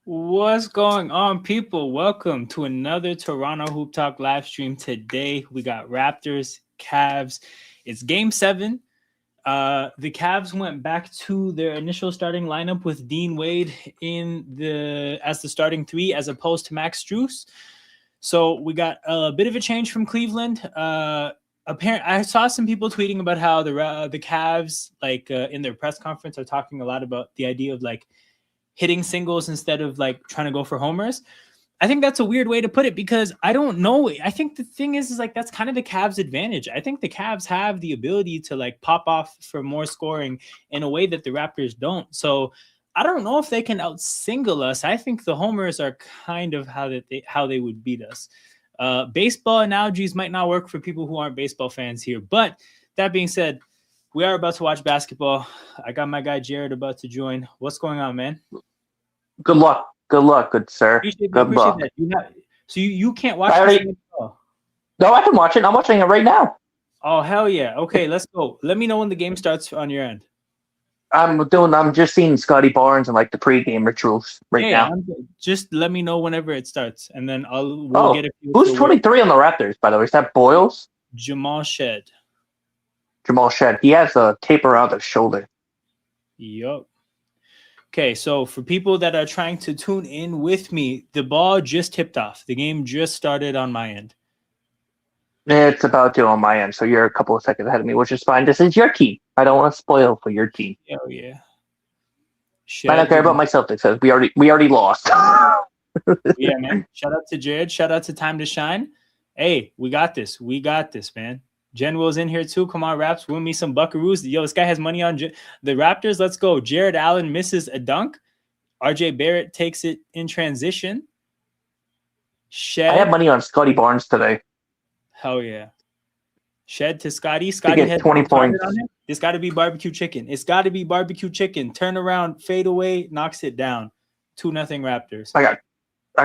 What's going on, people? Welcome to another Toronto Hoop Talk live stream. Today we got Raptors, Cavs. It's game 7. The Cavs went back to their initial starting lineup with Dean Wade as the starting 3 as opposed to Max Strus. So we got a bit of a change from Cleveland. I saw some people tweeting about how the Cavs, in their press conference, are talking a lot about the idea of hitting singles instead of trying to go for homers. I think that's a weird way to put it because I don't know. I think the thing is that's kind of the Cavs' advantage. I think the Cavs have the ability to pop off for more scoring in a way that the Raptors don't. So I don't know if they can out-single us. I think the homers are kind of how they would beat us. Baseball analogies might not work for people who aren't baseball fans here. But that being said, we are about to watch basketball. I got my guy Jared about to join. What's going on, man? Good luck. Good luck, good sir. Appreciate good luck. That. You can't watch this No, I can watch it. I'm watching it right now. Oh, hell yeah. Okay, let's go. Let me know when the game starts on your end. I'm just seeing Scotty Barnes and the pregame rituals now. Just let me know whenever it starts, and then we'll get a few. Who's 23 on the Raptors, by the way? Is that Boyles? Jamal Shed. He has a tape around his shoulder. Yup. Okay, so for people that are trying to tune in with me, the ball just tipped off. The game just started on my end. It's about to on my end, so you're a couple of seconds ahead of me, which is fine. This is your team. I don't want to spoil for your team. Oh yeah. I don't care about my Celtics. Because we already lost. Yeah, man. Shout out to Jared. Shout out to Time to Shine. Hey, we got this. We got this, man. Jen Will's in here too. Come on, Raps. Win me some buckaroos. Yo, this guy has money on the Raptors. Let's go. Jared Allen misses a dunk. RJ Barrett takes it in transition. Shed. I have money on Scotty Barnes today. Hell yeah. Shed to Scotty. Scotty has 20 points. On him. It's got to be barbecue chicken. It's got to be barbecue chicken. Turn around, fade away, knocks it down. 2-0 Raptors. I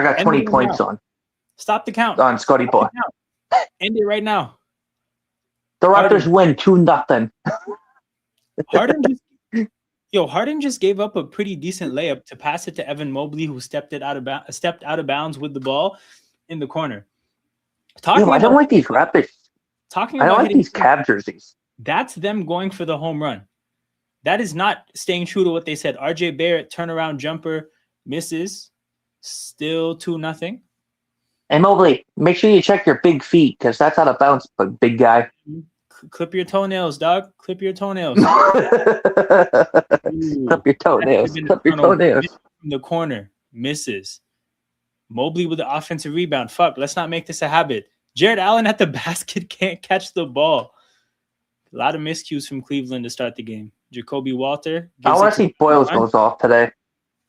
got 20 points on. Stop the count. On Scotty Barnes. End it right now. The Raptors win 2-0. Harden just gave up a pretty decent layup to pass it to Evan Mobley, who stepped out of bounds with the ball in the corner. I don't like these Raptors. I don't like these Cavs jerseys. That's them going for the home run. That is not staying true to what they said. RJ Barrett turnaround jumper misses. Still 2-0. And Mobley, make sure you check your big feet because that's out of bounds, but big guy. Clip your toenails, dog. Clip your toenails. Clip your toenails. Clip your toenails. From the corner, misses. Mobley with the offensive rebound. Fuck, let's not make this a habit. Jared Allen at the basket can't catch the ball. A lot of miscues from Cleveland to start the game. Jacoby Walter. I want to see Boyles goes off today.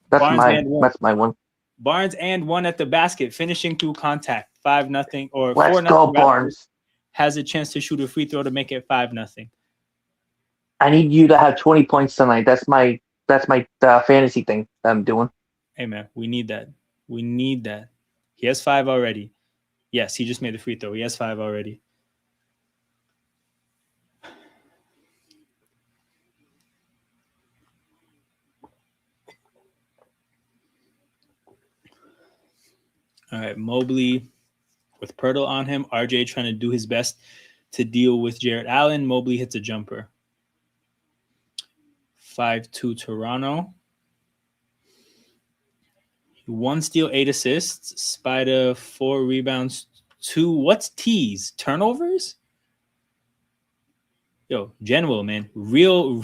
That's my one. Barnes and one at the basket, finishing through contact. 5-0 or 4-0. Let's go, Barnes. Has a chance to shoot a free throw to make it 5-0. I need you to have 20 points tonight. That's my fantasy thing that I'm doing. Hey man, we need that. We need that. He has 5 already. Yes, he just made the free throw. He has 5 already. All right, Mobley with Pirtle on him. RJ trying to do his best to deal with Jared Allen. Mobley hits a jumper. 5-2 Toronto. 1 steal, 8 assists. Spider 4 rebounds. 2. What's T's? Turnovers? Yo, Genwell, man, real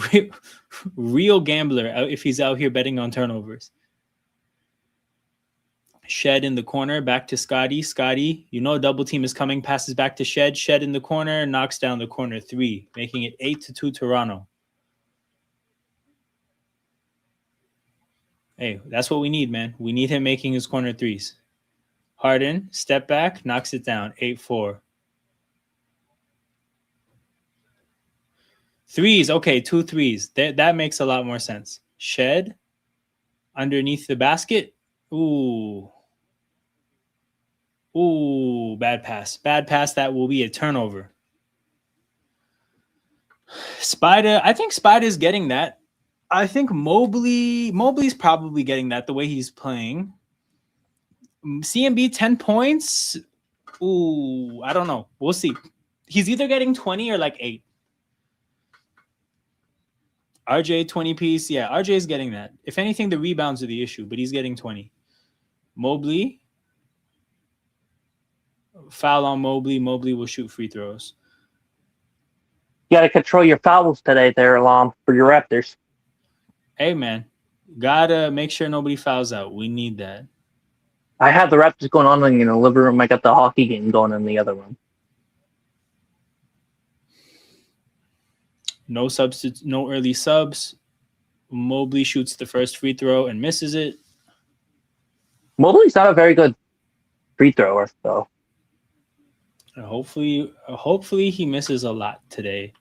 gambler. If he's out here betting on turnovers. Shed in the corner, back to Scotty. Scotty, double team is coming. Passes back to Shed. Shed in the corner, knocks down the corner 3, making it 8-2 Toronto. Hey, that's what we need, man. We need him making his corner 3s. Harden, step back, knocks it down. 8-4. 3s, okay, 2 3s. That makes a lot more sense. Shed underneath the basket. Ooh, bad pass. Bad pass. That will be a turnover. Spider, I think Spider's getting that. I think Mobley's probably getting that the way he's playing. CMB 10 points. Ooh, I don't know. We'll see. He's either getting 20 or like 8. RJ 20 piece. Yeah, RJ is getting that. If anything, the rebounds are the issue, but he's getting 20. Mobley. Foul on Mobley. Mobley will shoot free throws. You got to control your fouls today, there, Alam, for your Raptors. Hey, man. Gotta make sure nobody fouls out. We need that. I have the Raptors going on in the living room. I got the hockey game going in the other room. No substitutes, no early subs. Mobley shoots the first free throw and misses it. Mobley's not a very good free thrower, though. Hopefully he misses a lot today.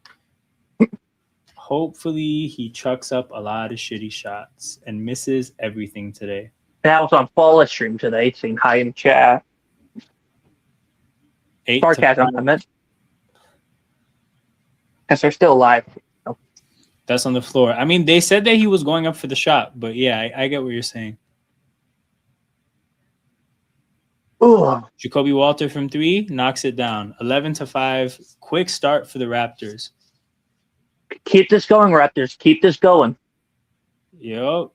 Hopefully he chucks up a lot of shitty shots and misses everything today. And I was on Livestream today, saying hi in chat. Sarcasm, I meant. Because they're still alive. That's on the floor. I mean, they said that he was going up for the shot, but yeah, I get what you're saying. Ooh. Jacoby Walter from 3 knocks it down. 11-5. Quick start for the Raptors. Keep this going, Raptors. Keep this going. Yep.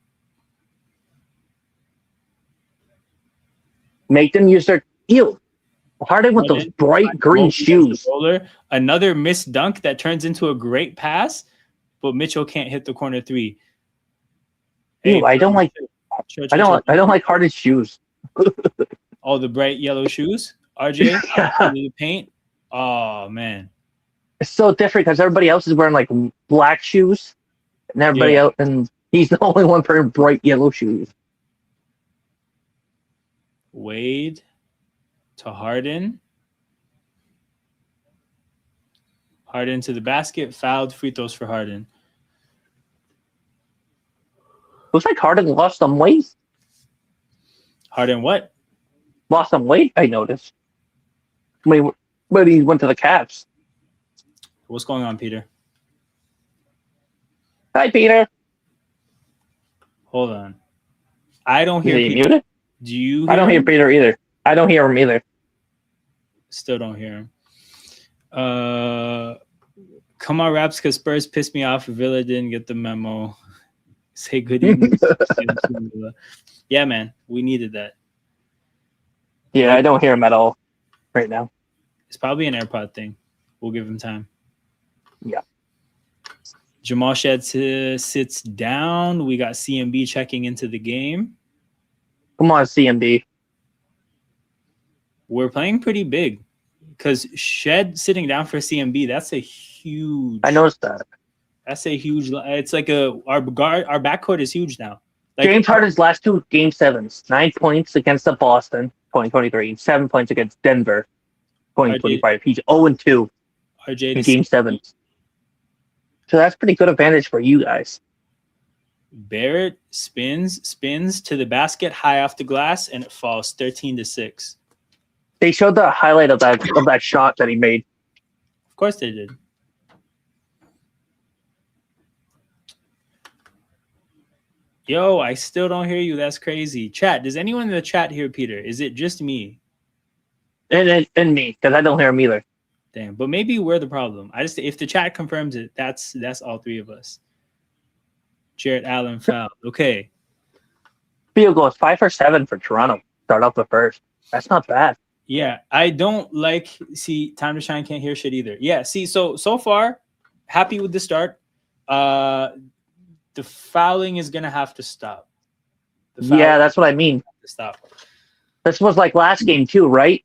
Make them use their heel. Harden with those bright green shoes. Another missed dunk that turns into a great pass, but Mitchell can't hit the corner 3. Hey, I don't like Harden's shoes. Oh, the bright yellow shoes. RJ in the paint. Oh man, it's so different because everybody else is wearing like black shoes, and everybody else, and he's the only one wearing bright yellow shoes. Wade to Harden. Harden to the basket. Fouled. Free throws for Harden. Looks like Harden lost some weight. Harden what? Lost some weight, I noticed. When he went to the Cavs. What's going on, Peter? Hi, Peter. Hold on. I don't hear Peter. Muted? Do you? I don't hear Peter either. I don't hear him either. Still don't hear him. Come on, Raps, because Spurs pissed me off. Villa didn't get the memo. Say good evening. Yeah, man. We needed that. Yeah, I don't hear him at all right now. It's probably an AirPod thing. We'll give him time. Yeah. Jamal Shed sits down. We got CMB checking into the game. Come on, CMB. We're playing pretty big because Shed sitting down for CMB, that's a huge... I noticed that. That's a huge... It's like our backcourt is huge now. Like, James Harden's last 2 game 7s. 9 points against the Boston, 2023. 7 points against Denver, 2025. He's 0-2 in game 7s. So that's pretty good advantage for you guys. Barrett spins to the basket, high off the glass, and it falls 13-6. They showed the highlight of that shot that he made. Of course they did. Yo, I still don't hear you. That's crazy. Chat, does anyone in the chat hear Peter? Is it just me? And me, because I don't hear him either. Damn, but maybe we're the problem. If the chat confirms it, that's all 3 of us. Jarrett Allen fouled. Okay. Field goals 5 for 7 for Toronto. Start off the first. That's not bad. Yeah, I don't like. See, Time to Shine can't hear shit either. Yeah, see, so far, happy with the start. The fouling is gonna have to stop. Yeah, that's what I mean. Stop. This was like last game too, right?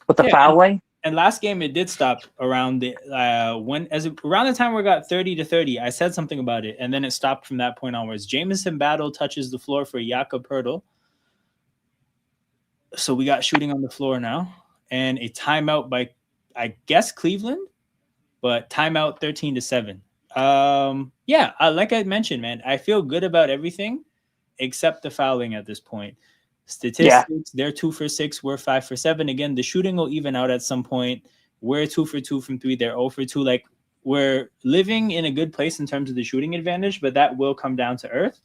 With the fouling. And last game it did stop around the around the time we got 30-30. I said something about it, and then it stopped from that point onwards. Jamison Battle touches the floor for Jakob Poeltl. So we got shooting on the floor now, and a timeout by, I guess, Cleveland, but timeout 13-7. Yeah, like I mentioned, man, I feel good about everything except the fouling at this point. Statistics, they're 2 for 6, we're 5 for 7. Again, the shooting will even out at some point. We're 2 for 2 from 3, they're 0 for 2. Like, we're living in a good place in terms of the shooting advantage, but that will come down to earth.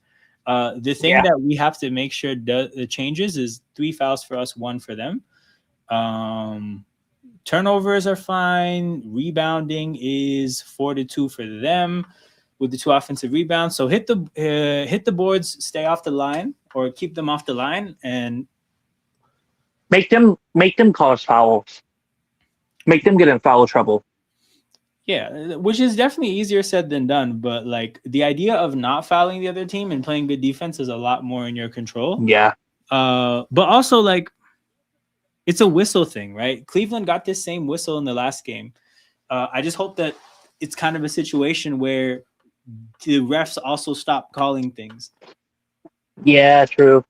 The thing that we have to make sure the changes is 3 fouls for us, 1 for them. Turnovers are fine. Rebounding is 4-2 for them, with the 2 offensive rebounds. So hit the boards, stay off the line, or keep them off the line, and make them cause fouls. Make them get in foul trouble. Yeah, which is definitely easier said than done. But like the idea of not fouling the other team and playing good defense is a lot more in your control. Yeah. But also like it's a whistle thing, right? Cleveland got this same whistle in the last game. I just hope that it's kind of a situation where the refs also stop calling things. Yeah, true.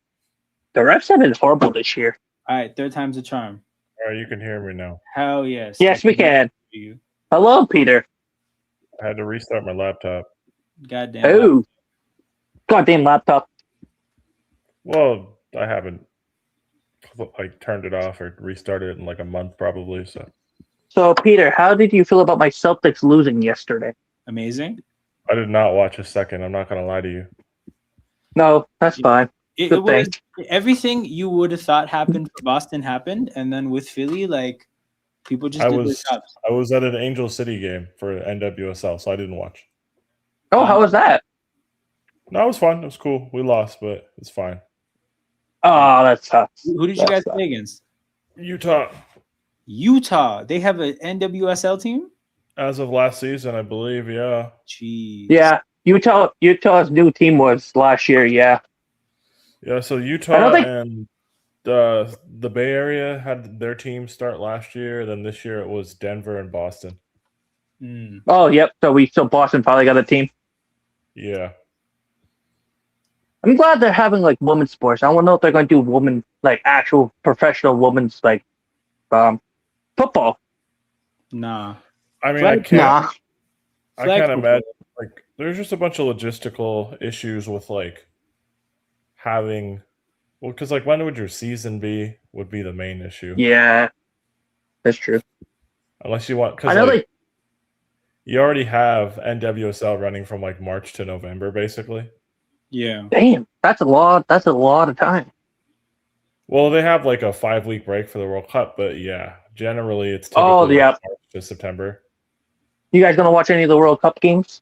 The refs have been horrible this year. All right, 3rd time's a charm. All right, you can hear me now. Hell yes. Yes, we can. Hello, Peter. I had to restart my laptop. Goddamn. Oh. Goddamn laptop. Well, I haven't turned it off or restarted it in like a month probably. So, Peter, how did you feel about my Celtics losing yesterday? Amazing. I did not watch a second. I'm not going to lie to you. No, that's fine. It was everything you would have thought happened for Boston happened, and then with Philly, like people just did their jobs. I was at an Angel City game for NWSL, so I didn't watch. Oh, how was that? No, it was fun. It was cool. We lost, but it's fine. Oh, that sucks. Who did you guys play against? Utah. They have an NWSL team? As of last season, I believe, yeah. Jeez. Yeah. Utah's new team was last year, yeah. Yeah, so Utah and the Bay Area had their team start last year. Then this year it was Denver and Boston. Mm. Oh, yep. So Boston probably got a team. Yeah. I'm glad they're having like women's sports. I want to know if they're going to do actual professional women's football. Nah. I mean, I can't imagine. Like, there's just a bunch of logistical issues with like having. Well, because like when would your season be? Would be the main issue. Yeah, that's true. Unless you want, because you already have NWSL running from like March to November, basically. Yeah. Damn, that's a lot. That's a lot of time. Well, they have like a 5-week break for the World Cup, but yeah, generally it's typically March to September. You guys gonna watch any of the World Cup games?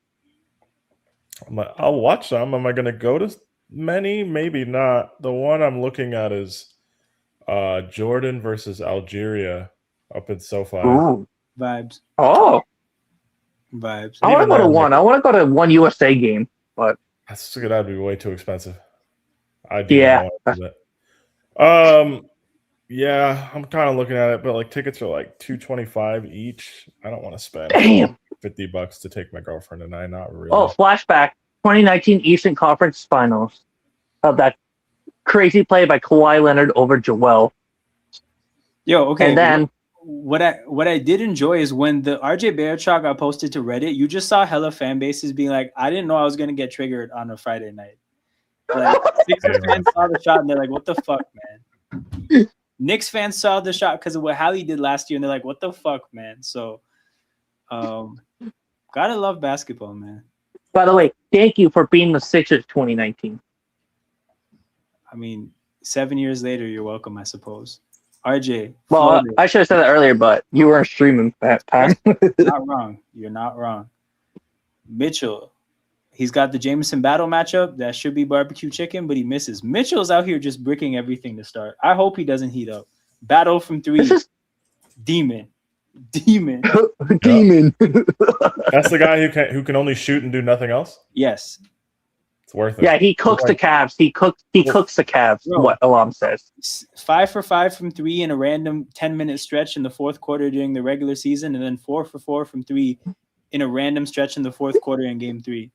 I'll watch some. Am I gonna go to many? Maybe not. The one I'm looking at is Jordan versus Algeria up in SoFi. Ooh. Vibes. Oh. Vibes. I want to go to one. I want to go to one USA game, but that's that'd be way too expensive. Yeah, I'm kind of looking at it, but like tickets are like $225 each. I don't want to spend $50 to take my girlfriend and I. Not really. Oh, flashback! 2019 Eastern Conference Finals of that crazy play by Kawhi Leonard over Joel. Yo, okay. And then what I did enjoy is when the RJ Barrett shot got posted to Reddit, you just saw hella fan bases being like, I didn't know I was gonna get triggered on a Friday night. Like Sixers fans saw the shot and they're like, what the fuck, man? Knicks fans saw the shot because of what Hallie did last year and they're like, what the fuck, man? So gotta love basketball, man. By the way, thank you for being the Sixers 2019. I mean, 7 years later, you're welcome, I suppose. RJ. Well, I should have said that earlier, but you weren't streaming that time. Not wrong. You're not wrong. Mitchell. He's got the Jameson battle matchup. That should be barbecue chicken, but he misses. Mitchell's out here just bricking everything to start. I hope he doesn't heat up. Battle from 3. Demon. Demon. That's the guy who can only shoot and do nothing else? Yes. It's worth it. Yeah, he cooks the Cavs. He cooks the Cavs, bro. What Alam says. 5 for 5 from 3 in a random 10-minute stretch in the fourth quarter during the regular season, and then 4 for 4 from 3 in a random stretch in the fourth quarter in game 3.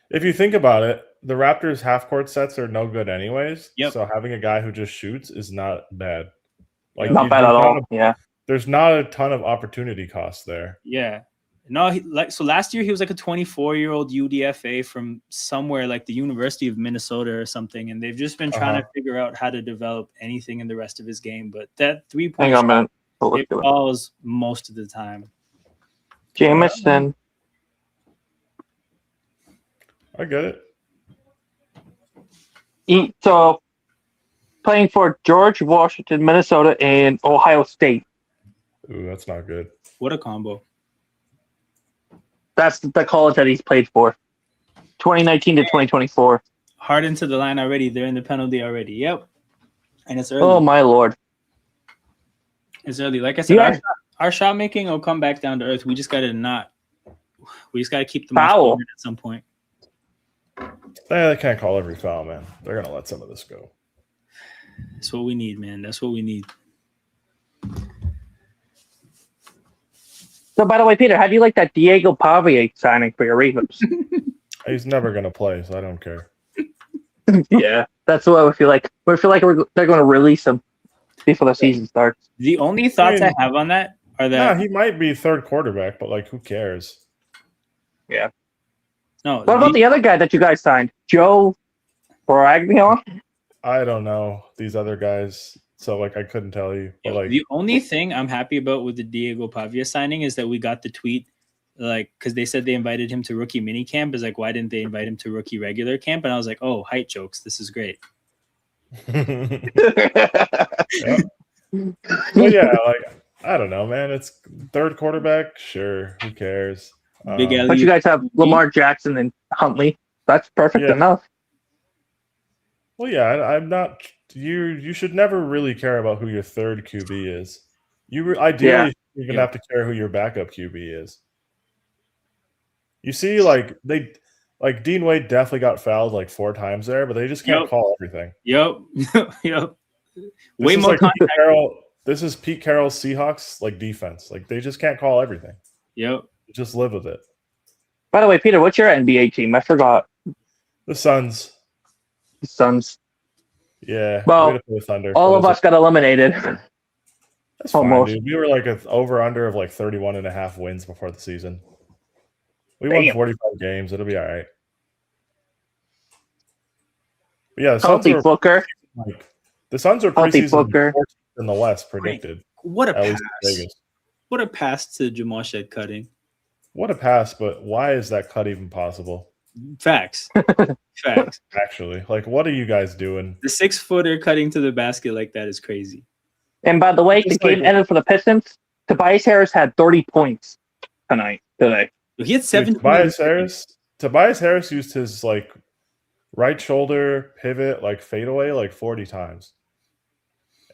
If you think about it, the Raptors half-court sets are no good anyways. Yep. So having a guy who just shoots is not bad. Like not bad at all. Yeah. There's not a ton of opportunity cost there. Yeah. No, so last year he was like a 24-year-old UDFA from somewhere like the University of Minnesota or something, and they've just been trying to figure out how to develop anything in the rest of his game. But that 3-point shot, it falls most of the time. Jameson. I get it. So, playing for George Washington, Minnesota, and Ohio State. Ooh, that's not good. What a combo. That's the college that he's played for. 2019 to 2024. Hard into the line already. They're in the penalty already. Yep. And it's early. Oh, my Lord. It's early. Like I said, our shot making will come back down to earth. We just got to keep them foul at some point. They can't call every foul, man. They're going to let some of this go. That's what we need, man. That's what we need. So, by the way, Peter, how do you like that Diego Pavia signing for your Ravens? He's never going to play, so I don't care. Yeah, that's what I feel like. They're going to release him before the season starts. The only thoughts I have on that are that he might be third quarterback, but like, who cares? Yeah. No. What about the other guy that you guys signed, Joe Bragnion? I don't know these other guys, so like I couldn't tell you. But, like, the only thing I'm happy about with the Diego Pavia signing is that we got the tweet, like, because they said they invited him to rookie mini camp. Is like, why didn't they invite him to rookie regular camp? And I was like, oh, height jokes. This is great. Well, yeah, like I don't know, man. It's third quarterback, sure. Who cares? But you guys have Lamar Jackson and Huntley. That's perfect enough. Well, yeah, I'm not. You should never really care about who your third QB is. Ideally, you're gonna have to care who your backup QB is. You see, like Dean Wade definitely got fouled like 4 times there, but they just can't call everything. Yep. Way more contact. This is Pete Carroll's Seahawks like defense. Like they just can't call everything. Yep. Just live with it. By the way, Peter, what's your NBA team? I forgot. The Suns. The Suns. Yeah. Well, Thunder, all of us got eliminated. That's fine, dude. We were like an over-under of like 31.5 wins before the season. We won 45 games. It'll be all right. But yeah, the Suns are Booker. The Suns are preseason 14th in the West predicted. What a pass! What a pass to Jamal Shed cutting. What a pass! But why is that cut even possible? Facts. Facts. Actually, like, what are you guys doing? The 6-footer cutting to the basket like that is crazy. And by the way, the game ended for the Pistons. Tobias Harris had 30 points today. He had 7 Tobias Harris used his like right shoulder pivot, like fadeaway, like 40 times.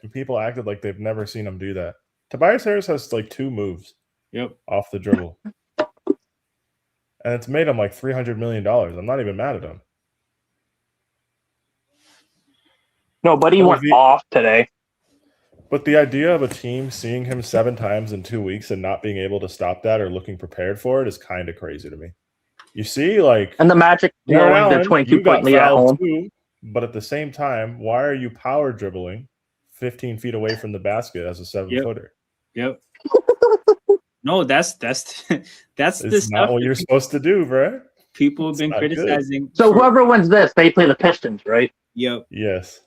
And people acted like they've never seen him do that. Tobias Harris has like 2 moves off the dribble. And it's made him like $300 million. I'm not even mad at him. No, but he went off today. But the idea of a team seeing him 7 times in 2 weeks and not being able to stop that or looking prepared for it is kind of crazy to me. You see, like... And the Magic blowing their 22-point lead at home. Too, but at the same time, why are you power dribbling 15 feet away from the basket as a 7-footer? Yep. No, that's the stuff. Not what you're supposed to do, bro. People have been criticizing. Good. So whoever wins this, they play the Pistons, right? Yep. Yes.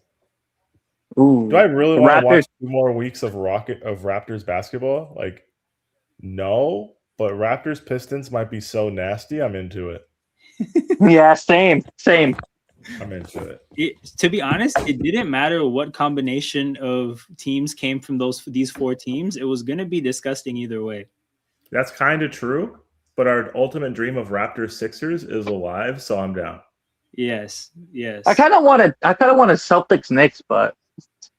Ooh. Do I really want to watch 2 more weeks of Raptors basketball? Like, no. But Raptors Pistons might be so nasty. I'm into it. Yeah, same. I'm into it. To be honest, it didn't matter what combination of teams came from these 4 teams. It was going to be disgusting either way. That's kind of true, but our ultimate dream of Raptors Sixers is alive, so I'm down. Yes. I kind of want a Celtics Knicks, but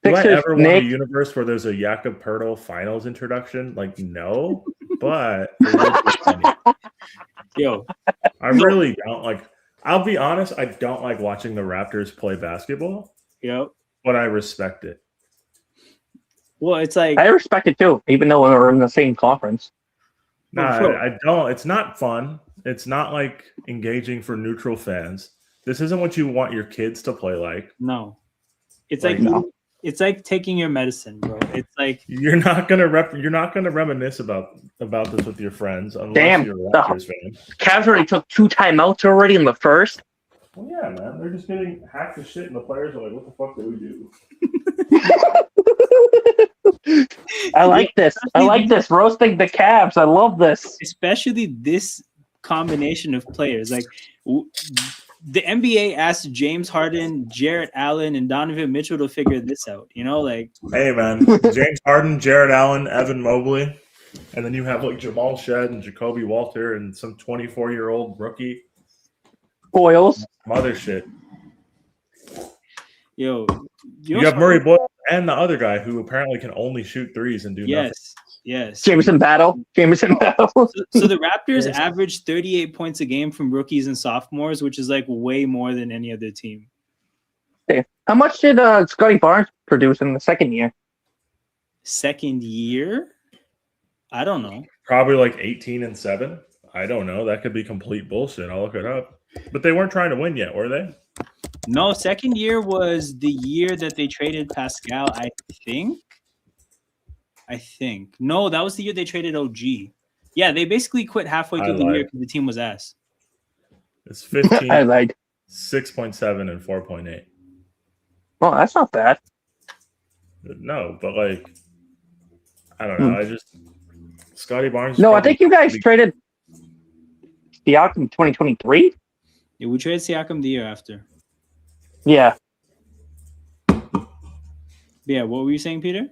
Sixers, do I ever want a universe where there's a Jakob Poeltl finals introduction? Like, no, but yo, I really don't like. I'll be honest, I don't like watching the Raptors play basketball. Yep. But I respect it. Well, it's like I respect it too, even though we're in the same conference. No, I don't. It's not fun. It's not like engaging for neutral fans. This isn't what you want your kids to play like. No. It's it's like taking your medicine, bro. It's like you're not gonna reminisce about this with your friends unless you're a Raptors fan. Cavs already took 2 timeouts already in the first. Well, yeah, man. They're just getting hacked to shit, and the players are like, "What the fuck do we do?" I like this. Roasting the Cavs. I love this. Especially this combination of players. Like the NBA asked James Harden, Jarrett Allen, and Donovan Mitchell to figure this out. You know, like, hey man, James Harden, Jarrett Allen, Evan Mobley, and then you have like Jamal Shedd and Jacoby Walter and some 24-year-old rookie. Boyles. Mother shit. yo, You have Murray Boyle and the other guy who apparently can only shoot threes and do nothing. Yes. Jameson Battle. So the Raptors average 38 points a game from rookies and sophomores, which is like way more than any other team. Okay. How much did Scotty Barnes produce in the second year? Second year? I don't know. Probably like 18 and 7. I don't know. That could be complete bullshit. I'll look it up. But they weren't trying to win yet, were they? No, second year was the year that they traded Pascal, I think. No, that was the year they traded OG. Yeah, they basically quit halfway through the year because the team was ass. It's 15, I lied. 6.7, and 4.8. Well, that's not bad. No, but like, I don't know. Scotty Barnes. No, I think you guys traded Siakam 2023. Yeah, we traded Siakam the year after. Yeah. Yeah, what were you saying, Peter?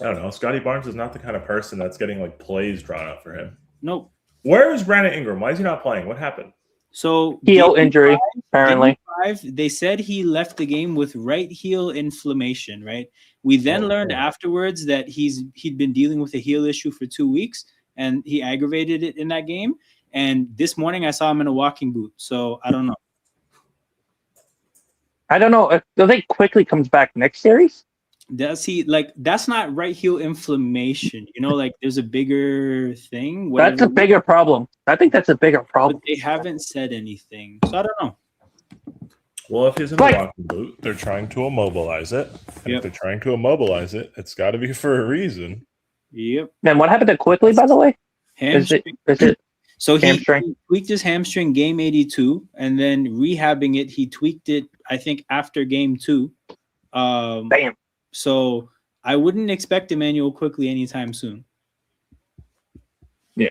I don't know. Scotty Barnes is not the kind of person that's getting like plays drawn up for him. Nope. Where is Brandon Ingram? Why is he not playing? What happened? So heel injury, apparently. Game 5, they said he left the game with right heel inflammation, right? We then learned afterwards that he'd been dealing with a heel issue for 2 weeks, and he aggravated it in that game. And this morning I saw him in a walking boot. So I don't know. I don't know. Do they quickly comes back next series? Does he that's not right heel inflammation? You know, like there's a bigger thing. That's a bigger problem. I think that's a bigger problem. But they haven't said anything, so I don't know. Well, if he's in a walking boot, they're trying to immobilize it. And if they're trying to immobilize it, it's got to be for a reason. Yep. And what happened to Quickly, by the way? Hamstring. Is it so he tweaked his hamstring game 82, and then rehabbing it, he tweaked it, I think, after game 2. Damn. So I wouldn't expect Emmanuel Quickly anytime soon. Yeah.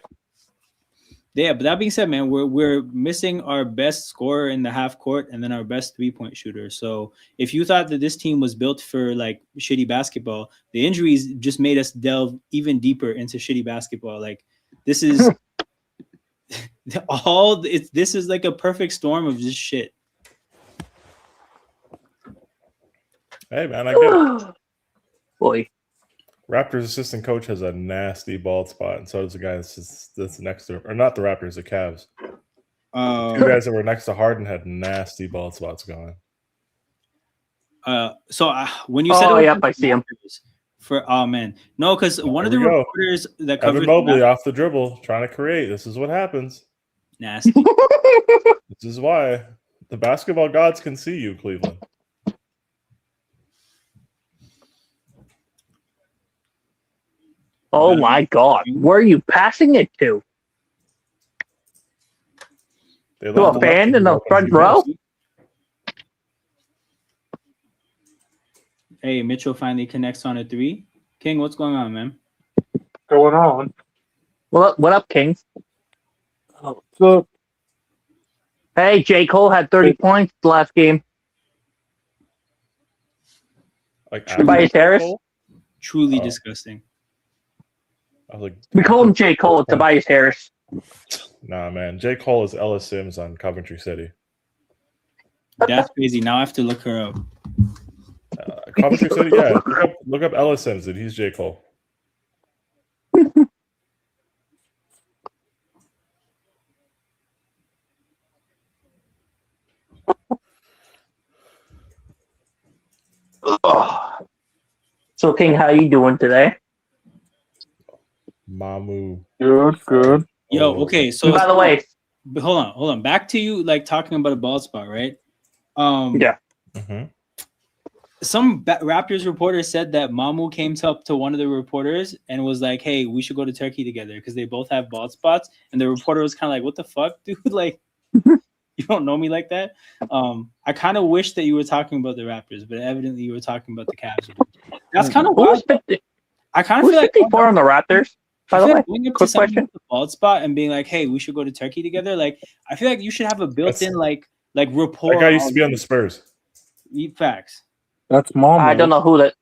Yeah, but that being said, man, we're missing our best scorer in the half court and then our best 3-point shooter. So if you thought that this team was built for like shitty basketball, the injuries just made us delve even deeper into shitty basketball. Like this is this is like a perfect storm of just shit. Hey man, I get it. Boy. Raptors assistant coach has a nasty bald spot, and so does the guy that's next to, or not the Raptors, the Cavs. Two guys that were next to Harden had nasty bald spots going. When you said, I see him. No, because one of the reporters that covered Evan Mobley off the dribble trying to create. This is what happens. Nasty. This is why the basketball gods can see you, Cleveland. Oh my God! Where are you passing it to? To a fan in the front row? Hey, Mitchell finally connects on a 3. King, what's going on, man? Going on? What up, King? So, hey, J. Cole had 30 points last game. Like Tobias Harris? Truly disgusting. I was like, we call him J. Cole, Tobias Harris. Nah, man. J. Cole is Ellis Sims on Coventry City. That's crazy. Now I have to look her up. Coventry City, yeah. Look up Ellis Sims, and he's J. Cole. So, King, how you doing today? Mamu. Good. Yo, okay. So by the way, hold on. Back to you, like talking about a bald spot, right? Yeah. Mm-hmm. Some Raptors reporter said that Mamu came up to one of the reporters and was like, "Hey, we should go to Turkey together because they both have bald spots." And the reporter was kind of like, "What the fuck, dude? Like, you don't know me like that." I kind of wish that you were talking about the Raptors, but evidently you were talking about the Cavs. That's kind of wild. I kind of feel like 54 on the Raptors. By the way, going up to someone with the bald spot and being like, "Hey, we should go to Turkey together." Like, I feel like you should have a built-in like like rapport. That guy used to be on the Spurs. Eat facts. That's Mamu. I don't know who that.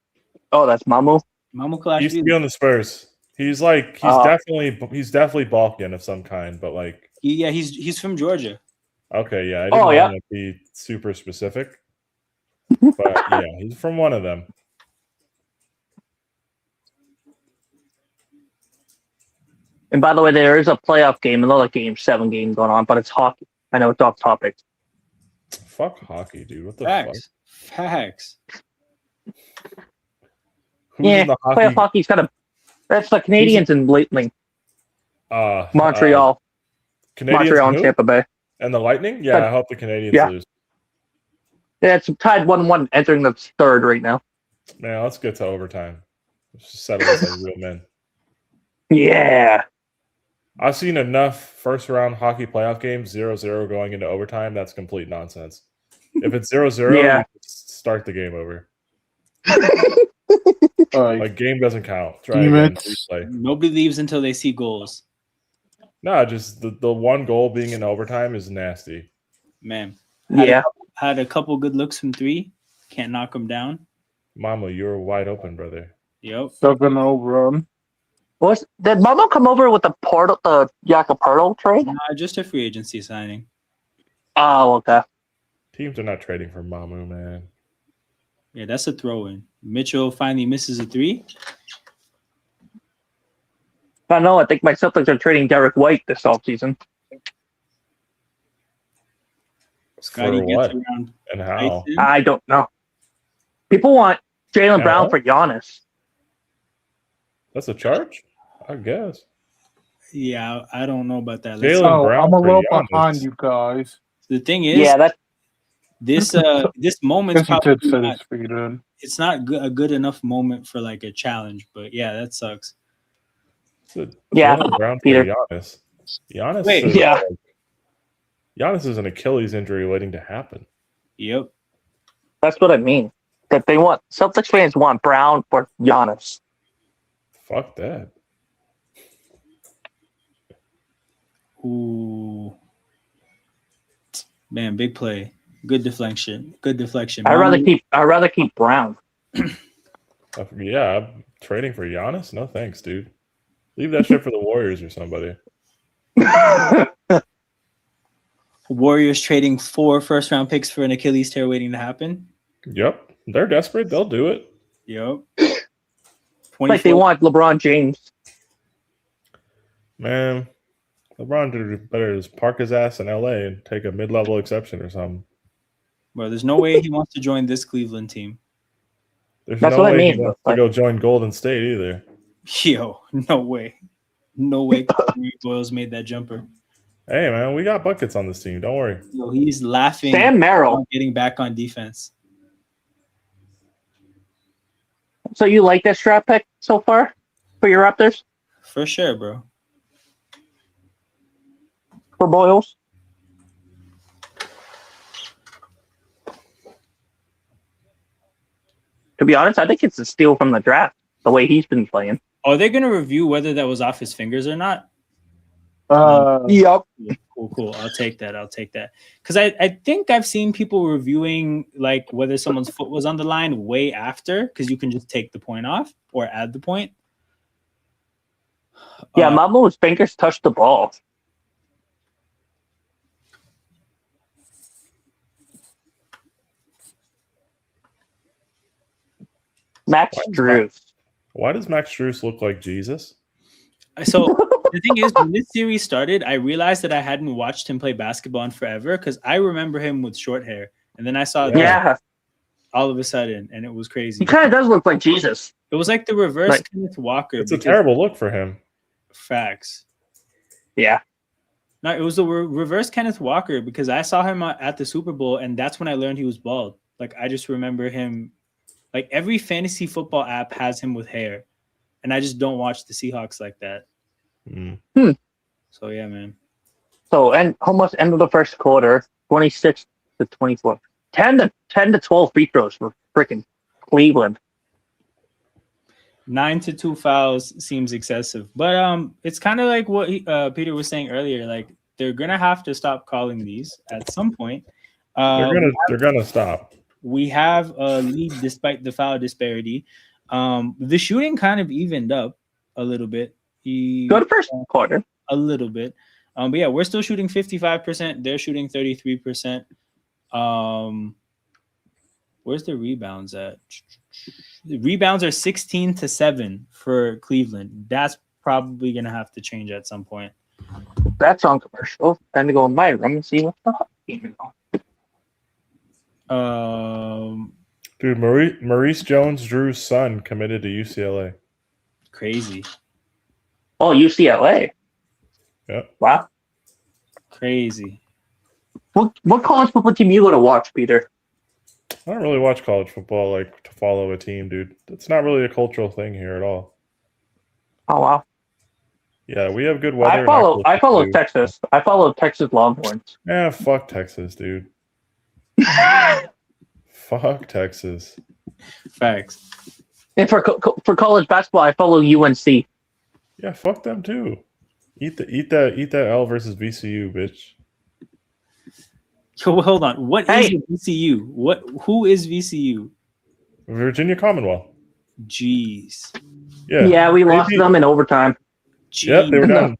Oh, that's Mamu. Mamu He used to be Kalashvili. on the Spurs. He's definitely Balkan of some kind, but like He's from Georgia. okay, yeah, I didn't want to be super specific, but yeah, he's from one of them. And by the way, there is a playoff game, another Game 7 game going on, but it's hockey. I know it's off topic. Fuck hockey, dude. What the fuck? Facts. Who's in the hockey? Playoff hockey's got a. That's the Canadians and Lightning. Montreal. Montreal and Tampa Bay. And the Lightning? Yeah, I hope the Canadians lose. Yeah, it's tied 1-1, entering the third right now. Man, let's get to overtime. Let's just settle this like real men. Yeah. I've seen enough first-round hockey playoff games, 0-0 going into overtime. That's complete nonsense. If it's 0-0, start the game over. Like, game doesn't count. Try again. Replay. Nobody leaves until they see goals. No, just the one goal being in overtime is nasty. Man. Had a couple good looks from 3. Can't knock them down. Mama, you're wide open, brother. Yep. 7-0 run. Did Mama come over with the Jakob trade? Nah, just a free agency signing. Oh, okay. Teams are not trading for Mamu, man. Yeah, that's a throw-in. Mitchell finally misses a 3. I know. I think my Celtics are trading Derek White this offseason. Scotty for gets what? around. And how? I don't know. People want Jaylen Brown for Giannis. That's a charge? I guess. Yeah, I don't know about that. Jaylen Brown I'm a little for Giannis. behind you guys. The thing is, this moment's probably it's not a good enough moment for like a challenge, but yeah, that sucks. Jaylen Brown for Giannis. Giannis. Wait, Giannis is an Achilles injury waiting to happen. Yep. That's what I mean. That they want Celtics fans want Brown for Giannis. Fuck that. Ooh. Man, big play. Good deflection. I'd rather keep Brown. Yeah, I'm trading for Giannis? No thanks, dude. Leave that shit for the Warriors or somebody. Warriors trading 4 first-round picks for an Achilles tear waiting to happen. Yep. They're desperate. They'll do it. Yep. Like they want LeBron James. Man, LeBron did better just park his ass in LA and take a mid-level exception or something. Bro, there's no way he wants to join this Cleveland team. That's no way he wants to go join Golden State either. Yo, no way. No way Boyles made that jumper. Hey, man, we got buckets on this team. Don't worry. Yo, he's laughing. Sam Merrill getting back on defense. So you like this draft pick so far for your Raptors? For sure, bro. For Boyles? To be honest, I think it's a steal from the draft, the way he's been playing. Are they going to review whether that was off his fingers or not? Yep. Cool. I'll take that. Because I think I've seen people reviewing like whether someone's foot was on the line way after, because you can just take the point off or add the point. Yeah, Mamu's fingers touched the ball. Max Strus. Why does Max Strus look like Jesus? So the thing is, when this series started, I realized that I hadn't watched him play basketball in forever because I remember him with short hair. And then I saw that all of a sudden, and it was crazy. He kind of does look like Jesus. It was like the reverse Kenneth Walker. It's a terrible look for him. Facts. Yeah. No, it was the reverse Kenneth Walker because I saw him at the Super Bowl, and that's when I learned he was bald. Like, I just remember him. Like, every fantasy football app has him with hair, and I just don't watch the Seahawks like that. So, yeah, man. So, and almost end of the first quarter, 26 to 24. 10 to 12 free throws for freaking Cleveland. 9 to 2 fouls seems excessive, but it's kind of like what Peter was saying earlier. Like, they're gonna have to stop calling these at some point. They're gonna stop. We have a lead despite the foul disparity. The shooting kind of evened up a little bit. Good first quarter. A little bit. But yeah, we're still shooting 55%. They're shooting 33%. Where's the rebounds at? The rebounds are 16-7 for Cleveland. That's probably gonna have to change at some point. That's on commercial. Time to go in my room and see what the fuck game is on. Dude, Maurice Jones-Drew's son committed to UCLA. Crazy. Oh, UCLA. Yeah. Wow. Crazy. What college football team you go to watch, Peter? I don't really watch college football, like, to follow a team, dude. It's not really a cultural thing here at all. Oh, wow. Yeah, we have good weather. I follow Texas. I follow Texas Longhorns. Yeah, fuck Texas, dude. Fuck Texas. Facts. And for college basketball, I follow UNC. Yeah, fuck them too. Eat that L versus VCU, bitch. Yo, hold on. What is VCU? Who is VCU? Virginia Commonwealth. Jeez. Yeah, we lost them in overtime. Jeez. Yep,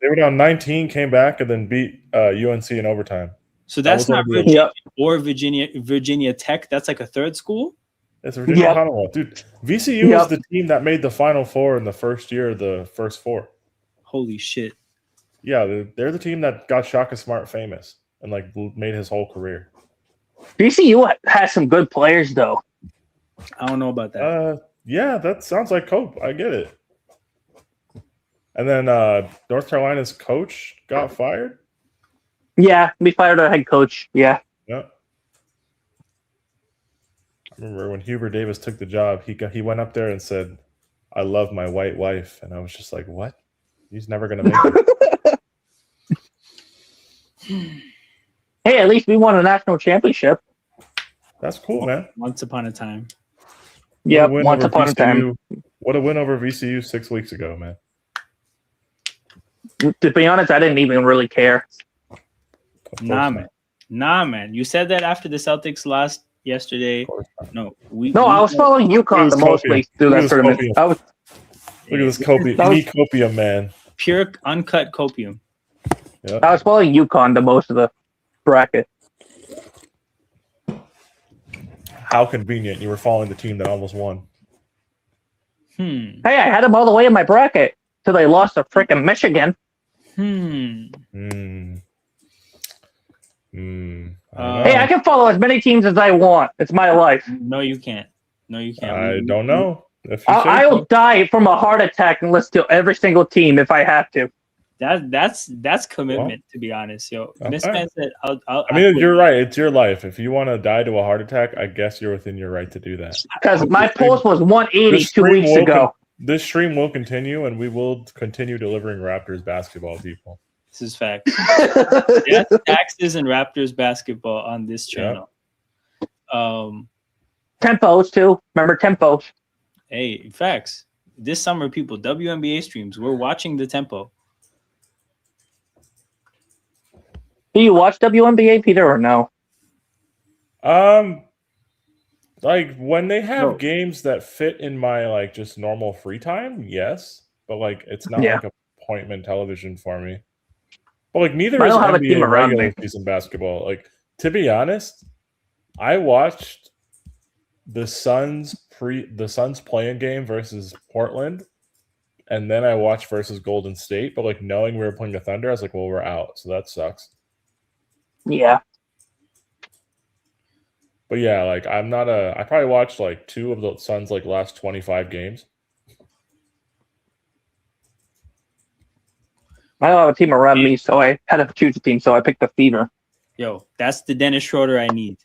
they were down 19, came back, and then beat UNC in overtime. So that's not Virginia or Virginia Tech. That's like a third school? It's Virginia Commonwealth. Dude, VCU is the team that made the Final Four in the first year of the first four. Holy shit. Yeah, they're the team that got Shaka Smart famous and like made his whole career. VCU has some good players, though. I don't know about that. Yeah, that sounds like Cope. I get it. And then North Carolina's coach got fired? Yeah, we fired our head coach. Yeah. Yeah. I remember when Hubert Davis took the job, he went up there and said, "I love my white wife." And I was just like, what? He's never going to make it. Hey, at least we won a national championship. That's cool, man. Once upon a time. Yeah, once upon a time. What a win over VCU 6 weeks ago, man. To be honest, I didn't even really care. Nah, man. You said that after the Celtics lost yesterday. No, I was following UConn the mostly through that tournament. Look at this copium, man. Pure, uncut copium. Yep. I was following UConn the most of the bracket. How convenient. You were following the team that almost won. Hey, I had them all the way in my bracket till they lost to freaking Michigan. Hey, I can follow as many teams as I want. It's my life. No, you can't. I don't know. I will die from a heart attack and listen to every single team if I have to. That's commitment, to be honest, yo. Miss Man said, you're right. It's your life. If you want to die to a heart attack, I guess you're within your right to do that. Because my pulse was 180 2 weeks ago. This stream will continue, and we will continue delivering Raptors basketball, people. This is fact. Yes, taxes and Raptors basketball on this channel. Tempos, too. Remember Tempos? Hey, facts. This summer, people, WNBA streams. We're watching the tempo. Do you watch WNBA, Peter, or no? Like when they have games that fit in my like just normal free time, yes, but like it's not like appointment television for me. But like neither is NBA regular season basketball. Like to be honest, I watched the Suns playing game versus Portland, and then I watched versus Golden State. But like knowing we were playing the Thunder, I was like, well, we're out, so that sucks. Yeah. But yeah, like I probably watched like 2 of the Suns like last 25 games. I don't have a team around me, so I had to choose a team, so I picked the Fever. Yo, that's the Dennis Schroeder I need.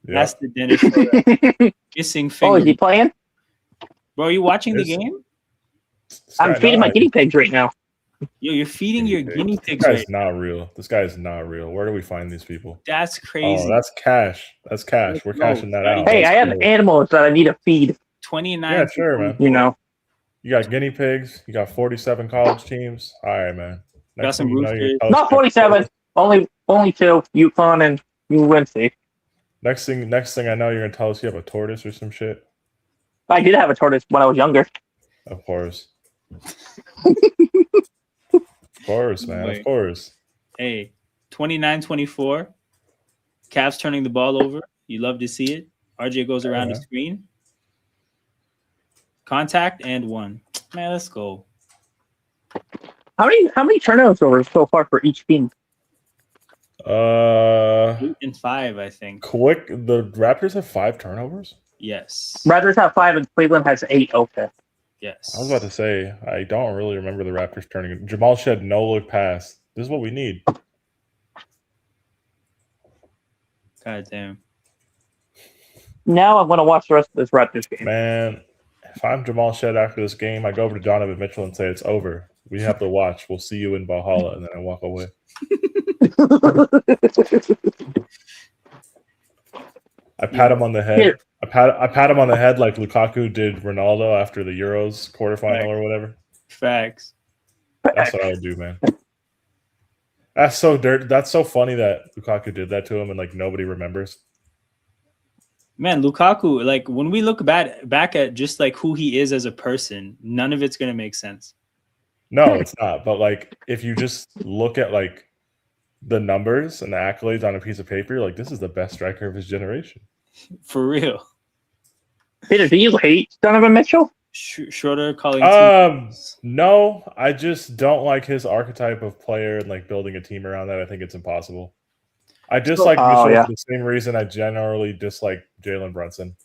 Yeah. That's the Dennis Schroeder. Missing finger. Oh, is he playing? Bro, are you watching the game? I'm feeding my guinea pigs right now. Yo, you're feeding your guinea pigs. This guy's not real. This guy is not real. Where do we find these people? That's crazy. Oh, that's cash. That's cash. We're cashing that out. Hey, I have animals that I need to feed. 29. Yeah, sure, man. You know. You got guinea pigs. You got 47 college teams. All right, man. Got some roosters. Not 47. Only 2. UConn and UNC. Next thing I know, you're gonna tell us you have a tortoise or some shit. I did have a tortoise when I was younger. Of course. Of course, man. Wait. Of course. Hey, 29-24. Cavs turning the ball over. You love to see it. RJ goes around the screen. Contact and 1. Man, let's go. How many turnovers so far for each team? 8 and 5, I think. Quick, the Raptors have 5 turnovers? Yes. Raptors have 5 and Cleveland has 8. Okay. Yes. I was about to say, I don't really remember the Raptors turning. Jamal Shed no-look pass. This is what we need. God damn. Now I'm going to watch the rest of this Raptors game. Man, if I'm Jamal Shed after this game, I go over to Donovan Mitchell and say, it's over. We have to watch. We'll see you in Valhalla. And then I walk away. I pat him on the head. I pat him on the head like Lukaku did Ronaldo after the Euros quarterfinal or whatever. Facts. That's what I would do, man. That's so dirt. That's so funny that Lukaku did that to him and like nobody remembers. Man, Lukaku, like when we look back at just like who he is as a person, none of it's gonna make sense. No, it's not. But like if you just look at like the numbers and the accolades on a piece of paper, like this is the best striker of his generation. For real. Peter, do you hate Donovan Mitchell? Schroeder calling. No, I just don't like his archetype of player and like building a team around that. I think it's impossible. I dislike Mitchell for the same reason I generally dislike Jalen Brunson.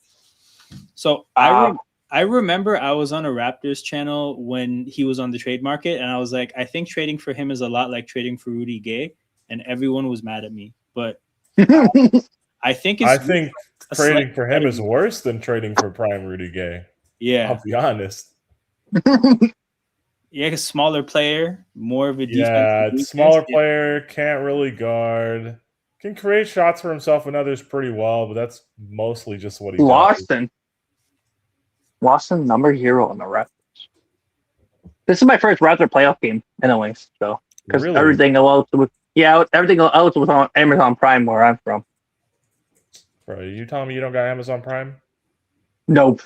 So I remember I was on a Raptors channel when he was on the trade market, and I was like, I think trading for him is a lot like trading for Rudy Gay, and everyone was mad at me. But I think trading for him is worse than trading for prime Rudy Gay. Yeah, I'll be honest. Yeah, a smaller player, more of a defense. Smaller player, can't really guard, can create shots for himself and others pretty well, but that's mostly just what he does. Lawson, number 0 on the Raptors. This is my first Raptor playoff game, anyways. So because everything else was on Amazon Prime where I'm from. Bro, you telling me you don't got Amazon Prime? Nope.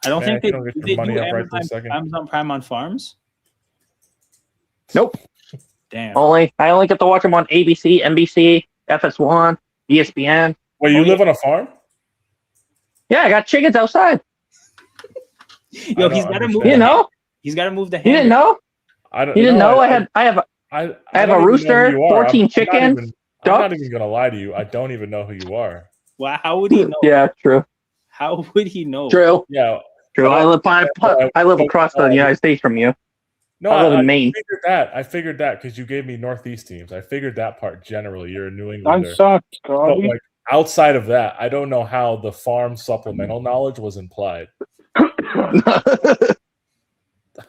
I don't think they don't get your money up right this second. Amazon Prime on farms. Nope. Damn. I only get to watch them on ABC, NBC, FS1, ESPN. Wait, you live on a farm? Yeah, I got chickens outside. Yo, he's got to move. You know? He's got to move the hand. You didn't know? You didn't know? I have a rooster, 14 chickens. I'm not even gonna lie to you. I don't even know who you are. Well, how would he know? Yeah, true. How would he know? True. Yeah. True. I live across the United States from you. No, I live in Maine. I figured that because you gave me Northeast teams. I figured that part generally. You're a New Englander. I'm shocked, but like outside of that, I don't know how the farm supplemental knowledge was implied.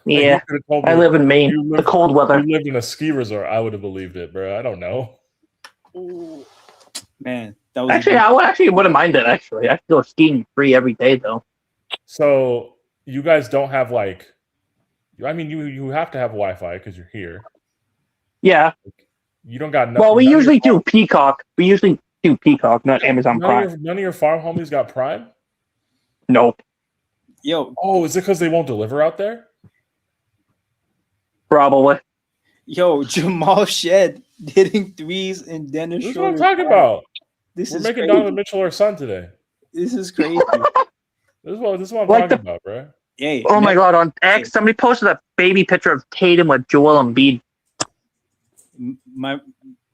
Yeah, I live in Maine. The cold weather. You lived in a ski resort. I would have believed it, bro. I don't know. Ooh. Man, that was I wouldn't mind it. Actually, I go skiing free every day though. So you guys don't have like, I mean, you have to have Wi-Fi because you're here. Yeah. You don't got. Well, we usually do Peacock. We usually do Peacock, not Amazon Prime. None of your farm homies got Prime. Nope. Yo. Oh, is it because they won't deliver out there? Probably. Yo, Jamal Shed hitting threes and Dennis. This is what I'm talking about. We're making Donovan Mitchell our son today. This is crazy. This is what I'm talking about, bro. Hey, my God! On X, somebody posted a baby picture of Tatum with Joel Embiid.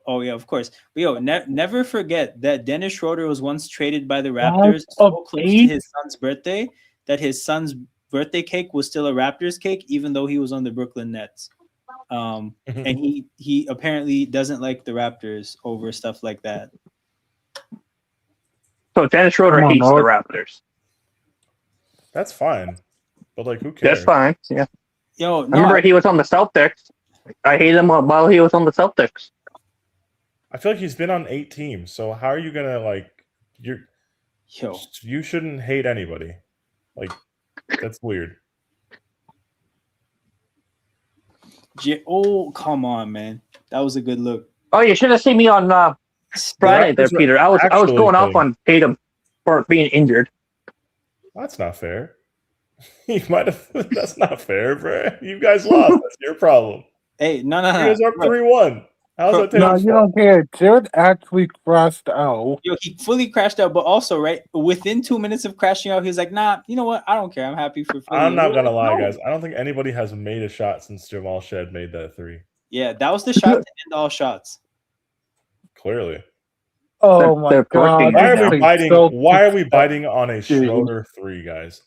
Oh yeah, of course. But yo, never forget that Dennis Schroeder was once traded by the Raptors so close to his son's birthday that his son's birthday cake was still a Raptors cake, even though he was on the Brooklyn Nets. And he apparently doesn't like the Raptors over stuff like that. So Dennis Schroeder hates the Raptors. That's fine, but like, who cares? That's fine. Yeah. Yo, remember he was on the Celtics. I hate him while he was on the Celtics. I feel like he's been on 8 teams. So how are you gonna like? You shouldn't hate anybody. Like, that's weird. Oh, come on, man. That was a good look. Oh, you should have seen me on Friday there, Peter. I was going off on Tatum for being injured. That's not fair. You might have. That's not fair, bro. You guys lost. That's your problem. Hey, no. You guys are up 3-1. How's that? No, you don't care. Jared actually crashed out. Yo, he fully crashed out, but also, right, within 2 minutes of crashing out, he was like, nah, you know what? I don't care. I'm happy for Philly. I'm not going to lie, guys. I don't think anybody has made a shot since Jamal Shed made that 3. Yeah, that was the shot to end all shots. Clearly. Oh, my God. Why are we biting on a Schroeder 3, guys?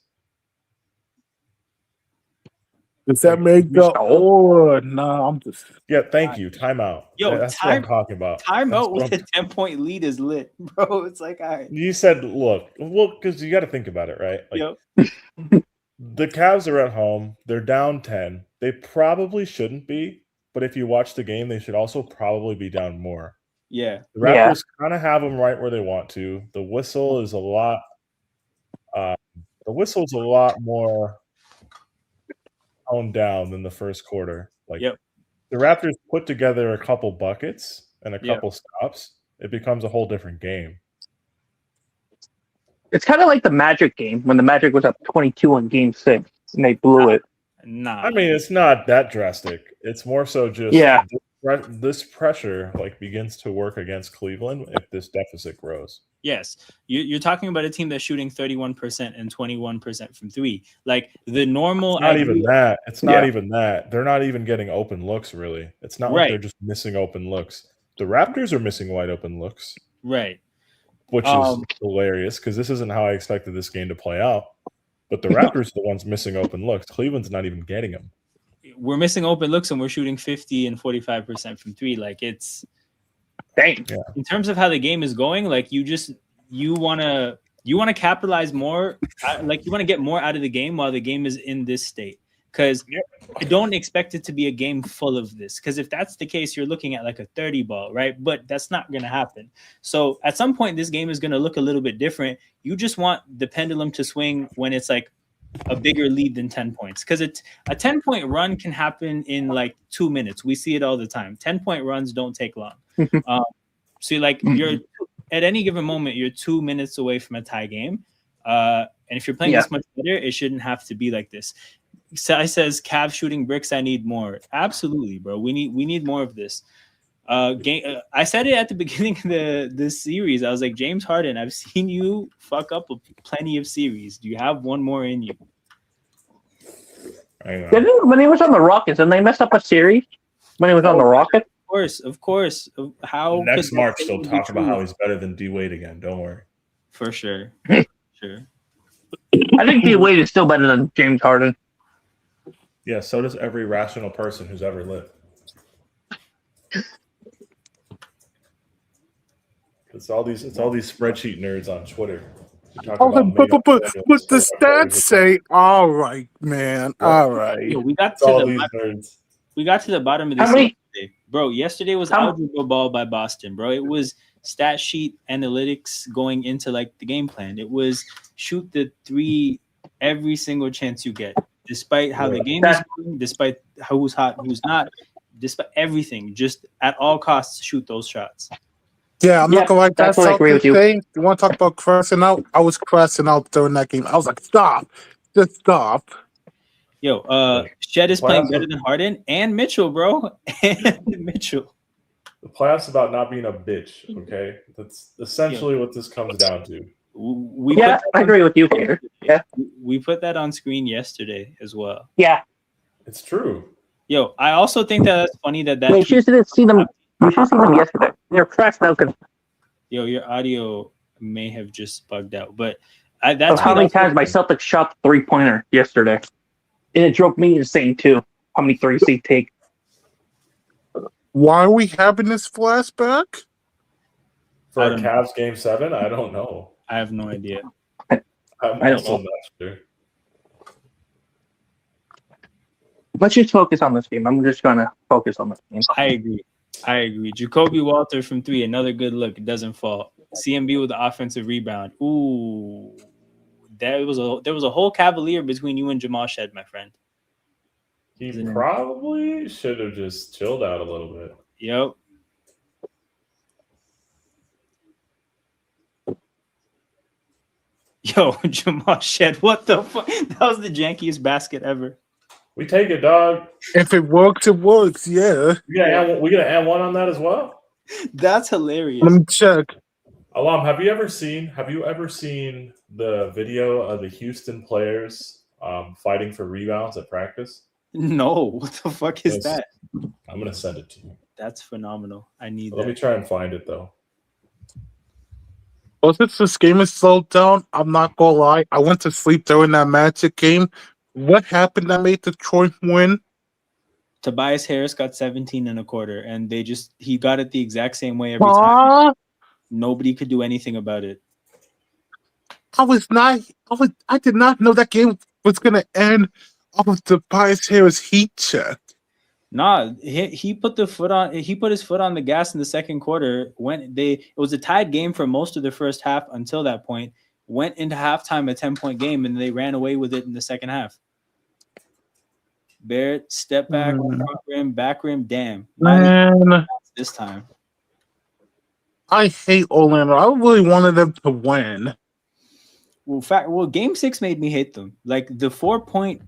Does that make the no? I'm just thank you. Timeout. Yo, that's what I'm talking about. Timeout with a 10-point lead is lit, bro. It's like, all right. You said, look, because you got to think about it, right? Like, the Cavs are at home. They're down 10. They probably shouldn't be, but if you watch the game, they should also probably be down more. Yeah. The Raptors kind of have them right where they want to. The whistle is a lot. The whistle's a lot more toned down than the first quarter. Like the Raptors put together a couple buckets and a couple stops, it becomes a whole different game. It's kind of like the Magic game when the Magic was up 22 in Game 6 and they blew it. Nah. I mean, it's not that drastic. It's more so just this pressure begins to work against Cleveland if this deficit grows. Yes, you're talking about a team that's shooting 31% and 21% from 3. Like the normal. It's not even that. It's not even that. They're not even getting open looks, really. It's not like they're just missing open looks. The Raptors are missing wide open looks. Right. Which is hilarious because this isn't how I expected this game to play out. But the Raptors are the ones missing open looks. Cleveland's not even getting them. We're missing open looks and we're shooting 50 and 45% from 3. Like it's. Dang. Yeah. In terms of how the game is going, like you want to capitalize more, like you want to get more out of the game while the game is in this state. Because I don't expect it to be a game full of this. Because if that's the case, you're looking at like a 30 ball, right? But that's not going to happen. So at some point, this game is going to look a little bit different. You just want the pendulum to swing when it's like a bigger lead than 10 points. Because it's a 10-point run can happen in like 2 minutes. We see it all the time. 10-point runs don't take long. So like you're at any given moment, you're 2 minutes away from a tie game. And if you're playing this much better, it shouldn't have to be like this. Sai says, Cav shooting bricks, I need more. Absolutely, bro. We need more of this. I said it at the beginning of this series. I was like, James Harden, I've seen you fuck up plenty of series. Do you have one more in you? When he was on the Rockets, and they messed up a series when he was on the Rockets? Of course. How next March they'll talk about how he's better than D Wade again. Don't worry. For sure. Sure. I think D Wade is still better than James Harden. Yeah, so does every rational person who's ever lived. It's all these spreadsheet nerds on Twitter. But the stats say, all right, man. All right. Yeah, we got to the bottom of this yesterday. Bro, yesterday was algebra ball by Boston, bro. It was stat sheet analytics going into like the game plan. It was shoot the 3 every single chance you get, despite how the game is going, despite who's hot, who's not, despite everything. Just at all costs, shoot those shots. Yeah, I'm not gonna like that. I agree with you. You want to talk about crashing out? I was crashing out during that game. I was like, stop, just stop. Yo, Shed is playing better than Harden and Mitchell, bro. And Mitchell. The playoffs about not being a bitch, okay? That's essentially what this comes down to. I agree with you here. Yeah. We put that on screen yesterday as well. Yeah. It's true. Yo, I also think that's funny that you should have seen them. You should have seen them yesterday. They're crashed out. Yo, your audio may have just bugged out, but that's how many times my Celtics shot the 3-pointer yesterday. And it drove me insane, too. How many threes they take. Why are we having this flashback? For a Cavs Game 7? I don't know. I have no idea. I don't know. Sure. Let's just focus on this game. I'm just going to focus on this game. I agree. Jacoby Walter from 3, another good look. It doesn't fall. CMB with the offensive rebound. Ooh. There was a whole Cavalier between you and Jamal Shed, my friend. He probably should have just chilled out a little bit. Yep. Yo, Jamal Shed, what the fuck? That was the jankiest basket ever. We take it, dog. If it works, it works. Yeah. We gonna add one on that as well. That's hilarious. Let me check. Alam, have you ever seen the video of the Houston players fighting for rebounds at practice? No, what the fuck is that? I'm gonna send it to you. That's phenomenal. I need Let me try and find it though. Well, since this game is slowed down, I'm not gonna lie. I went to sleep during that Magic game. What happened that made Detroit win? Tobias Harris got 17 and a quarter, and he got it the exact same way every time. Nobody could do anything about it. I did not know that game was gonna end off of Tobias Harris heat check. Nah, he put his foot on the gas in the second quarter. It was a tied game for most of the first half until that point. Went into halftime a 10-point game, and they ran away with it in the second half. Barrett, step back, front rim, back rim, damn. Man, this time. I hate Orlando. I really wanted them to win. Well, Game 6 made me hate them. Like the 4-point.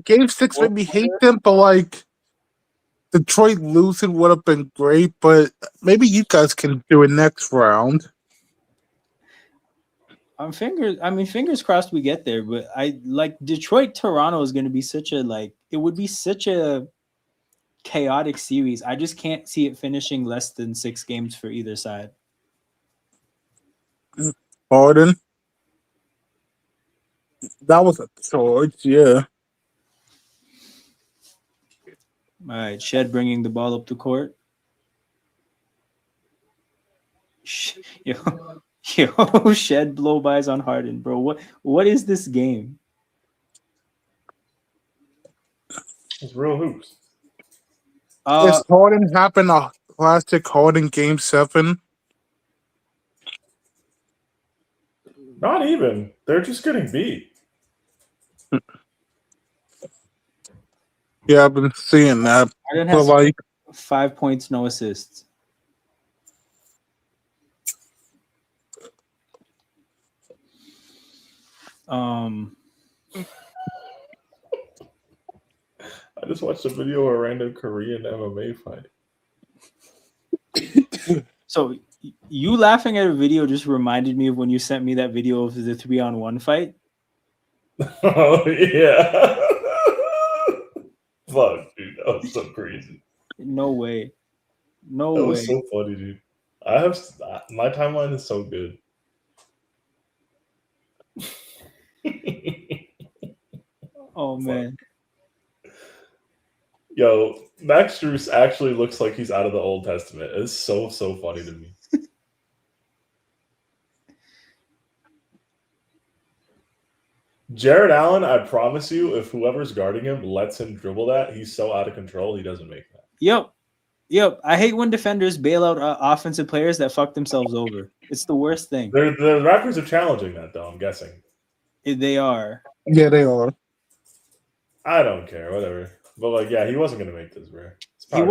Game 6 made me hate them, but like Detroit losing would have been great. But maybe you guys can do it next round. Fingers crossed we get there. But I like Detroit. Toronto is going to be it would be such a chaotic series. I just can't see it finishing less than 6 games for either side. Harden. That was a charge, yeah. All right, Shed bringing the ball up the court. Yo, Shed blow-bys on Harden, bro. What is this game? It's real hoops. Is Harden having a classic Harden Game 7? Not even. They're just getting beat. Yeah, I've been seeing that. Harden has 5 points, no assists. I just watched a video of a random Korean MMA fight. So you laughing at a video just reminded me of when you sent me that video of the 3-on-1 fight. Oh yeah. Fuck, dude, that was so crazy. No way. That was so funny, dude. My timeline is so good. Oh man. Yo, Max Strus actually looks like he's out of the Old Testament. It's so funny to me. Jared Allen, I promise you, if whoever's guarding him lets him dribble that, he's so out of control, he doesn't make that. Yep. I hate when defenders bail out offensive players that fuck themselves over. It's the worst thing. The Raptors are challenging that, though, I'm guessing. They are. Yeah, they are. I don't care, whatever. But like, yeah, he wasn't gonna make this, bro. He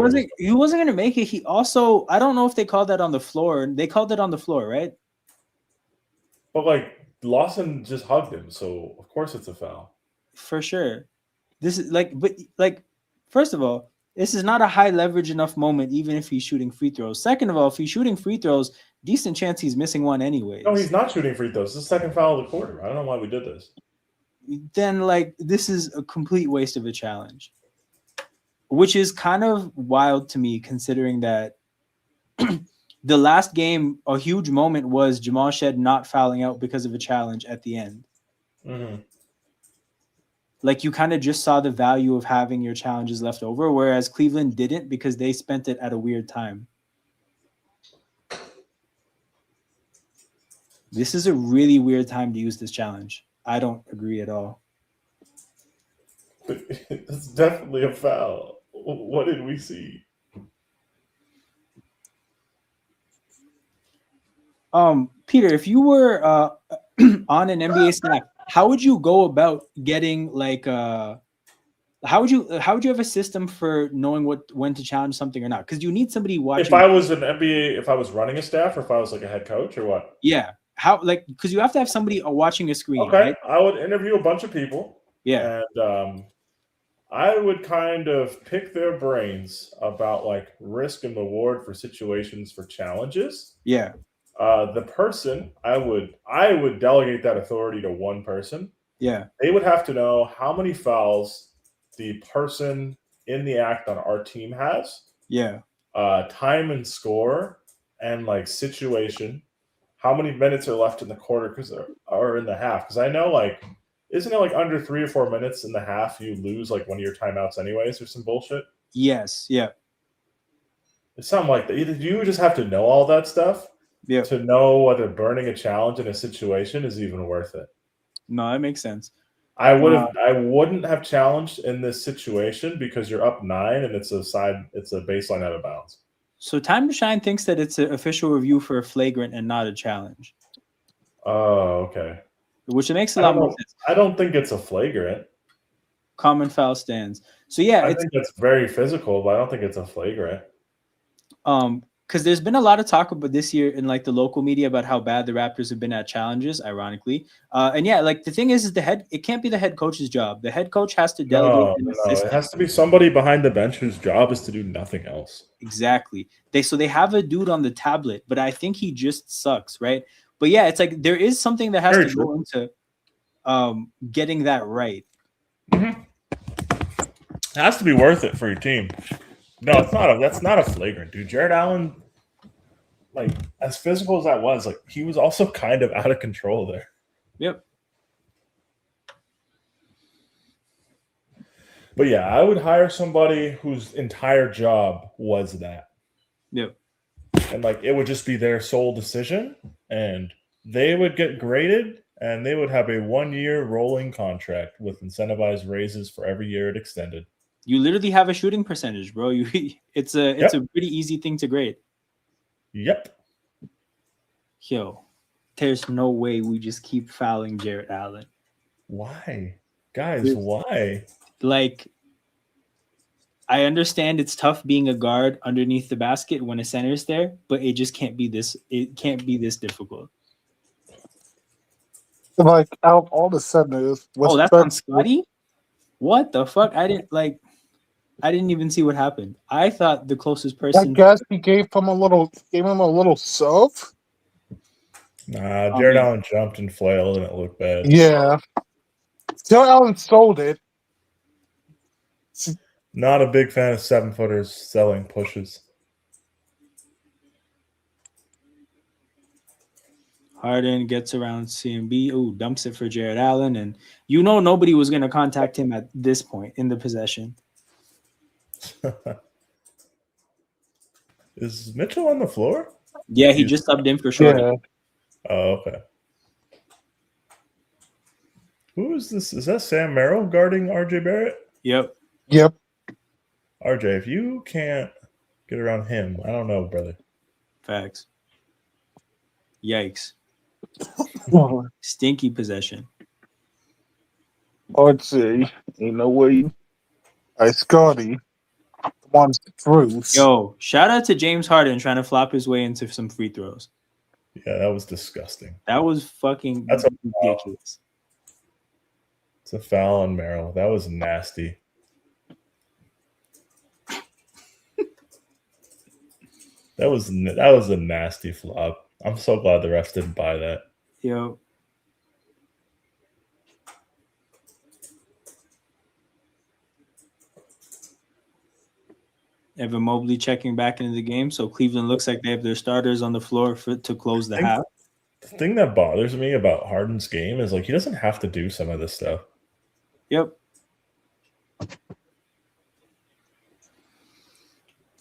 wasn't gonna make it. He also, I don't know if they called that on the floor. They called it on the floor, right? But like Lawson just hugged him, so of course it's a foul. For sure. This is first of all, this is not a high leverage enough moment, even if he's shooting free throws. Second of all, if he's shooting free throws, decent chance he's missing one anyway. No, he's not shooting free throws. This is the second foul of the quarter. I don't know why we did this. Then this is a complete waste of a challenge. Which is kind of wild to me, considering that the last game, a huge moment was Jamal Shed not fouling out because of a challenge at the end. Mm-hmm. Like, you kind of just saw the value of having your challenges left over, whereas Cleveland didn't because they spent it at a weird time. This is a really weird time to use this challenge. I don't agree at all. It's definitely a foul. What did we see? Peter, if you were on an NBA staff, how would you go about getting how would you have a system for knowing when to challenge something or not? Because you need somebody watching. If I was an NBA, if I was running a staff, or if I was like a head coach, or what? Yeah, How, like, because you have to have somebody watching a screen. Okay, right? I would interview a bunch of people. Yeah. And I would kind of pick their brains about like risk and reward for situations for challenges. Yeah. The person I would delegate that authority to one person. Yeah. They would have to know how many fouls the person in the act on our team has. Yeah. Time and score and like situation. How many minutes are left in the quarter or in the half? Because I know like. Isn't it like under 3 or 4 minutes in the half you lose like one of your timeouts anyways or some bullshit? Yes. Yeah. It's something like that. Either you just have to know all that stuff to know whether burning a challenge in a situation is even worth it. No, that makes sense. I wouldn't have challenged in this situation because you're up 9 and it's a baseline out of bounds. So Time to Shine thinks that it's an official review for a flagrant and not a challenge. Oh, okay. Which makes a lot more sense. I don't think it's a flagrant. Common foul stands. So yeah, I think it's very physical, but I don't think it's a flagrant. Because there's been a lot of talk about this year in like the local media about how bad the Raptors have been at challenges, ironically. And yeah, like the thing is it can't be the head coach's job. The head coach has to delegate an assistant. It has to be somebody behind the bench whose job is to do nothing else. Exactly. They have a dude on the tablet, but I think he just sucks, right? But yeah, it's like there is something that has to go into getting that right. Mm-hmm. It has to be worth it for your team. No, it's not. That's not a flagrant, dude. Jared Allen, like as physical as that was, like he was also kind of out of control there. Yep. But yeah, I would hire somebody whose entire job was that. Yep. And like it would just be their sole decision, and they would get graded, and they would have a 1-year rolling contract with incentivized raises for every year it extended. You literally have a shooting percentage, bro. It's a pretty easy thing to grade. Yep. Yo, there's no way we just keep fouling Jared Allen. Why? Guys, why? Like, I understand it's tough being a guard underneath the basket when a center's there, but it just can't be this. It can't be this difficult. Like out of all the centers, oh, that's on Scotty. What the fuck? I didn't even see what happened. I thought the closest person. I guess he gave him a little sub. Nah, Jared Allen jumped and flailed, and it looked bad. Yeah, Jared Allen sold it. Not a big fan of 7-footers selling pushes. Harden gets around CMB. Oh, dumps it for Jared Allen. And nobody was going to contact him at this point in the possession. Is Mitchell on the floor? Yeah, he just subbed in for Shorty. Yeah. Oh, okay. Who is this? Is that Sam Merrill guarding RJ Barrett? Yep. RJ, if you can't get around him, I don't know, brother. Facts. Yikes. Stinky possession. RJ, ain't no way. Hey, Scotty. One's the truth. Yo, shout out to James Harden trying to flop his way into some free throws. Yeah, that was disgusting. That was fucking ridiculous. It's a foul on Merrill. That was nasty. That was a nasty flop. I'm so glad the refs didn't buy that. Yo. Evan Mobley checking back into the game. So Cleveland looks like they have their starters on the floor to close the half. The thing that bothers me about Harden's game is like he doesn't have to do some of this stuff. Yep.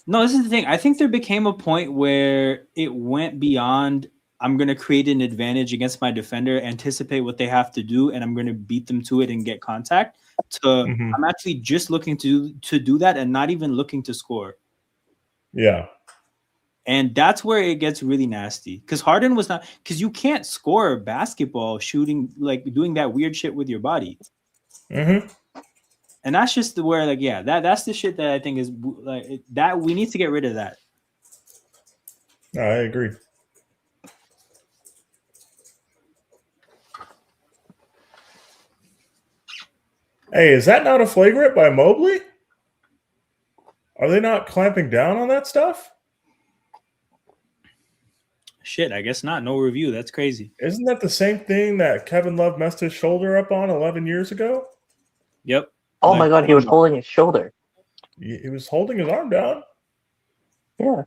No, this is the thing. I think there became a point where it went beyond I'm going to create an advantage against my defender, anticipate what they have to do, and I'm going to beat them to it and get contact. I'm actually just looking to do that and not even looking to score. Yeah. And that's where it gets really nasty. Because Harden was not – because you can't score basketball shooting, like doing that weird shit with your body. Mm-hmm. And that's just where, like, yeah, that's the shit that I think is like that we need to get rid of that. I agree. Hey, is that not a flagrant by Mobley? Are they not clamping down on that stuff? Shit, I guess not. No review. That's crazy. Isn't that the same thing that Kevin Love messed his shoulder up on 11 years ago? Yep. Oh my God, he was holding his shoulder. He was holding his arm down? Yeah.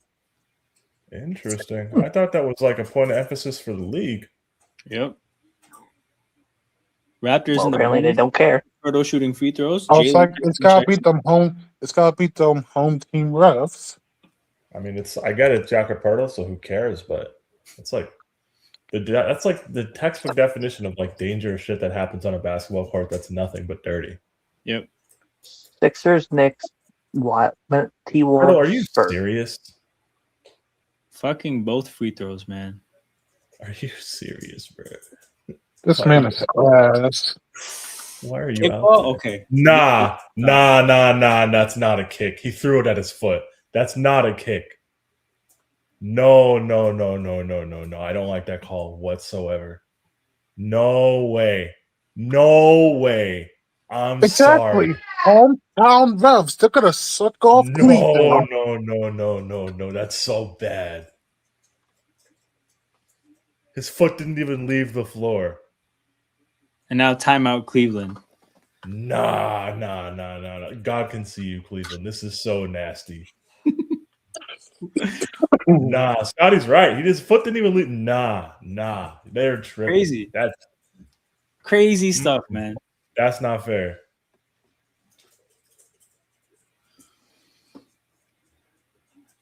Interesting. I thought that was like a point of emphasis for the league. Yep. Raptors in the apparently they don't care. Roberto shooting free throws. I was like, it's gotta beat them home. It's gotta beat them home team refs. I mean, I get it, Jacoperto, so who cares? But it's like that's like the textbook definition of like dangerous shit that happens on a basketball court. That's nothing but dirty. Yep. Sixers, Knicks, what? T-Wolves. Are you serious? Fucking both free throws, man. Are you serious, bro? This man is ass. Why are you out there? Okay. Nah. That's not a kick. He threw it at his foot. That's not a kick. No. I don't like that call whatsoever. No way. I'm exactly. sorry. Hometown refs. They're gonna suck off Cleveland. No. That's so bad. His foot didn't even leave the floor. And now timeout Cleveland. Nah. God can see you, Cleveland. This is so nasty. Nah, Scotty's right. His foot didn't even leave. Nah. They're tripping. Crazy. That's crazy stuff, man. That's not fair.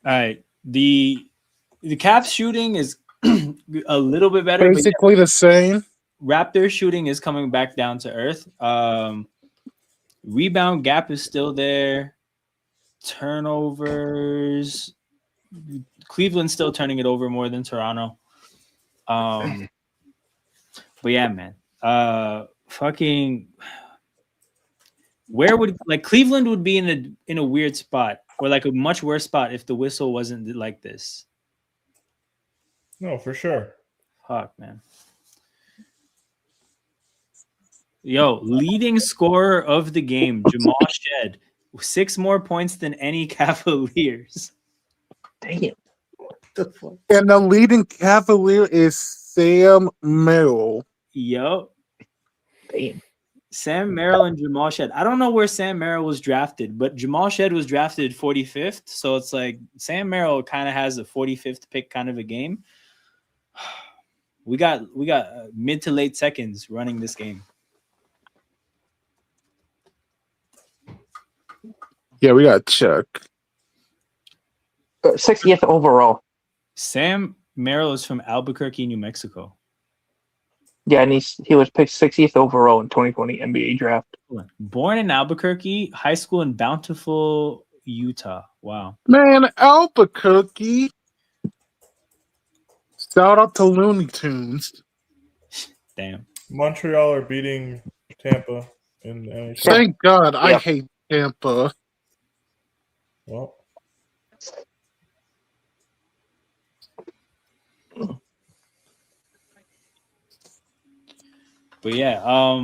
All right. The Cavs shooting is a little bit better. Basically the same. Raptors shooting is coming back down to earth. Rebound gap is still there. Turnovers. Cleveland's still turning it over more than Toronto. But yeah, man. Fucking where would Cleveland would be in a weird spot, or like a much worse spot if the whistle wasn't like this. No, for sure. Fuck, man. Yo, leading scorer of the game, Jamal Shed, 6 more points than any Cavaliers. Damn. What the fuck? And the leading Cavalier is Sam Merrill. Yo. Damn. Sam Merrill and Jamal Shed. I don't know where Sam Merrill was drafted, but Jamal Shed was drafted 45th. So it's like Sam Merrill kind of has a 45th pick kind of a game. We got mid to late seconds running this game. Yeah, we got Chuck. 60th overall. Sam Merrill is from Albuquerque, New Mexico. Yeah, and he was picked 60th overall in 2020 NBA draft. Born in Albuquerque, high school in Bountiful, Utah. Wow. Man, Albuquerque. Shout out to Looney Tunes. Damn. Montreal are beating Tampa in NHL. Thank God. I hate Tampa. Well. But yeah,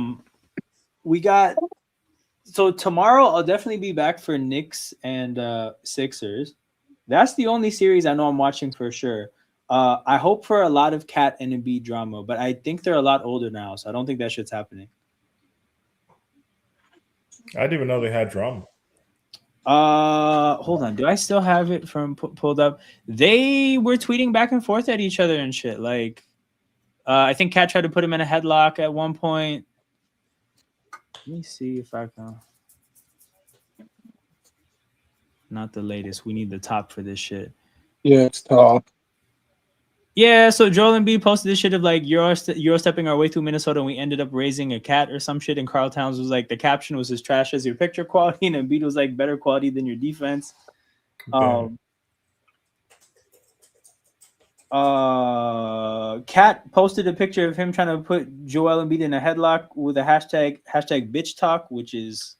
we got so tomorrow I'll definitely be back for Knicks and Sixers. That's the only series I know I'm watching for sure. I hope for a lot of Cat and Embiid drama, but I think they're a lot older now, so I don't think that shit's happening. I didn't even know they had drama. Hold on. Do I still have it from pulled up? They were tweeting back and forth at each other and shit. Like, I think Cat tried to put him in a headlock at one point. Let me see if I can. Not the latest. We need the top for this shit. Yeah, it's top. Yeah, so Joel Embiid posted this shit of like Euro stepping our way through Minnesota and we ended up raising a cat or some shit. And Carl Towns was like, the caption was as trash as your picture quality, and Embiid was like better quality than your defense. Cat posted a picture of him trying to put Joel Embiid in a headlock with a hashtag bitch talk, which is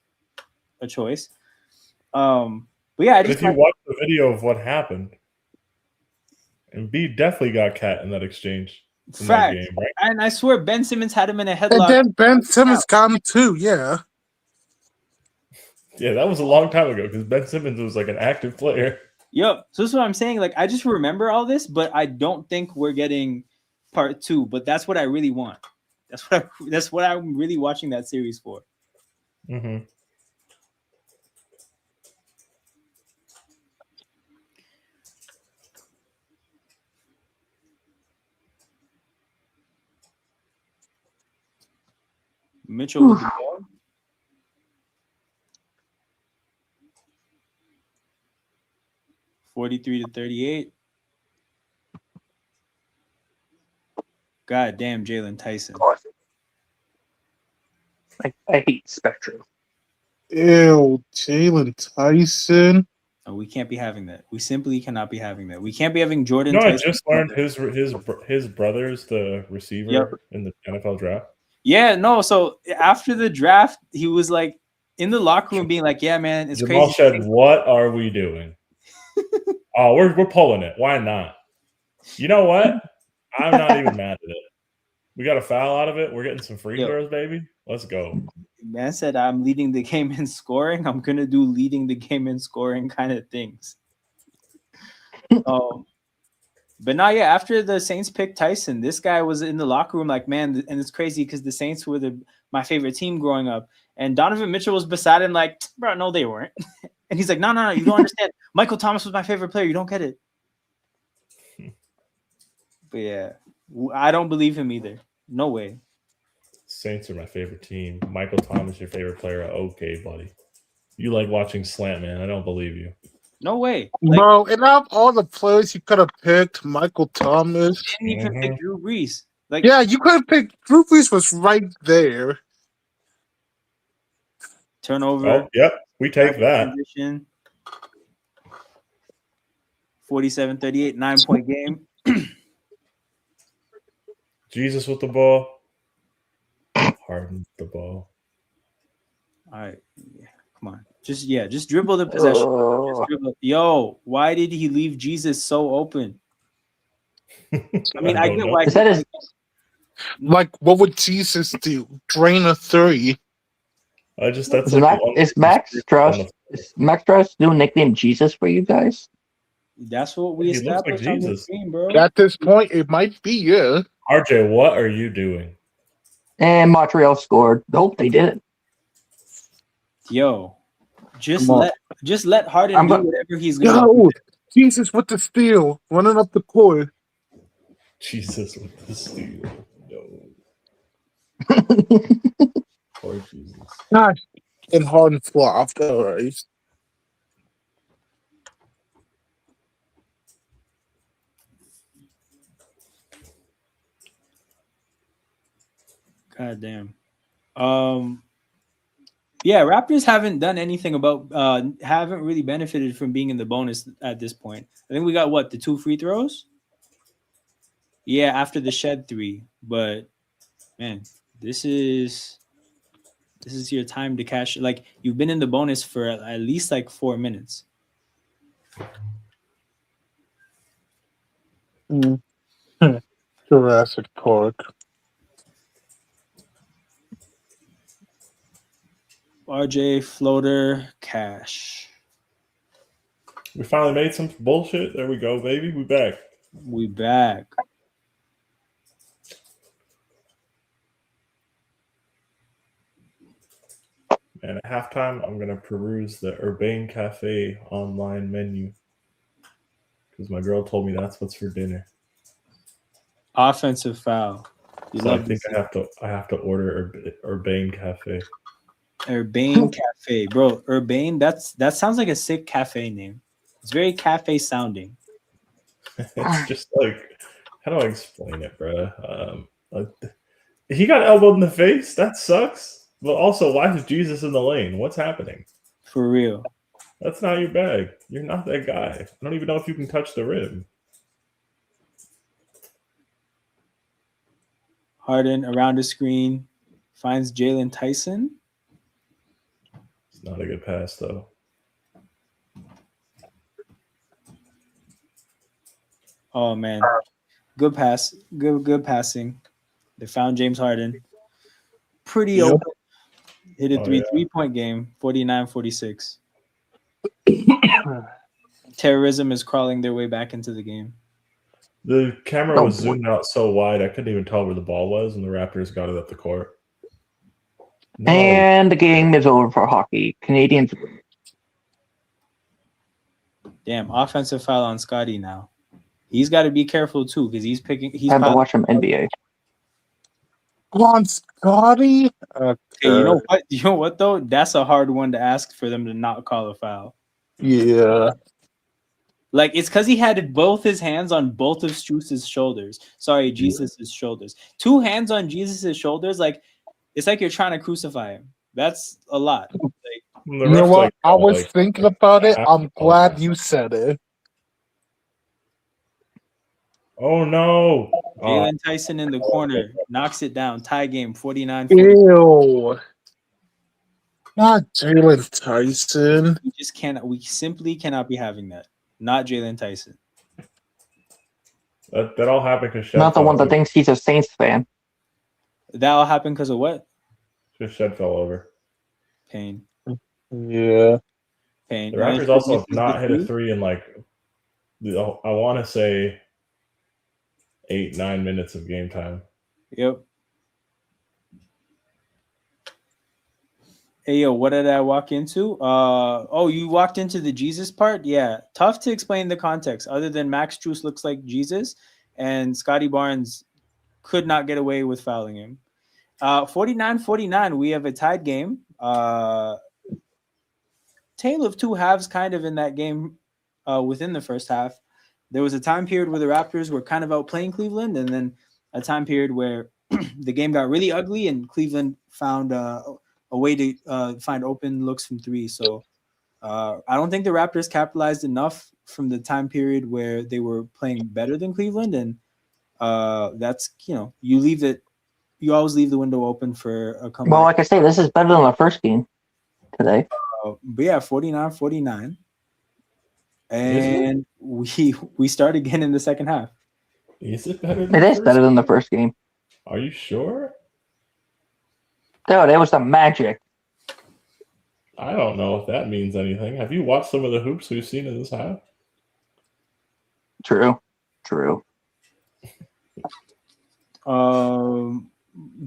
a choice. But yeah, if you watch the video of what happened, Embiid definitely got Cat in that exchange. Fact. That game, right? And I swear Ben Simmons had him in a headlock. And then Ben Simmons got him too, yeah. Yeah, that was a long time ago because Ben Simmons was like an active player. Yep. So that's what I'm saying. Like, I just remember all this, but I don't think we're getting part 2. But that's what I really want. That's what I'm really watching that series for. Mm-hmm. Mitchell with the ball. 43-38. God damn, Jalen Tyson. I hate Spectrum. Ew, Jalen Tyson. Oh, we can't be having that. We simply cannot be having that. We can't be having Jordan. No, I Tyson. just learned his brother's the receiver in the NFL draft. Yeah, no. So after the draft, he was like in the locker room, being like, "Yeah, man, it's Jamal crazy." said, "What are we doing? Oh, we're pulling it. Why not? You know what? I'm not even mad at it. We got a foul out of it. We're getting some free throws, baby. Let's go." Man said, "I'm leading the game in scoring. I'm gonna do leading the game in scoring kind of things." But now, yeah, after the Saints picked Tyson, this guy was in the locker room like, man, and it's crazy because the Saints were my favorite team growing up. And Donovan Mitchell was beside him like, bro, no, they weren't. And he's like, no, you don't understand. Michael Thomas was my favorite player. You don't get it. But yeah, I don't believe him either. No way. Saints are my favorite team. Michael Thomas, your favorite player. Okay, buddy. You like watching Slant Man. I don't believe you. No way. Bro, and out of all the players you could have picked, Michael Thomas. Didn't even pick Drew Brees. Like, yeah, you could have picked Drew Brees was right there. Turnover. Oh, yep. We take that. Transition. 47-38, 9-point game. Jesus with the ball. Harden with the ball. All right. Yeah, come on. Just dribble the possession. Dribble. Yo, why did he leave Jesus so open? I mean, I get why. Is that his? Like, what would Jesus do? Drain a 3? Is Max Strauss new nickname Jesus for you guys? That's what we established on the team, bro. At this point, it might be, yeah. RJ, what are you doing? And Montreal scored. Hope they did it. Yo, just let Harden do whatever he's going to do. Jesus with the steal, running up the court. Jesus with the steal. No. Poor Jesus. Gosh, and Harden flopped. All right. God damn. Yeah, Raptors haven't done anything haven't really benefited from being in the bonus at this point. I think we got the 2 free throws? Yeah, after the shed 3. But man, this is your time to cash. Like, you've been in the bonus for at least like 4 minutes. Jurassic Park. RJ floater cash. We finally made some bullshit. There we go, baby. We back. We back. And at halftime, I'm gonna peruse the Urbane Cafe online menu because my girl told me that's what's for dinner. Offensive foul. So I think I have to order Urbane Cafe. Urbane Cafe, bro. Urbane. That sounds like a sick cafe name. It's very cafe sounding. It's just like, how do I explain it, bro? He got elbowed in the face. That sucks. But also, why is Jesus in the lane? What's happening? For real. That's not your bag. You're not that guy. I don't even know if you can touch the rim. Harden around the screen finds Jalen Tyson. It's not a good pass, though. Oh, man. Good pass. Good passing. They found James Harden. Pretty open. Hit a 3-point game, 49-46. Terrorism is crawling their way back into the game. The camera was zoomed out so wide I couldn't even tell where the ball was, and the Raptors got it up the court. No. And the game is over for hockey. Canadians. Damn, offensive foul on Scotty now. He's got to be careful too because he's picking. I have to watch him NBA. Come on, Scotty. Hey, you know what? You know what though? That's a hard one to ask for them to not call a foul. Yeah. Like it's because he had both his hands on both of Strus's shoulders. Sorry, Jesus's shoulders. 2 hands on Jesus's shoulders. Like it's like you're trying to crucify him. That's a lot. Like, you know what? I was thinking about it. I'm glad you said it. Oh no! Jalen Tyson in the corner knocks it down. Tie game, 49. Ew. Not Jalen Tyson. We just cannot. We simply cannot be having that. Not Jalen Tyson. That all happened because not the one that thinks he's a Saints fan. That all happened because of what? Just Shed fell over. Pain. Yeah. Pain. The Raptors also have not hit a 3 in like I want to say 8-9 minutes of game time. Yep. Hey yo, what did I walk into? Oh, you walked into the Jesus part? Yeah. Tough to explain the context other than Max Strus looks like Jesus and Scotty Barnes could not get away with fouling him. 49-49, we have a tied game. Tale of two halves kind of in that game within the first half. There was a time period where the Raptors were kind of outplaying Cleveland, and then a time period where the game got really ugly and Cleveland found a way to find open looks from 3. So I don't think the Raptors capitalized enough from the time period where they were playing better than Cleveland. And that's, you always leave the window open for a comeback. Well, like I say, this is better than the first game today. But yeah, 49-49. And we start again in the second half. Is it better? It is better than the first game. Are you sure? Dude, it was the magic. I don't know if that means anything. Have you watched some of the hoops we've seen in this half? True.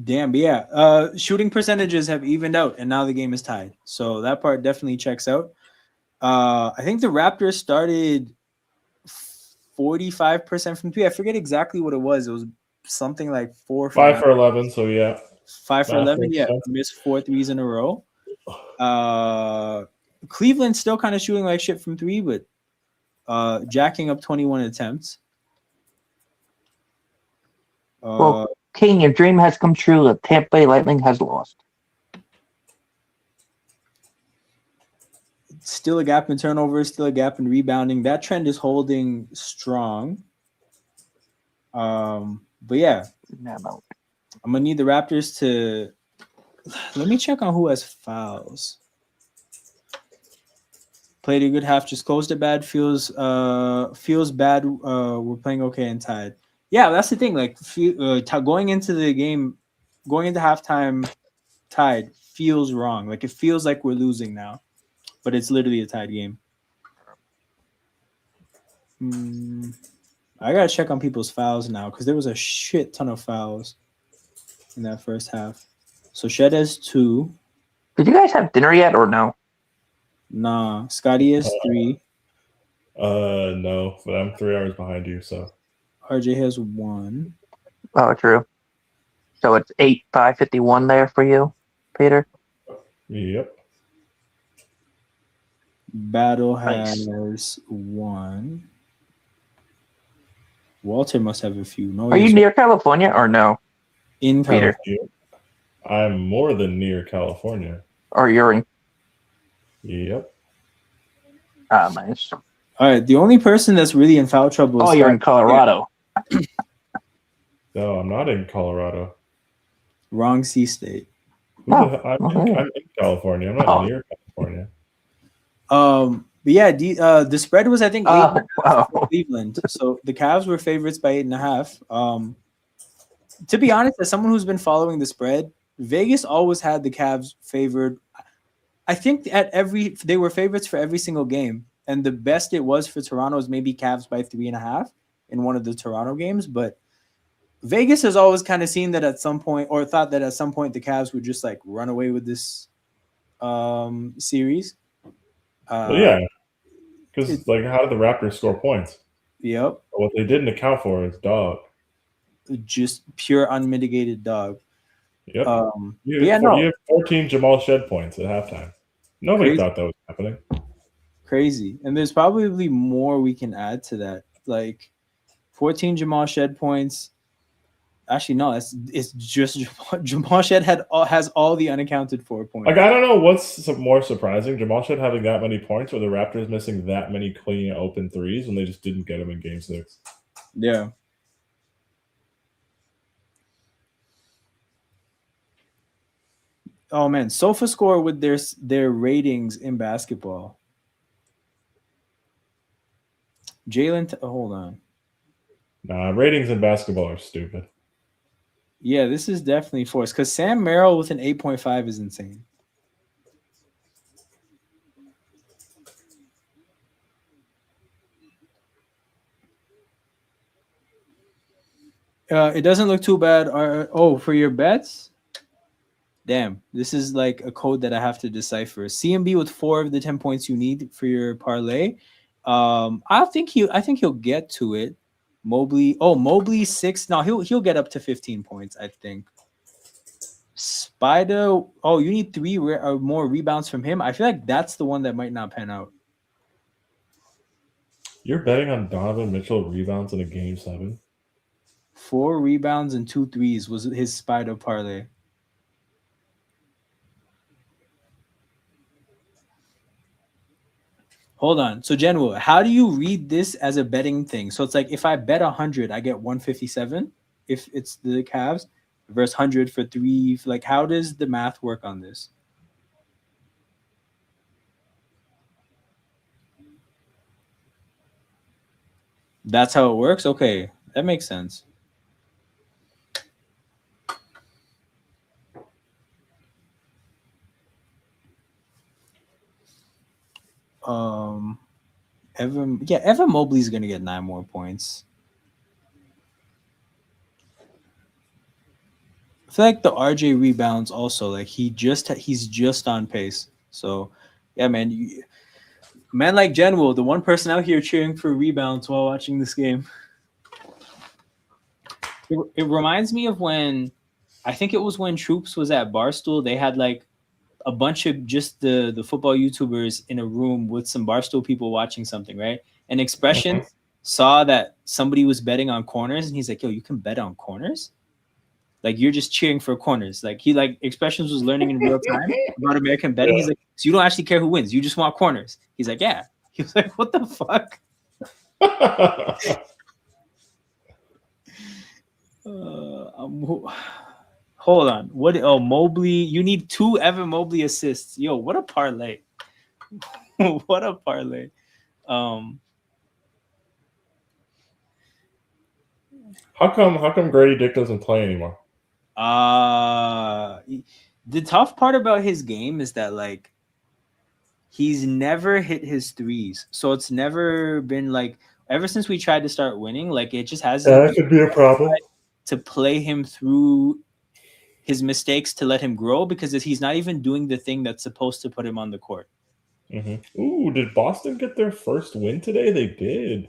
Damn, but yeah. Shooting percentages have evened out, and now the game is tied. So that part definitely checks out. I think the Raptors started 45% from 3. I forget exactly what it was. It was something like 4 for 5 for 11. So yeah, 5 for 11. Yeah, missed 4 threes in a row. Cleveland still kind of shooting like shit from 3, but jacking up 21 attempts. Well, King, your dream has come true. The Tampa Bay Lightning has lost. Still a gap in turnovers, still a gap in rebounding. That trend is holding strong. But yeah, I'm gonna need the Raptors to. Let me check on who has fouls. Played a good half, just closed it bad. Feels bad. We're playing okay and tied. Yeah, that's the thing. Like going into the game, going into halftime, tied feels wrong. Like it feels like we're losing now. But it's literally a tied game. I gotta check on people's fouls now because there was a shit ton of fouls in that first half. So Shed has 2. Did you guys have dinner yet or no? Nah, Scotty has 3. No, but I'm 3 hours behind you, so. RJ has 1. Oh, true. So it's 5:51 there for you, Peter? Yep. Battle has 1. Walter must have a few. No, are you near California or no? In California. I'm more than near California. Or you're in? Yep. Ah, nice. All right. The only person that's really in foul trouble is you're in Colorado. No, I'm not in Colorado. Wrong C state. I'm in California. I'm not near California. But yeah, the spread was I think 8 for Cleveland. So the Cavs were favorites by 8.5. To be honest, as someone who's been following the spread, Vegas always had the Cavs favored. I think they were favorites for every single game, and the best it was for Toronto is maybe Cavs by 3.5 in one of the Toronto games. But Vegas has always kind of seen that at some point, or thought that at some point the Cavs would just like run away with this series. Well, yeah, because like, how did the Raptors score points? Yep. What they didn't account for is dog. Just pure unmitigated dog. Yep. You have 14 Jamal Shed points at halftime. Nobody thought that was happening. Crazy. And there's probably more we can add to that. Like 14 Jamal Shed points. Actually, no, it's just Jamal Shed has all the unaccounted for points. Like, I don't know what's more surprising, Jamal Shed having that many points or the Raptors missing that many clean open threes when they just didn't get them in Game 6. Yeah. Oh man, SofaScore with their ratings in basketball. Jalen, hold on. Nah, ratings in basketball are stupid. Yeah, this is definitely forced because Sam Merrill with an 8.5 is insane. It doesn't look too bad. For your bets? Damn, this is like a code that I have to decipher. CMB with 4 of the 10 points you need for your parlay. I think he'll get to it. Mobley 6. No, he'll get up to 15 points, I think. Spider. Oh, you need 3 more rebounds from him. I feel like that's the one that might not pan out. You're betting on Donovan Mitchell rebounds in a Game 7? 4 rebounds and 2 threes was his Spider parlay. Hold on. So, General, how do you read this as a betting thing? So it's like if I bet 100, I get 157 if it's the Cavs versus 100 for 3. Like, how does the math work on this? That's how it works? Okay, that makes sense. Evan Mobley's gonna get 9 more points. I feel like the RJ rebounds also, like he's just on pace. So yeah, man, man like General, the one person out here cheering for rebounds while watching this game. It reminds me of when I think it was when Troops was at Barstool. They had like a bunch of just the football YouTubers in a room with some Barstool people watching something, right? And Expressions saw that somebody was betting on corners, and he's like, "Yo, you can bet on corners? Like you're just cheering for corners." Like Expressions was learning in real time about American betting. He's like, "So you don't actually care who wins? You just want corners?" He's like, "Yeah." He was like, "What the fuck?" Hold on. What? Oh, Mobley. You need 2 Evan Mobley assists. Yo, what a parlay. What a parlay. How come Grady Dick doesn't play anymore? The tough part about his game is that like he's never hit his threes. So it's never been like ever since we tried to start winning, like it just hasn't. Yeah, that could be a problem. To play him through his mistakes to let him grow because he's not even doing the thing that's supposed to put him on the court. Mm-hmm. Ooh, did Boston get their first win today? They did.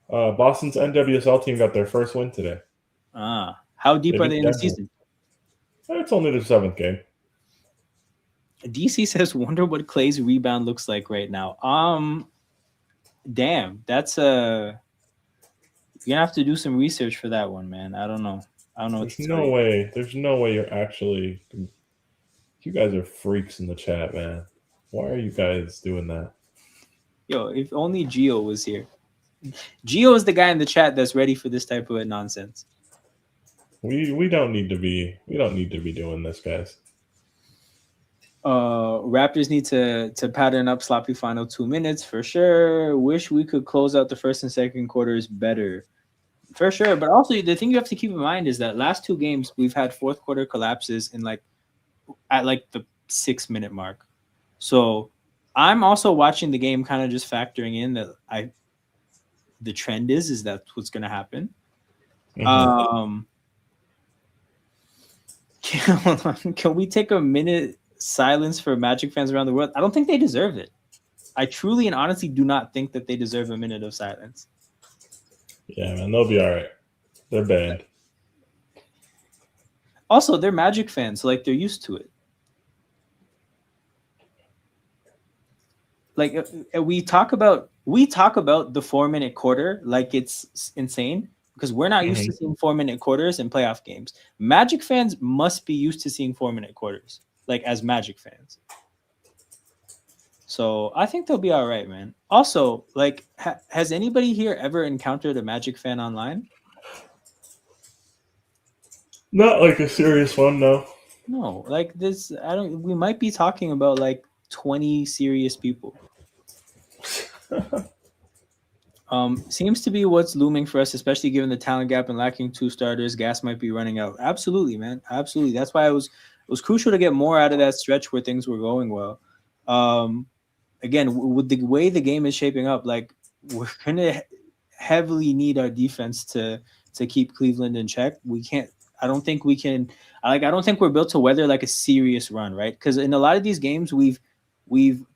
Boston's NWSL team got their first win today. How deep are they in the season? It's only the 7th game. DC says, "Wonder what Clay's rebound looks like right now." Damn, that's you're gonna have to do some research for that one, man. I don't know. There's no way you're actually. You guys are freaks in the chat, man. Why are you guys doing that? Yo, if only Gio was here. Gio is the guy in the chat that's ready for this type of nonsense. We don't need to be doing this, guys. Raptors need to pattern up sloppy final 2 minutes for sure. Wish we could close out the first and second quarters better. For sure, but also the thing you have to keep in mind is that last 2 games we've had fourth quarter collapses in at the 6-minute mark. So I'm also watching the game, kind of just factoring in that the trend is that's what's going to happen. Mm-hmm. Can we take a minute silence for Magic fans around the world? I don't think they deserve it. I truly and honestly do not think that they deserve a minute of silence. Yeah, man, they'll be all right. They're banned. Also, they're Magic fans, so they're used to it. We talk about the 4-minute quarter like it's insane because we're not used to seeing 4-minute quarters in playoff games. Magic fans must be used to seeing 4-minute quarters, as Magic fans. So I think they'll be all right, man. Also, has anybody here ever encountered a Magic fan online? Not a serious one, no. No, this. We might be talking about 20 serious people. Seems to be what's looming for us, especially given the talent gap and lacking 2 starters. Gas might be running out. Absolutely, man. Absolutely. That's why it was crucial to get more out of that stretch where things were going well. Again, with the way the game is shaping up, we're gonna heavily need our defense to keep Cleveland in check. We can't. I don't think we can. I don't think we're built to weather a serious run, right? Because in a lot of these games, we've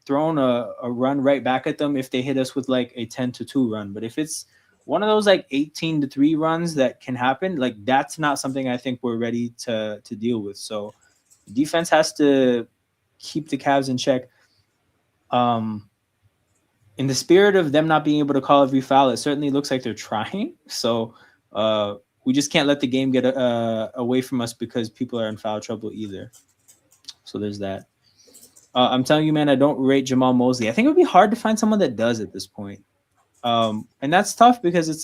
thrown a run right back at them if they hit us with a 10-2 run. But if it's one of those 18-3 runs that can happen, that's not something I think we're ready to deal with. So defense has to keep the Cavs in check. In the spirit of them not being able to call every foul, it certainly looks like they're trying. So we just can't let the game get away from us because people are in foul trouble either. So there's that. I'm telling you, man, I don't rate Jamal Mosley. I think it would be hard to find someone that does at this point. And that's tough because it's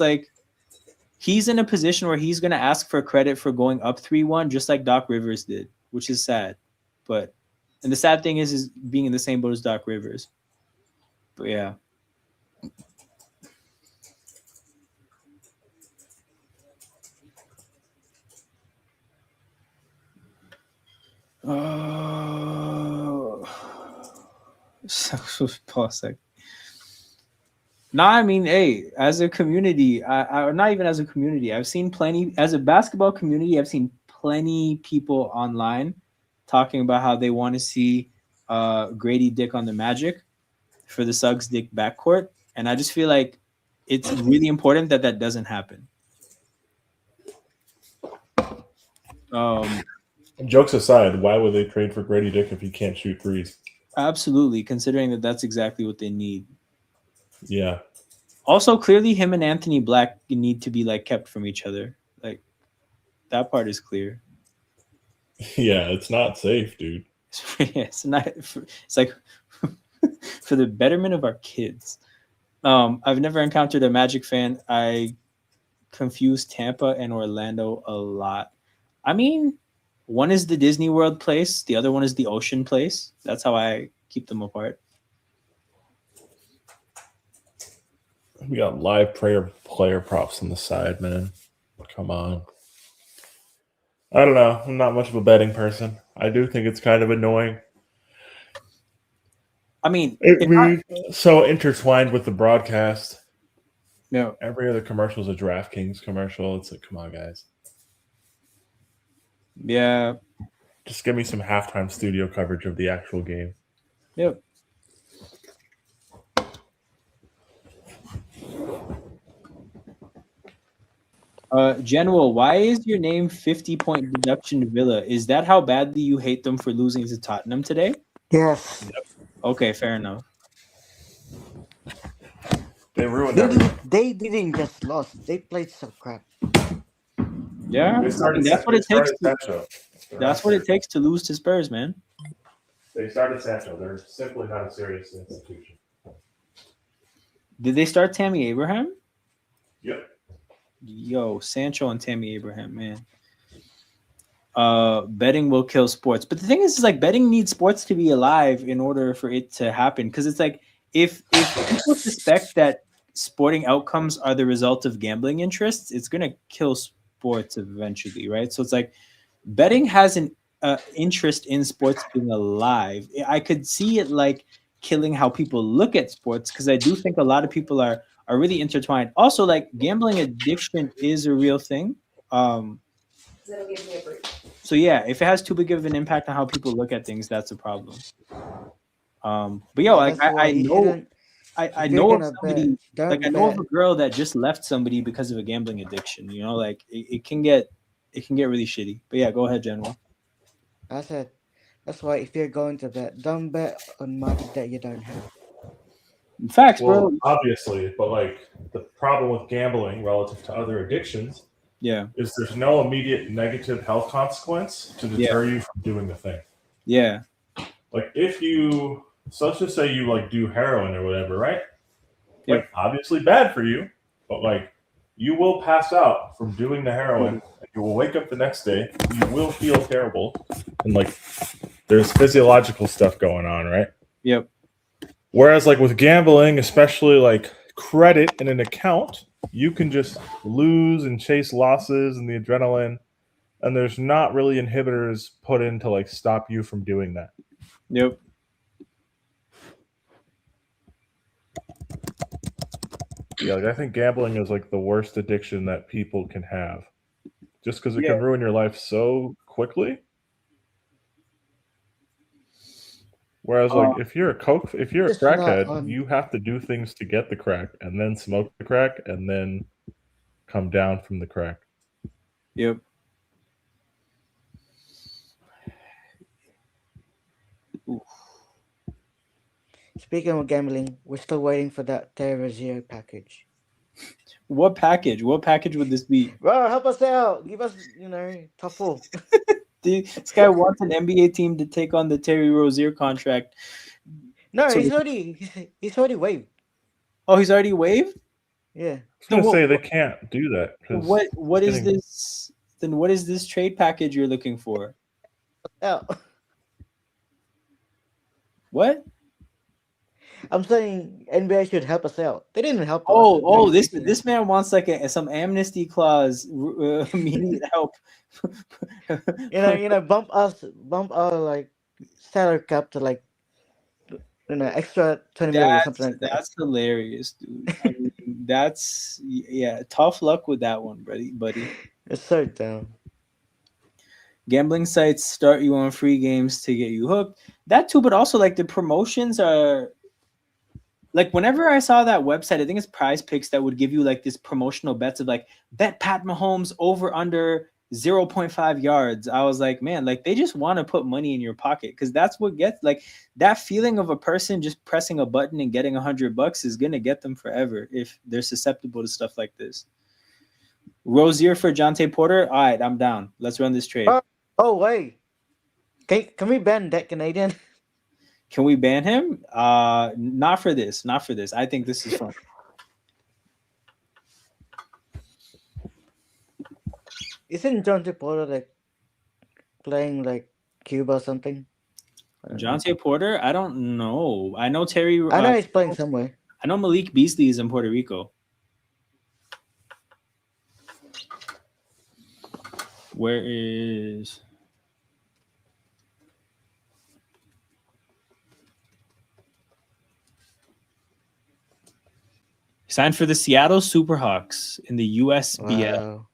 he's in a position where he's going to ask for credit for going up 3-1, just like Doc Rivers did, which is sad. And the sad thing is being in the same boat as Doc Rivers. But yeah. Pause. No, I mean, hey, as a community, I not even as a community, I've seen plenty as a basketball community. I've seen plenty people online talking about how they want to see Grady Dick on the Magic for the Suggs Dick backcourt, and I just feel like it's really important that doesn't happen. Jokes aside, why would they trade for Grady Dick if he can't shoot threes? Absolutely, considering that's exactly what they need. Yeah. Also, clearly, him and Anthony Black need to be kept from each other. That part is clear. Yeah, it's not safe, dude. It's not. It's for the betterment of our kids. I've never encountered a Magic fan. I confuse Tampa and Orlando a lot. I mean, one is the Disney World place. The other one is the Ocean place. That's how I keep them apart. We got live player props on the side, man. Come on. I don't know. I'm not much of a betting person. I do think it's kind of annoying. I mean, so intertwined with the broadcast. No. Every other commercial is a DraftKings commercial. It's come on, guys. Yeah. Just give me some halftime studio coverage of the actual game. Yep. General, why is your name 50-point deduction Villa? Is that how badly you hate them for losing to Tottenham today? Yes. Yep. Okay, fair enough. They ruined everything. They didn't just lose. They played so crap. Yeah, that's what it takes. That's what it takes to lose to Spurs, man. They started Sancho. They're simply not a serious institution. Did they start Tammy Abraham? Yep. Yo, Sancho and Tammy Abraham, man. Betting will kill sports. But the thing is betting needs sports to be alive in order for it to happen. Because it's if people suspect that sporting outcomes are the result of gambling interests, it's going to kill sports eventually, right? So it's like betting has an interest in sports being alive. I could see it like killing how people look at sports because I do think a lot of people are really intertwined. Also, like gambling addiction is a real thing. So yeah, if it has too big of an impact on how people look at things, that's a problem. But yeah, Yeah, like that's why I you know shouldn't. I If you're know of gonna bet, somebody, like I don't know of bet. a girl that just left somebody because of a gambling addiction. You know, like it can get really shitty. But yeah, go ahead, General. I said that's why if you're going to bet, don't bet on money that you don't have. Facts, Well, bro. obviously, but like the problem with gambling relative to other addictions Yeah, is there's no immediate negative health consequence to yeah, deter you from doing the thing. yeah, Like if you, so let's just say you like do heroin or whatever, right? Yep. Like obviously bad for you, but like you will pass out from doing the heroin. You will wake up the next day. You will feel terrible, and like there's physiological stuff going on, right? Yep. Whereas like with gambling, especially like credit in an account, you can just lose and chase losses and the adrenaline, and there's not really inhibitors put in to like stop you from doing that. Yep. Yeah, like I think gambling is like the worst addiction that people can have, just because it Yeah. can ruin your life so quickly. Whereas, like, if you're a It's not crackhead, on. you have to do things to get the crack, and then smoke the crack, and then come down from the crack. Yep. Speaking of gambling, we're still waiting for that Terra Zero package. What package? What package would this be? Bro, help us out. Give us, top four. This guy wants an NBA team to take on the Terry Rozier contract. No, So- he's already waived. Oh, he's already waived? Yeah. I was gonna Then say they can't do that. 'Cause what is getting- this? Then what is this trade package you're looking for? Oh, What? I'm saying NBA should help us out. They didn't help us. Oh, this man wants like some amnesty clause, immediate help. bump our like salary cap to like extra 20 million or something like that. That's hilarious, dude. I mean, that's tough luck with that one, buddy. It's so dumb. Gambling sites start you on free games to get you hooked. That too, but also like the promotions are like whenever I saw that website, I think it's Prize Picks that would give you like this promotional bets of like bet Pat Mahomes over under 0.5 yards. I was like, man, like they just want to put money in your pocket because that's what gets like that feeling of a person just pressing a button and getting $100 is gonna get them forever if they're susceptible to stuff like this. Rozier for Jonte Porter. All right, I'm down. Let's run this trade. Oh wait, can we ban that Canadian? Can we ban him? Not for this. Not for this. I think this is fun. Isn't Jonte Porter like playing like Cuba or something? Jonte Porter? I don't know. I know Terry. I know he's playing somewhere. I know Malik Beasley is in Puerto Rico. Where is... Signed for the Seattle Superhawks in the USBL. Wow.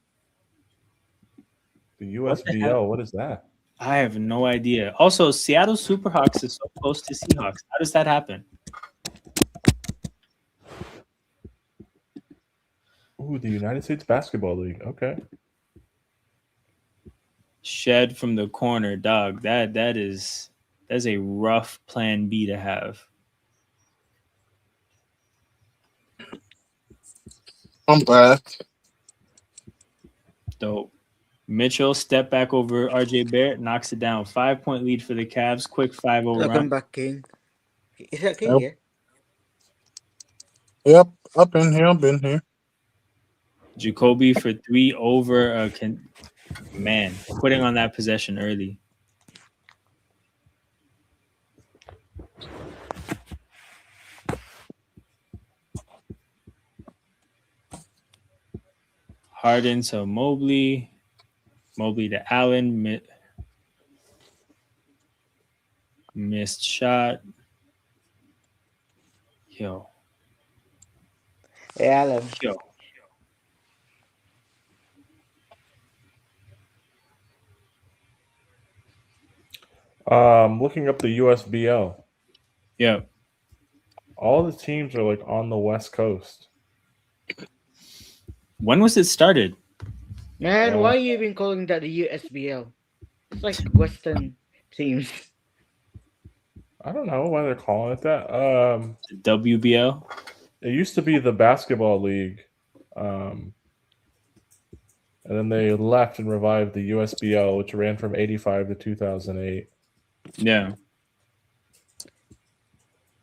The USBL, what is that? I have no idea. Also, Seattle Superhawks is so close to Seahawks. How does that happen? Ooh, the United States Basketball League. Okay. Shed from the corner, dog. That's a rough plan B to have. I'm back. Dope. Mitchell step back over RJ Barrett, knocks it down. 5-point lead for the Cavs. Quick 5-0 Welcome run. back, King. Is that King? Yep. Yeah. Yep, I've been here. Jacoby for 3 over. Man, quitting on that possession early. Harden to Mobley. Mobley to Allen. Missed shot. Yo. Hey, Allen. Yo. Looking up the USBL. Yeah. All the teams are like on the West Coast. When was it started? Man, why are you even calling that the USBL? It's like Western teams. I don't know why they're calling it that. WBL. It used to be the basketball league, and then they left and revived the USBL, which ran from '85 to 2008. Yeah.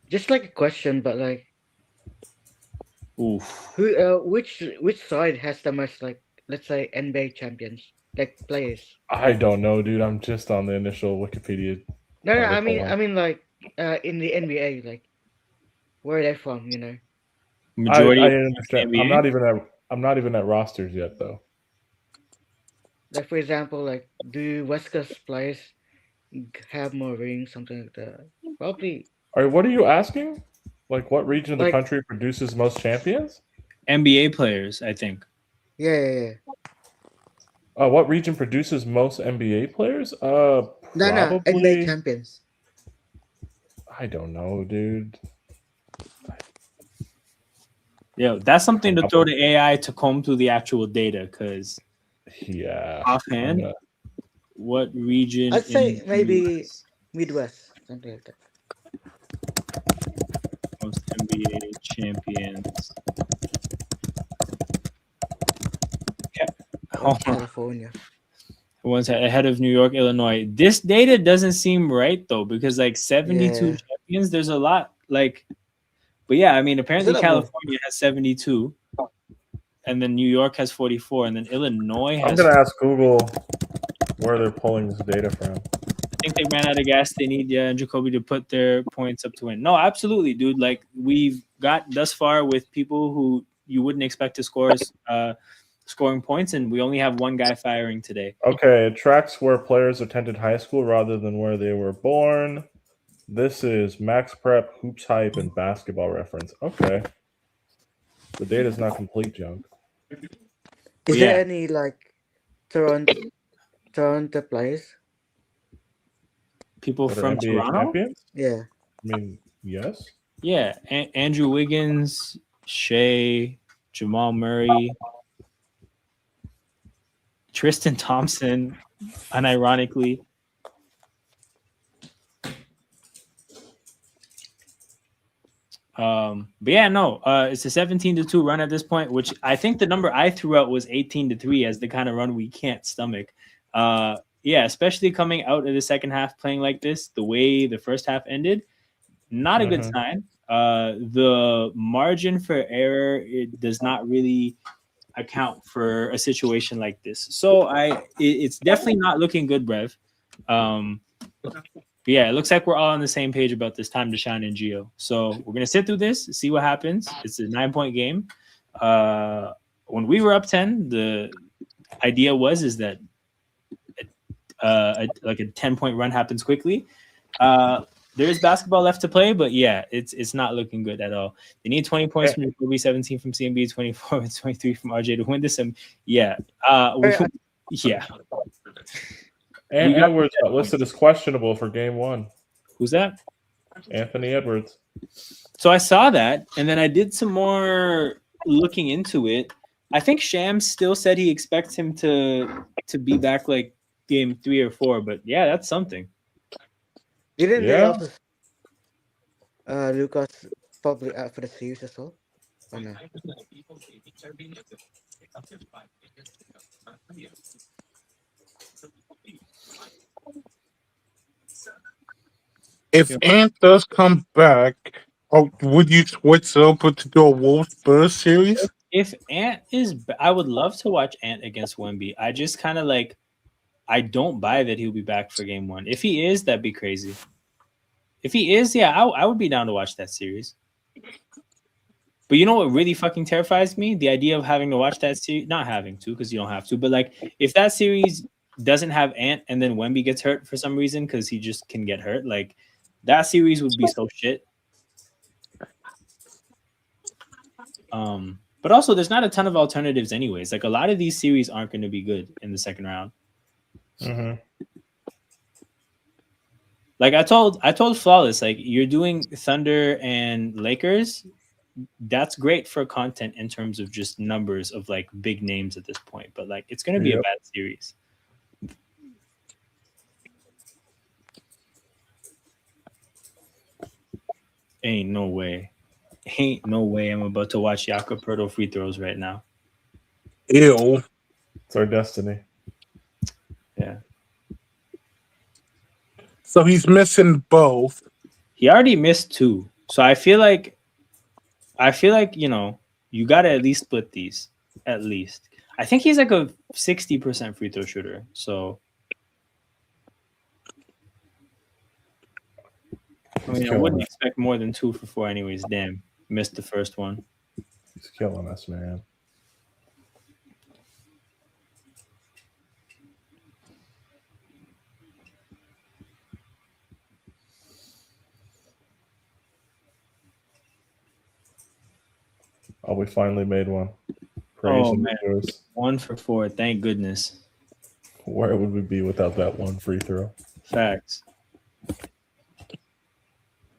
Just like a question, but like, Oof. which side has the most, like, let's say NBA champions, like players? I don't know, dude. I'm just on the initial Wikipedia. No, I mean, like, in the NBA, like, where are they from? You know. Majority. I understand. I'm not even at rosters yet, though. Like, for example, like, do West Coast players have more rings, something like that? Probably. All right, what are you asking? Like, what region of the Like- country produces most champions? NBA players, I think. Yeah. What region produces most NBA players? No, NBA champions. I don't know, dude. Yeah, that's something to throw to AI to comb through the actual data, because offhand, what region? I'd say maybe US? Midwest, something like that. Most NBA champions. Yeah. California. One's ahead of New York, Illinois. This data doesn't seem right though, because like 72 champions, there's a lot. Like, but yeah, I mean, apparently California has 72, and then New York has 44, and then Illinois has. I'm gonna ask Google where they're pulling this data from. I think they ran out of gas. They need Jacoby to put their points up to win. No, absolutely, dude. Like, we've got thus far with people who you wouldn't expect to scoring points, and we only have one guy firing today. Okay, it tracks where players attended high school rather than where they were born. This is Max Prep, Hoops Hype, and Basketball Reference. Okay. The data's not complete, Junk. Is there any, like, Toronto players? People from NBA Toronto? Champions? Yeah. I mean, yes. Yeah, Andrew Wiggins, Shea, Jamal Murray, Tristan Thompson, unironically. But yeah, no, it's a 17-2 run at this point, which I think the number I threw out was 18-3 as the kind of run we can't stomach. Yeah, especially coming out of the second half playing like this, the way the first half ended, not a good sign. The margin for error, it does not really account for a situation like this. So it's definitely not looking good, Brev. But yeah, it looks like we're all on the same page about this time to shine in Geo. So we're gonna sit through this, see what happens. It's a 9-point game. When we were up 10, the idea is that like a 10-point run happens quickly. There is basketball left to play, but yeah, it's not looking good at all. They need 20 points from Jacoby, 17 from CMB, 24 and 23 from RJ to win this. And yeah, yeah. And Edwards got listed as questionable for game 1. Who's that? Anthony Edwards. So I saw that, and then I did some more looking into it. I think Shams still said he expects him to be back like game 3 or 4, but yeah, that's something. Didn't they also Lucas probably out for the series as well? Or no? If Ant does come back, would you switch up to do a Wolves Spurs series? If Ant I would love to watch Ant against Wemby. I just kind of I don't buy that he'll be back for game 1. If he is, that'd be crazy. If he is, yeah, I would be down to watch that series. But you know what really fucking terrifies me? The idea of having to watch that series, not having to because you don't have to, but like if that series doesn't have Ant and then Wemby gets hurt for some reason because he just can get hurt, like that series would be so shit. But also there's not a ton of alternatives anyways. Like a lot of these series aren't going to be good in the second round. Mm-hmm. Like I told Flawless, like you're doing Thunder and Lakers. That's great for content in terms of just numbers of like big names at this point. But like it's gonna be a bad series. Ain't no way. Ain't no way I'm about to watch Jakob Poeltl free throws right now. Ew. It's our destiny. Yeah. So he's missing both. He already missed 2. So I feel like you know, you gotta at least split these. At least. I think he's like a 60% free throw shooter. So I mean, I wouldn't expect more than 2 for 4 anyways. Damn. Missed the first one. He's killing us, man. Oh, we finally made one. Praise man. yours. 1 for 4. Thank goodness. Where would we be without that one free throw? Facts.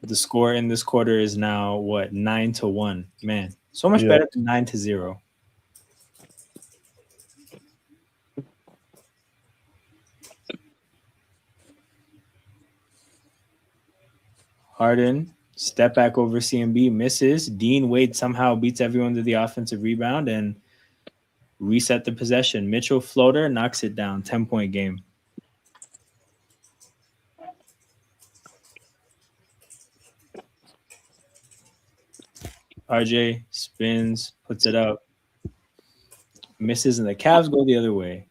The score in this quarter is now what 9-1. Man, so much better than 9-0. Harden step back over CMB misses. Dean Wade somehow beats everyone to the offensive rebound and reset the possession. Mitchell floater knocks it down. 10-point game. RJ spins, puts it up, misses, and the Cavs go the other way.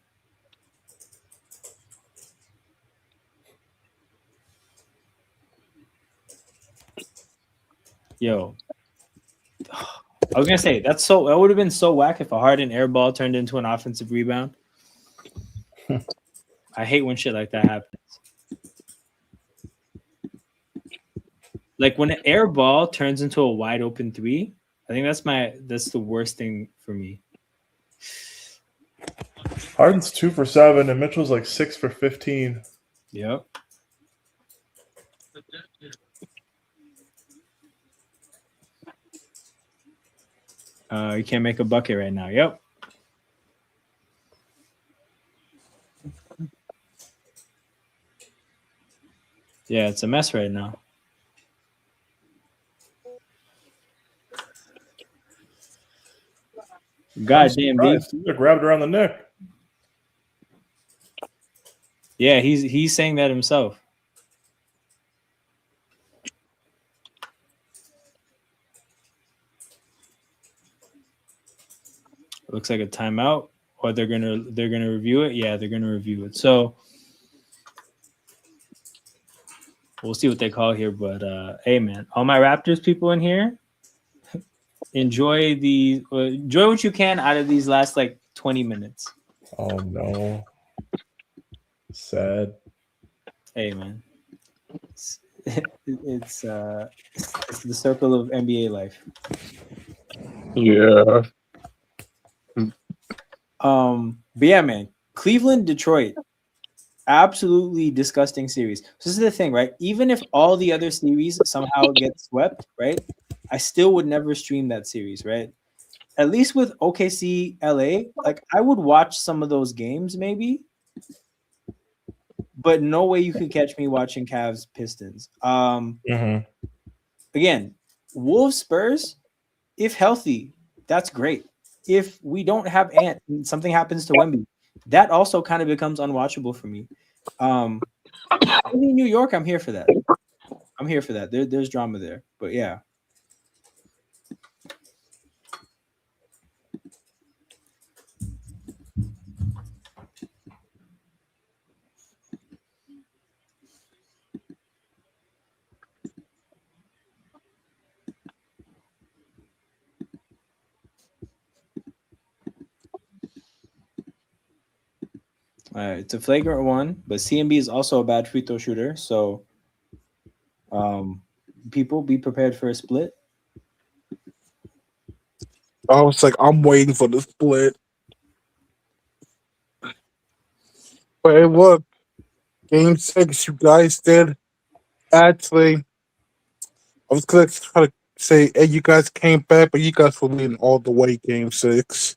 Yo, I was gonna say that would have been so whack if a Harden air ball turned into an offensive rebound. I hate when shit like that happens. Like when an air ball turns into a wide open 3, I think that's the worst thing for me. Harden's 2 for 7 and Mitchell's like 6 for 15. Yep. You can't make a bucket right now. Yep. Yeah, it's a mess right now. God damn, dude. He grabbed around the neck. Yeah, he's saying that himself. Looks like a timeout, or they're gonna review it. Yeah, they're gonna review it. So we'll see what they call here. But hey, man, all my Raptors people in here, enjoy what you can out of these last like 20 minutes. Oh no, sad. Hey, man, it's the circle of NBA life. Yeah. But yeah, man, Cleveland, Detroit, absolutely disgusting series. So this is the thing, right? Even if all the other series somehow get swept, right? I still would never stream that series, right? At least with OKC, LA, like I would watch some of those games maybe, but no way you could catch me watching Cavs Pistons. Again, Wolves Spurs, if healthy, that's great. If we don't have Ant and something happens to Wemby, that also kind of becomes unwatchable for me. In New York, I'm here for that. There's drama there, but yeah. It's a flagrant one, but CMB is also a bad free throw shooter. So, people be prepared for a split. I was like, I'm waiting for the split. But hey, look, game 6, you guys did actually. I was gonna try to say, hey, you guys came back, but you guys were leading all the way game 6.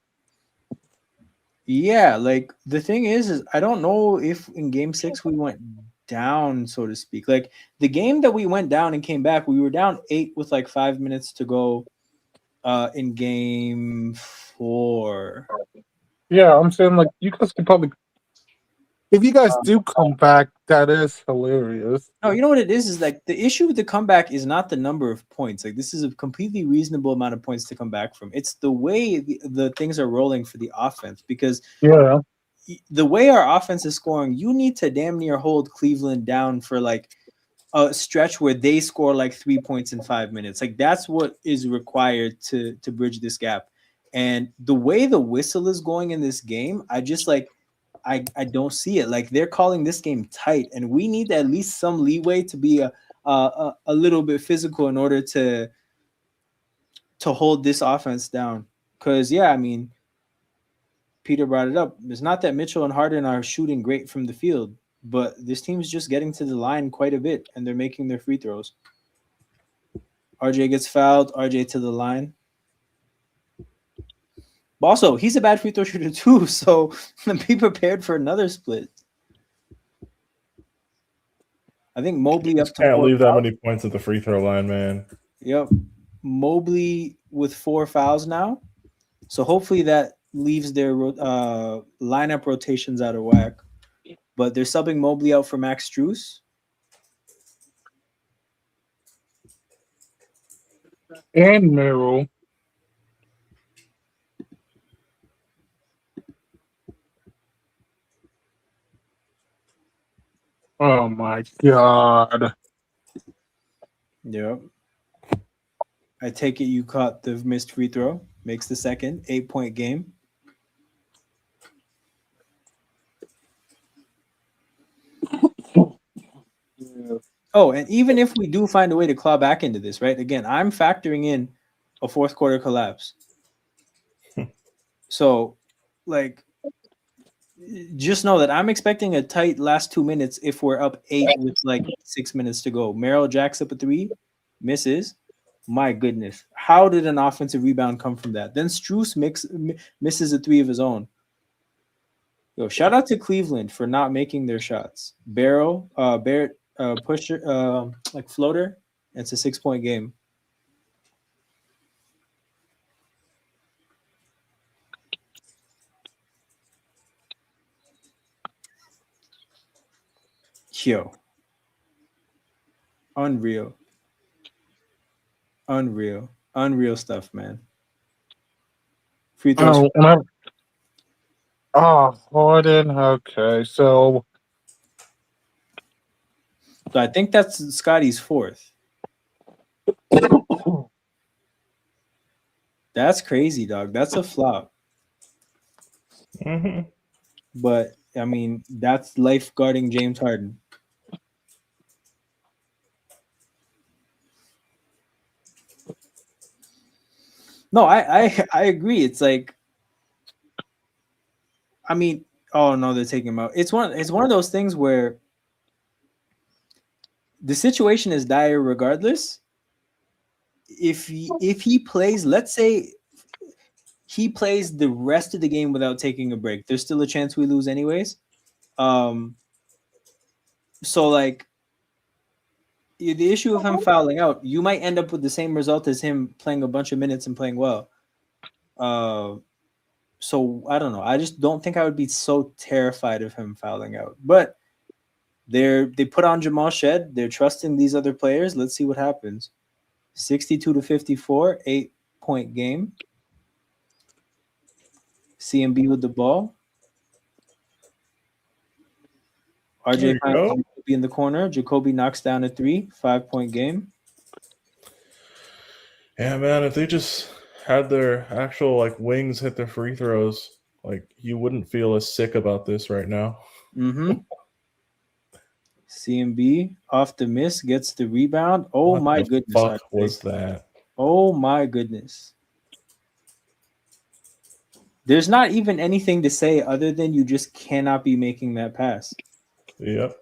Yeah, like the thing is I don't know if in game 6 we went down, so to speak. Like the game that we went down and came back, we were down 8 with like 5 minutes to go in game 4. Yeah, I'm saying like you guys could probably, if you guys do come back, that is hilarious. No, you know what it is like the issue with the comeback is not the number of points. Like this is a completely reasonable amount of points to come back from. It's the way the things are rolling for the offense, because Yeah, the way our offense is scoring, you need to damn near hold Cleveland down for like a stretch where they score like 3 points in 5 minutes. Like that's what is required to bridge this gap. And the way the whistle is going in this game, I just like I don't see it. Like they're calling this game tight, and we need at least some leeway to be a little bit physical in order to hold this offense down. Because yeah, I mean, Peter brought it up. It's not that Mitchell and Harden are shooting great from the field, but this team's just getting to the line quite a bit, and they're making their free throws. RJ gets fouled. RJ to the line. But also, he's a bad free throw shooter too, so be prepared for another split. I think Mobley up to can't 4 leave that fouls. many points at the free throw line, man. Yep. Mobley with 4 fouls now. So hopefully that leaves their lineup rotations out of whack. But they're subbing Mobley out for Max Strus. and Merrill. Oh my god. Yep. I take it you caught the missed free throw. Makes the second 8-point game. Oh, and even if we do find a way to claw back into this, right? Again, I'm factoring in a fourth quarter collapse. So, like, just know that I'm expecting a tight last 2 minutes if we're up 8 with like 6 minutes to go. Merrill jacks up a 3, misses. My goodness. How did an offensive rebound come from that? Then Strus misses a 3 of his own. Yo, shout out to Cleveland for not making their shots. Barrett, pusher, like floater. It's a 6-point game. Yo. Unreal stuff, man. Free throws. Harden. Okay, so I think that's Scotty's 4th. That's crazy, dog. That's a flop. Mm-hmm. But I mean, that's lifeguarding James Harden. No, I agree. It's like, I mean, oh no, they're taking him out. It's one of those things where the situation is dire regardless. If he plays, let's say he plays the rest of the game without taking a break, there's still a chance we lose anyways. So like the issue of him fouling out, you might end up with the same result as him playing a bunch of minutes and playing well. So I don't know. I just don't think I would be so terrified of him fouling out. But they put on Jamal Shed. They're trusting these other players. Let's see what happens. 62-54, 8-point game. CMB with the ball. RJ finds Jacoby in the corner. Jacoby knocks down a 3, 5-point game. Yeah, man, if they just had their actual like wings hit their free throws, like you wouldn't feel as sick about this right now. Mm-hmm. CMB off the miss, gets the rebound. Oh What my the goodness. fuck was that? Oh my goodness. There's not even anything to say other than you just cannot be making that pass. Yep.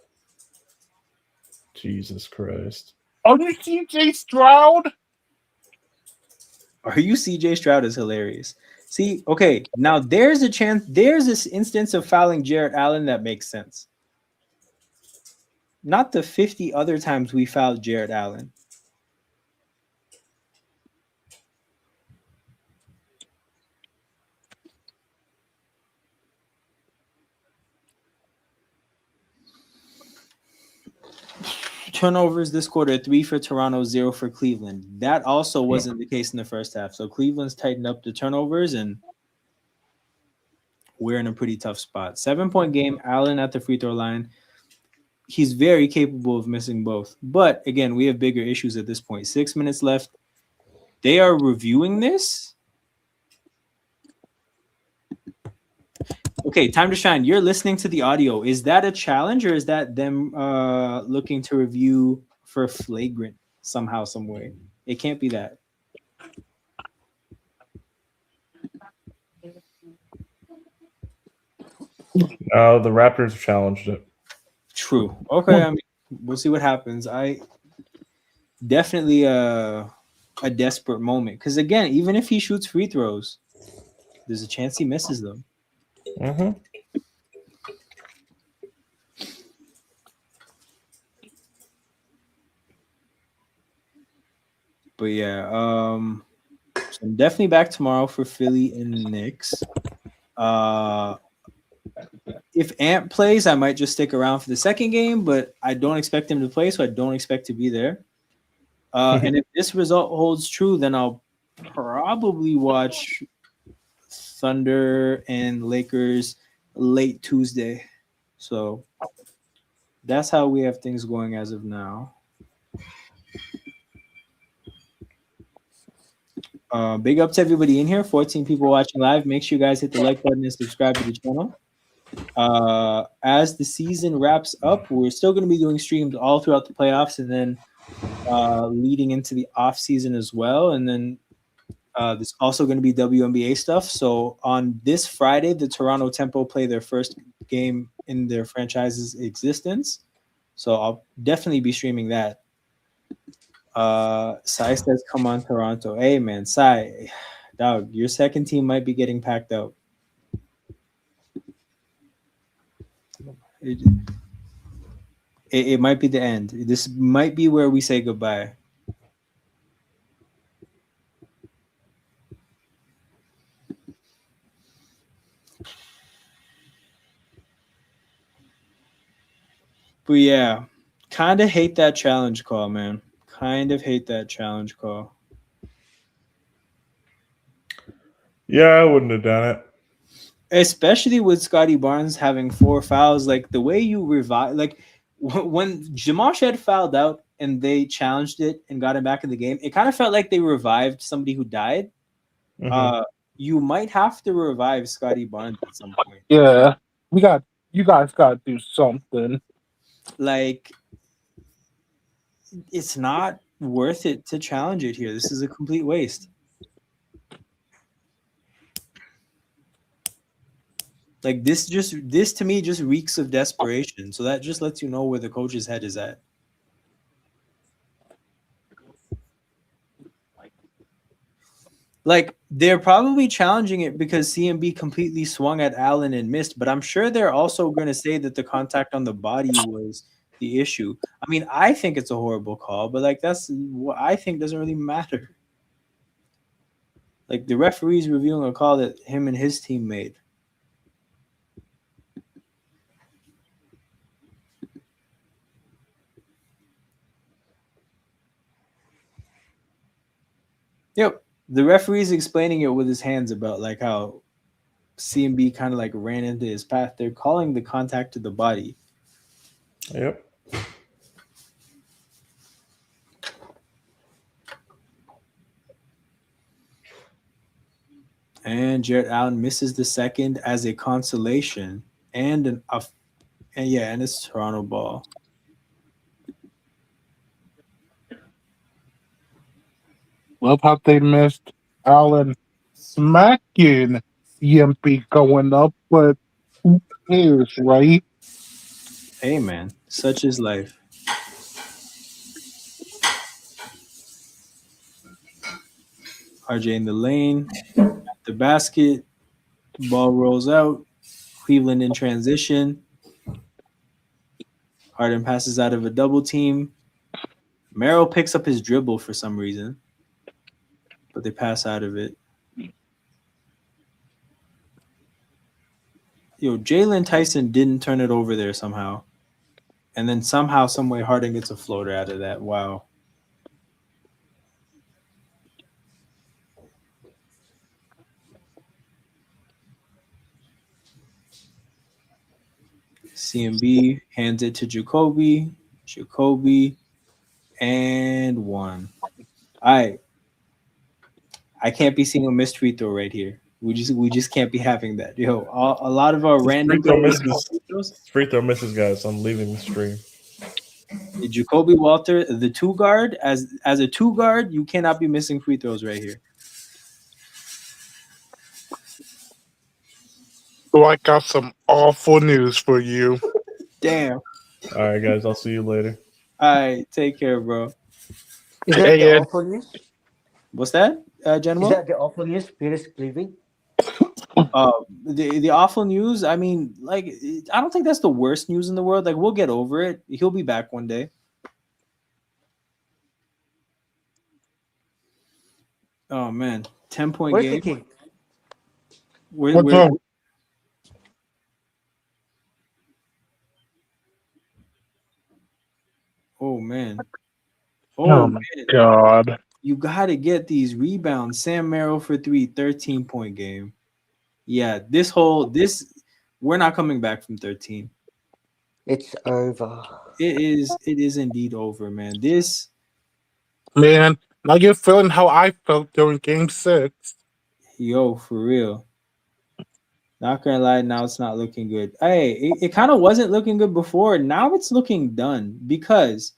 Jesus Christ. Oh, you CJ Stroud? Are you CJ Stroud is hilarious. See, okay, now there's a chance, there's this instance of fouling Jarrett Allen that makes sense. Not the 50 other times we fouled Jarrett Allen. Turnovers this quarter, 3 for Toronto, 0 for Cleveland. That also wasn't the case in the first half. So Cleveland's tightened up the turnovers, and we're in a pretty tough spot. 7-point game, Allen at the free throw line. He's very capable of missing both. But again, we have bigger issues at this point. 6 minutes left. They are reviewing this. Okay, time to shine. You're listening to the audio. Is that a challenge, or is that them looking to review for flagrant somehow, some way? It can't be that. No, the Raptors challenged it. True. Okay, I mean, we'll see what happens. I definitely a desperate moment, because again, even if he shoots free throws, there's a chance he misses them. Mm-hmm. But yeah, so I'm definitely back tomorrow for Philly and Knicks. If Ant plays, I might just stick around for the second game, but I don't expect him to play, so I don't expect to be there. And if this result holds true, then I'll probably watch Thunder and Lakers late Tuesday. So that's how we have things going as of now. Big up to everybody in here. 14 people watching live. Make sure you guys hit the like button and subscribe to the channel. As the season wraps up, we're still going to be doing streams all throughout the playoffs, and then leading into the off season as well. And then there's also going to be WNBA stuff. So on this Friday, the Toronto Tempo play their first game in their franchise's existence. So I'll definitely be streaming that. Sai says, come on, Toronto. Hey, man, Sai, dog, your second team might be getting packed out. It might be the end. This might be where we say goodbye. But yeah, kind of hate that challenge call, man. Kind of hate that challenge call. Yeah, I wouldn't have done it. Especially with Scotty Barnes having 4 fouls. Like the way you revive, like when Jamal Shed fouled out and they challenged it and got him back in the game, it kind of felt like they revived somebody who died. Mm-hmm. You might have to revive Scotty Barnes at some point. Yeah, you guys got to do something. Like, it's not worth it to challenge it here. This is a complete waste. Like this to me just reeks of desperation. So that just lets you know where the coach's head is at. Like they're probably challenging it because CMB completely swung at Allen and missed, but I'm sure they're also going to say that the contact on the body was the issue. I mean, I think it's a horrible call, but like that's what I think doesn't really matter. Like the referee's reviewing a call that him and his team made. Yep. The referee's explaining it with his hands about like how CMB kind of like ran into his path. They're calling the contact to the body. Yep. And Jarrett Allen misses the second as a consolation and And it's Toronto ball. Love how they missed Allen smacking CMP going up, but who cares, right? Hey man, such is life. RJ in the lane, the basket, ball rolls out. Cleveland in transition. Harden passes out of a double team. Merrill picks up his dribble for some reason, but they pass out of it. Jalen Tyson didn't turn it over there somehow. And then somehow, someway, Harden gets a floater out of that. Wow. CMB hands it to Jacoby. Jacoby and one. All right. I can't be seeing a missed free throw right here. We just can't be having that. A lot of our random free throw misses, guys. I'm leaving the stream. Jacoby Walter, the two guard, as a two guard, you cannot be missing free throws right here. So I got some awful news for you. Damn. All right, guys. I'll see you later. All right, take care, bro. Is that the awful news? What's that, General? Is that the awful news? Pierce leaving? The awful news. I mean, like, I don't think that's the worst news in the world. Like, we'll get over it. He'll be back one day. Oh man, 10-point Where's game. the king? Where? Oh man. Oh my God. You got to get these rebounds. Sam Merrill for 3, 13-point game. Yeah, we're not coming back from 13. It's over. It is indeed over, man. Man, now you're feeling how I felt during Game 6. Yo, for real. Not gonna lie, now it's not looking good. Hey, it kind of wasn't looking good before. Now it's looking done because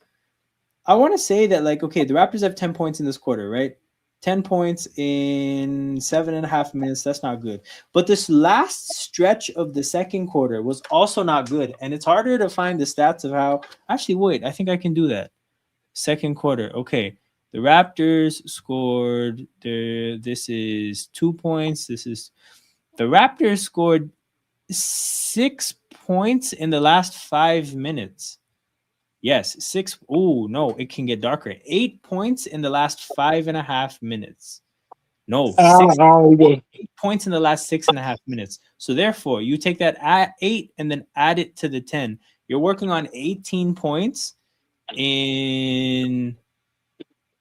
I want to say that, like, okay, the Raptors have 10 points in this quarter, right? 10 points in 7.5 minutes. That's not good. But this last stretch of the second quarter was also not good. And it's harder to find the stats of how. Actually, wait, I think I can do that. Second quarter. Okay. The Raptors scored. This is 2 points. The Raptors scored 6 points in the last 5 minutes. Yes, 6. Oh, no, it can get darker. 8 points in the last 5.5 minutes. No, 8 points in the last 6.5 minutes. So therefore, you take that at 8 and then add it to the 10. You're working on 18 points in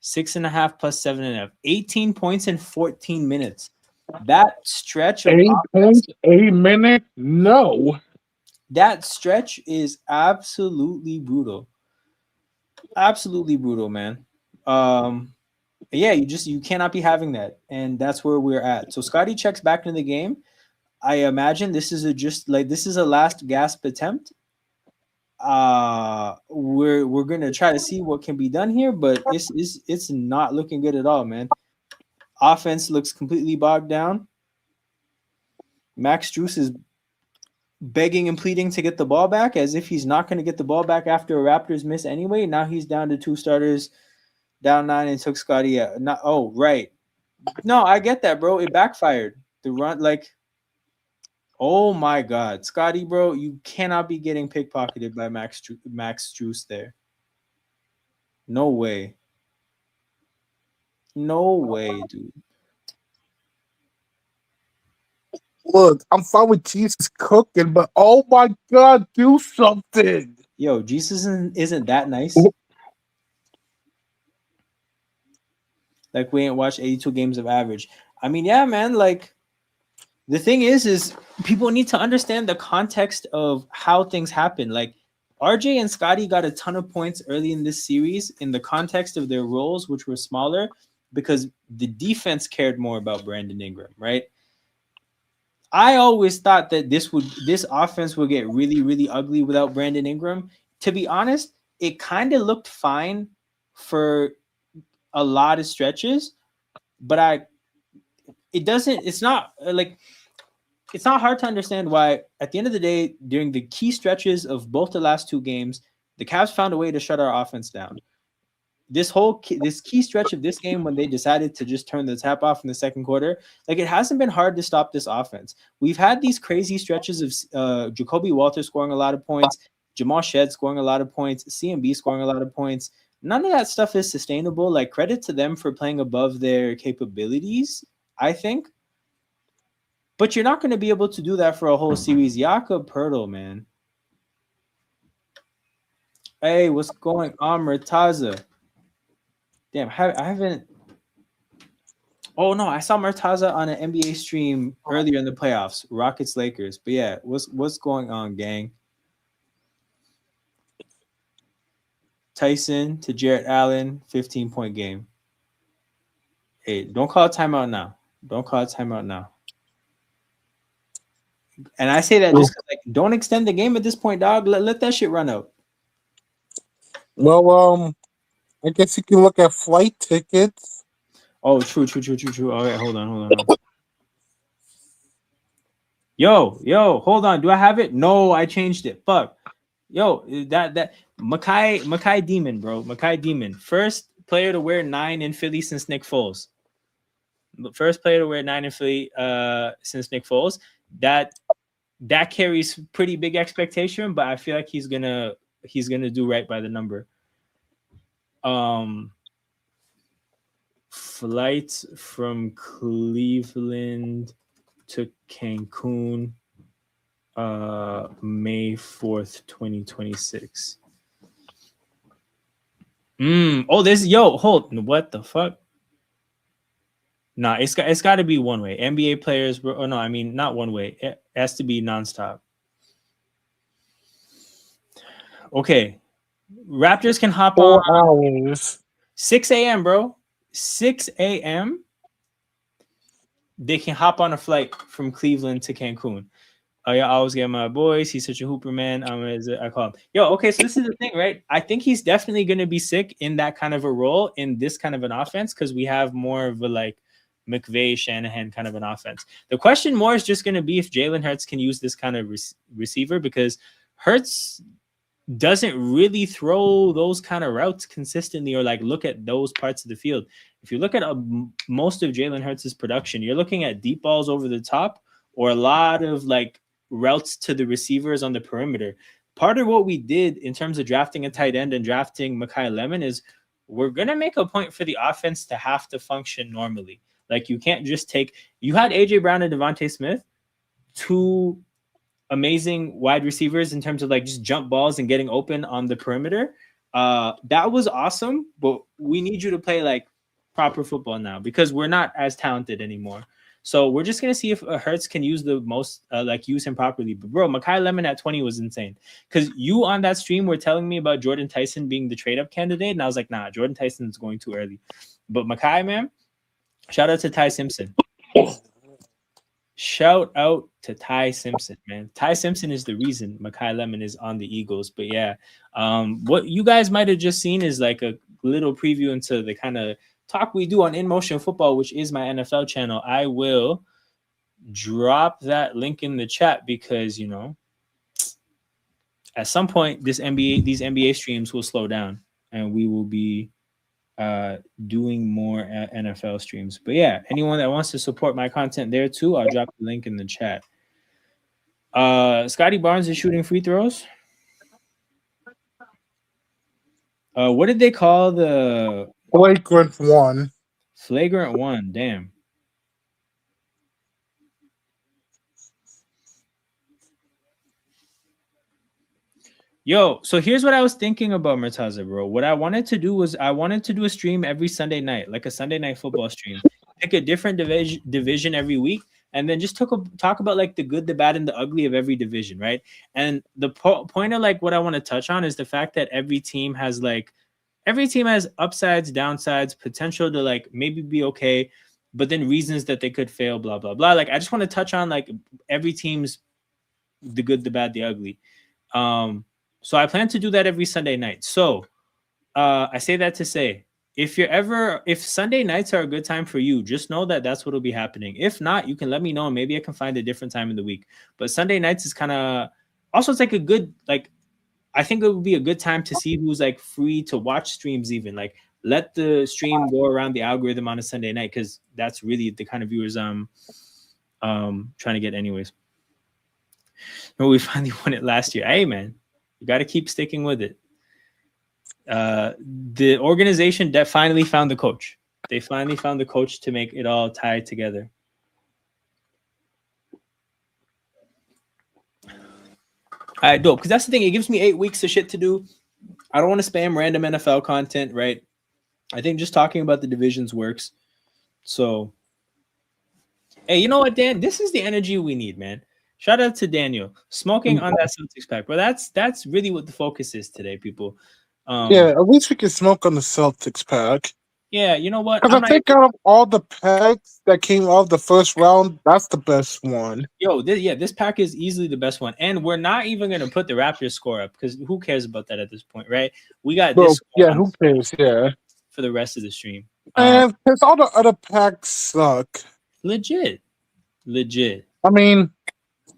6.5 plus 7.5. 18 points in 14 minutes. That stretch of 8 points, 8 minutes? No. That stretch is absolutely brutal. Absolutely brutal, man. Yeah, you cannot be having that, and that's where we're at. So Scotty checks back into the game. I imagine this is a last gasp attempt. We're gonna try to see what can be done here, but it's not looking good at all, man. Offense looks completely bogged down. Max Strus is begging and pleading to get the ball back, as if he's not going to get the ball back after a Raptors miss anyway. Now he's down to 2 starters, down 9, and took Scotty out. Right. No, I get that, bro. It backfired. The run, like, oh my God, Scotty, bro, you cannot be getting pickpocketed by Max Strus there. No way. No way, dude. Look, I'm fine with Jesus cooking, but oh my God, do something. Yo, Jesus isn't that nice. Like, we ain't watched 82 games of average. I mean, yeah, man, like, the thing is people need to understand the context of how things happen. Like, RJ and Scotty got a ton of points early in this series in the context of their roles, which were smaller, because the defense cared more about Brandon Ingram, right? I always thought that this offense would get really, really ugly without Brandon Ingram. To be honest, it kind of looked fine for a lot of stretches, but it's not hard to understand why at the end of the day, during the key stretches of both the last two games, the Cavs found a way to shut our offense down. This key stretch of this game, when they decided to just turn the tap off in the second quarter, like, it hasn't been hard to stop this offense. We've had these crazy stretches of Jacoby Walter scoring a lot of points, Jamal Shed scoring a lot of points, CMB scoring a lot of points. None of that stuff is sustainable. Like, credit to them for playing above their capabilities, I think. But you're not going to be able to do that for a whole series. Jakob Poeltl, man. Hey, what's going on, Murtaza? Damn, I haven't. Oh no, I saw Murtaza on an NBA stream earlier in the playoffs, Rockets Lakers. But yeah, what's going on, gang? Tyson to Jarrett Allen, 15-point game. Hey, don't call a timeout now. Don't call a timeout now. And I say that just like, don't extend the game at this point, dog. Let that shit run out. Well, I guess you can look at flight tickets. Oh, true. All right, hold on. Yo, hold on. Do I have it? No, I changed it. Fuck. Yo, that Makai Demon, bro. Makai Demon. First player to wear 9 in Philly since Nick Foles. First player to wear 9 in Philly since Nick Foles. That carries pretty big expectation, but I feel like he's gonna do right by the number. Flights from Cleveland to Cancun, May 4th, 2026. Hold. What the fuck? Nah, it's got to be one way. NBA players, not one way. It has to be nonstop. Okay. Raptors can hop 4 on hours. 6 a.m., bro. 6 a.m. They can hop on a flight from Cleveland to Cancun. I always get my boys. He's such a hooper, man. I call him. Yo, okay, so this is the thing, right? I think he's definitely going to be sick in that kind of a role in this kind of an offense because we have more of a like McVay, Shanahan kind of an offense. The question more is just going to be if Jalen Hurts can use this kind of receiver because Hurts doesn't really throw those kind of routes consistently or like look at those parts of the field. If you look at most of Jalen Hurts' production, you're looking at deep balls over the top or a lot of like routes to the receivers on the perimeter. Part of what we did in terms of drafting a tight end and drafting Makai Lemon is we're going to make a point for the offense to have to function normally. Like you can't just you had AJ Brown and Devontae Smith, two amazing wide receivers in terms of like just jump balls and getting open on the perimeter. That was awesome, but we need you to play like proper football now because we're not as talented anymore. So we're just going to see if Hurts can use the most, use him properly. But bro, Makai Lemon at 20 was insane because you on that stream were telling me about Jordan Tyson being the trade-up candidate. And I was like, nah, Jordan Tyson is going too early. But Makai, man, shout out to Ty Simpson. Shout out to Ty Simpson, man. Ty Simpson is the reason Makai Lemon is on the Eagles. But yeah, what you guys might have just seen is like a little preview into the kind of talk we do on In Motion Football, which is my NFL channel. I will drop that link in the chat because, you know, at some point these NBA streams will slow down and we will be doing more NFL streams. But yeah, anyone that wants to support my content there too, I'll drop the link in the chat. Scotty Barnes is shooting free throws. What did they call the flagrant one? Flagrant one, damn. Yo, so here's what I was thinking about Murtaza, bro. What I wanted to do was I wanted to do a stream every Sunday night, like a Sunday night football stream. Pick a different division every week, and then just talk about like the good, the bad, and the ugly of every division, right? And the point of like what I want to touch on is the fact that every team has upsides, downsides, potential to like maybe be okay. but then reasons that they could fail, blah blah blah. Like I just want to touch on like every team's the good, the bad, the ugly. So I plan to do that every Sunday night. So I say that to say, if Sunday nights are a good time for you, just know that that's what will be happening. If not, you can let me know and maybe I can find a different time in the week. But Sunday nights is kind of also, it's like a good, like, I think it would be a good time to see who's like free to watch streams, even like let the stream go around the algorithm on a Sunday night, because that's really the kind of viewers I'm trying to get anyways. No, we finally won it last year. Hey man, you got to keep sticking with it. The organization that finally found the coach. They finally found the coach to make it all tie together. All right, dope. Because that's the thing. It gives me 8 weeks of shit to do. I don't want to spam random NFL content, right? I think just talking about the divisions works. So, hey, you know what, Dan? This is the energy we need, man. Shout out to Daniel. Smoking on that Celtics pack. Bro, that's really what the focus is today, people. Yeah, at least we can smoke on the Celtics pack. Yeah, you know what? Because I think out of all the packs that came out of the first round, that's the best one. Yo, this pack is easily the best one. And we're not even going to put the Raptors score up because who cares about that at this point, right? We got this score yeah, who cares? Yeah. For the rest of the stream. And because all the other packs suck. Legit. I mean,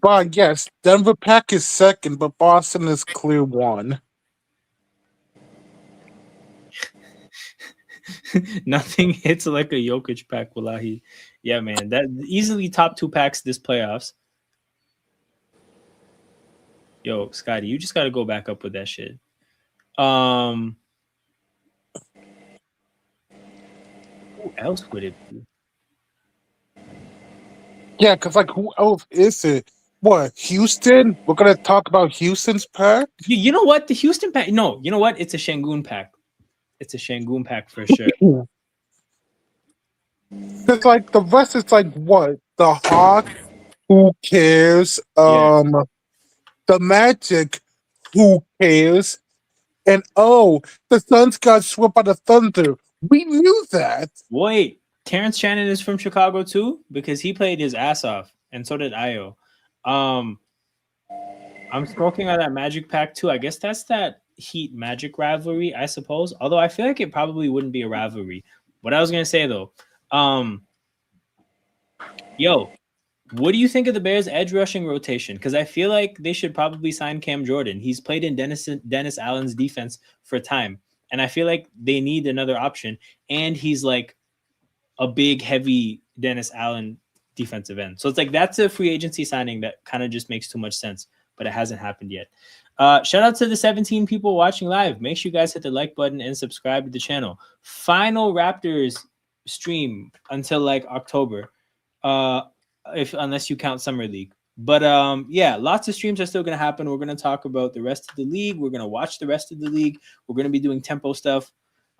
but yes, Denver pack is second, but Boston is clear one. Nothing hits like a Jokic pack, wallahi. Yeah, man. That easily top 2 packs this playoffs. Yo, Scotty, you just got to go back up with that shit. Who else would it be? Yeah, because like who else is it? What, Houston? We're gonna talk about Houston's pack. You know what? The Houston pack. No, you know what? It's a Şengün pack. It's a Şengün pack for sure. Because like the rest is like what? The Hawks, who cares? The Magic, who cares? And the Suns got swept by the Thunder. We knew that. Wait, Terrence Shannon is from Chicago too? Because he played his ass off, and so did Io. I'm smoking on that Magic pack too. I guess that's that Heat Magic rivalry, I suppose. Although I feel like it probably wouldn't be a rivalry. What I was gonna say though, yo, what do you think of the Bears' edge rushing rotation? Because I feel like they should probably sign Cam Jordan. He's played in Dennis Allen's defense for time, and I feel like they need another option. And he's like a big, heavy Dennis Allen defensive end. So it's like that's a free agency signing that kind of just makes too much sense, but it hasn't happened yet. Shout out to the 17 people watching live. Make sure you guys hit the like button and subscribe to the channel. Final Raptors stream until like October, unless you count Summer League. But yeah, lots of streams are still going to happen. We're going to talk about the rest of the league. We're going to watch the rest of the league. We're going to be doing tempo stuff.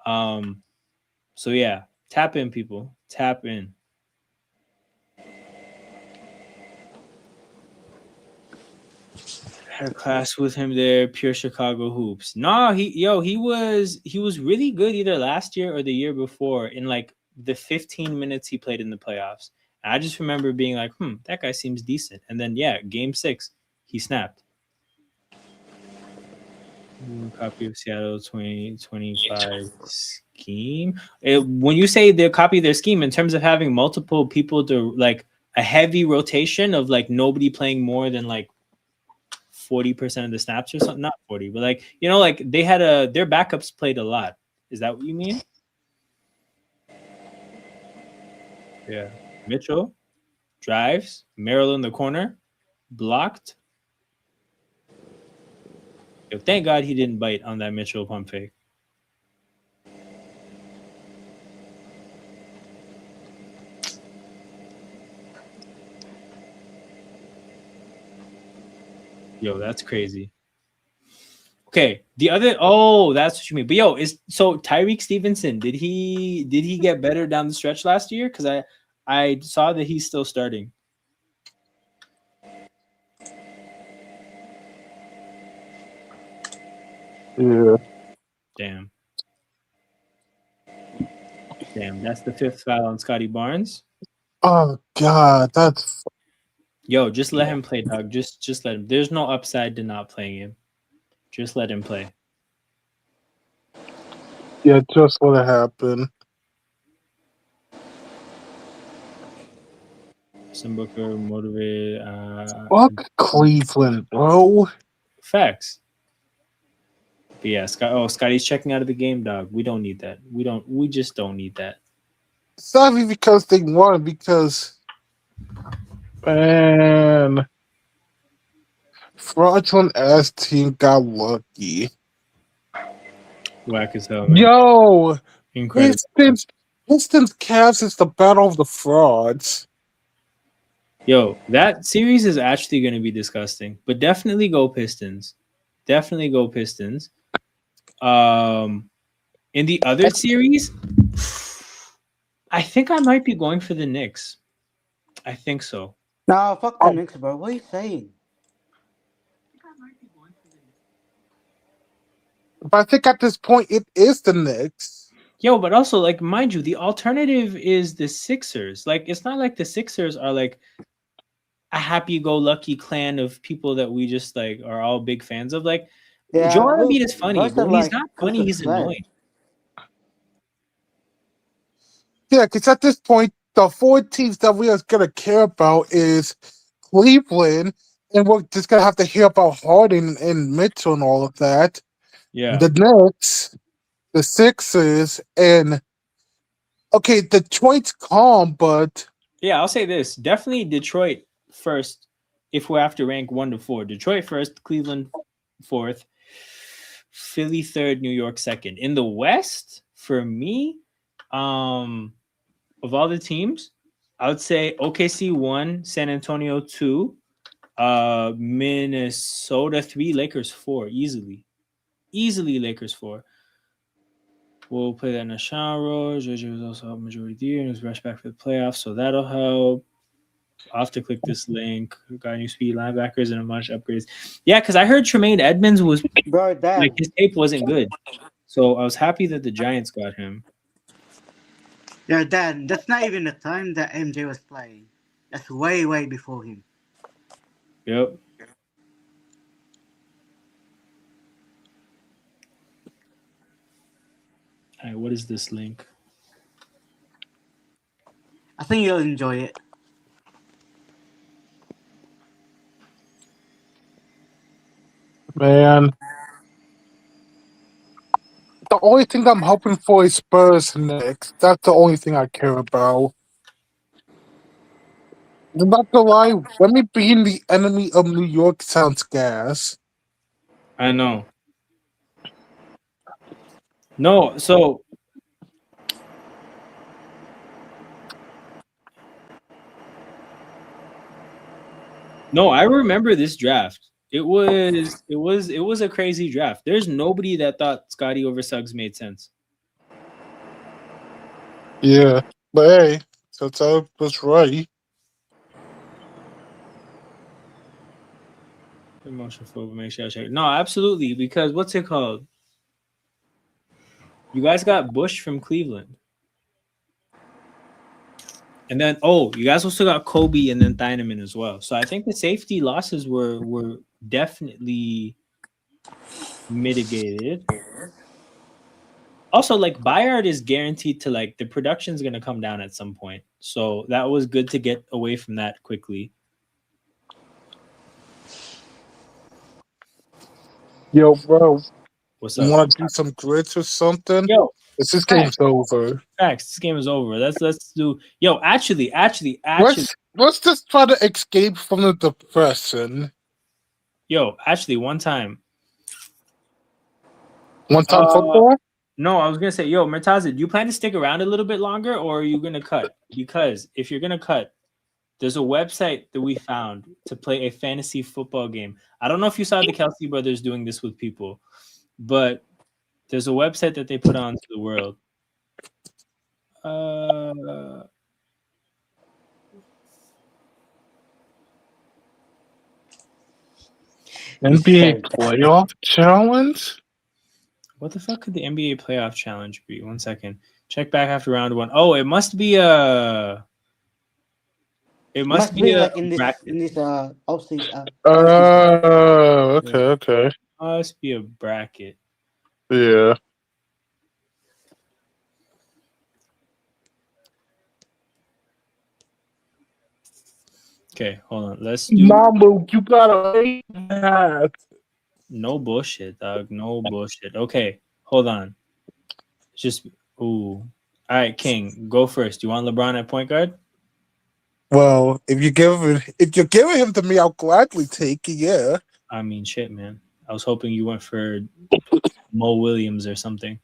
So yeah, tap in, people. Tap in. Had a class with him there, pure Chicago hoops. No, he was really good either last year or the year before in like the 15 minutes he played in the playoffs. And I just remember being like, that guy seems decent. And then yeah, game 6, he snapped. Copy of Seattle 2025 scheme. When you say they copy their scheme in terms of having multiple people to like a heavy rotation of like nobody playing more than like 40% of the snaps or something, not 40, but like, you know, like they had their backups played a lot. Is that what you mean? Yeah. Mitchell drives, Merrill in the corner, blocked. Yo, thank God he didn't bite on that Mitchell pump fake. Yo, that's crazy. Okay, that's what you mean. But yo, so Tyreek Stevenson, did he get better down the stretch last year? Because I saw that he's still starting. Yeah. Damn. Damn, that's the 5th foul on Scotty Barnes. Oh God, that's Yo, just let him play, dog. Just let him. There's no upside to not playing him. Just let him play. yeah, just what happened. Booker motivated. Fuck Cleveland, bro. Facts. But yeah, Scotty's checking out of the game, dog. We don't need that. We just don't need that. It's not even because they won, because man, fraudulent ass team got lucky. Whack as hell, man. Yo, Incredible. Pistons Cavs is the battle of the frauds. Yo, that series is actually going to be disgusting, but definitely go Pistons. Definitely go Pistons. In the other series, I think I might be going for the Knicks. I think so. No, fuck the Knicks, bro. What are you saying? But I think at this point it is the Knicks. Yo, but also, like, mind you, the alternative is the Sixers. Like, it's not like the Sixers are like a happy-go-lucky clan of people that we just like are all big fans of. Like, Joel Embiid is funny, but when he's not funny, he's annoying. Yeah, because at this point, the 4 teams that we are gonna care about is Cleveland, and we're just gonna have to hear about Harden and Mitchell and all of that. Yeah. The Knicks, the Sixers, and okay, Detroit's calm, but Yeah, I'll say this. Definitely Detroit first if we have to rank 1 to 4. Detroit first, Cleveland 4th, Philly 3rd, New York 2nd. In the West, for me, of all the teams, I would say OKC 1, San Antonio 2, Minnesota 3, Lakers 4, easily. Easily Lakers 4. We'll play that in a shower. JJ was also helped majority of the year and was rushed back for the playoffs, so that'll help. I'll have to click this link. Got new speed linebackers and a bunch of upgrades. Yeah, because I heard Tremaine Edmonds was like his tape wasn't good. So I was happy that the Giants got him. Yeah, Dad, that's not even the time that MJ was playing. That's way, way before him. Yep. All right, what is this link? I think you'll enjoy it. man, the only thing I'm hoping for is Spurs next. That's the only thing I care about. I'm not gonna lie, let me being the enemy of New York sounds gas. I know. No, so no, I remember this draft. It was a crazy draft. There's nobody that thought Scotty over Suggs made sense. Yeah, but hey, since I was right. Emotional for make sure I check. No, absolutely, because what's it called? You guys got Bush from Cleveland. And then you guys also got Kobe and then Thieneman as well. So I think the safety losses were definitely mitigated. Also, like Bayard is guaranteed to like the production's gonna come down at some point. So that was good to get away from that quickly. Yo, bro. What's up? You want to do some grits or something? Yo, this game's over. Facts. This game is over. Let's do. Yo, actually. Let's just try to escape from the depression. Yo, actually, one time. Football? No, I was gonna say, yo, Murtaza, do you plan to stick around a little bit longer, or are you gonna cut? Because if you're gonna cut, there's a website that we found to play a fantasy football game. I don't know if you saw the Kelsey brothers doing this with people, but there's a website that they put on to the world. NBA playoff challenge? What the fuck could the NBA playoff challenge be? 1 second. Check back after round 1. Oh, it must be a. It must be a like in bracket. this off season. Okay. Must be a bracket. Yeah. Okay, hold on. Let's do Mambo, you gotta that. no bullshit, dog. No bullshit. Okay, hold on. Just ooh. All right, King, go first. You want LeBron at point guard? Well, if you're giving him to me, I'll gladly take it. Yeah. I mean, shit, man. I was hoping you went for Mo Williams or something.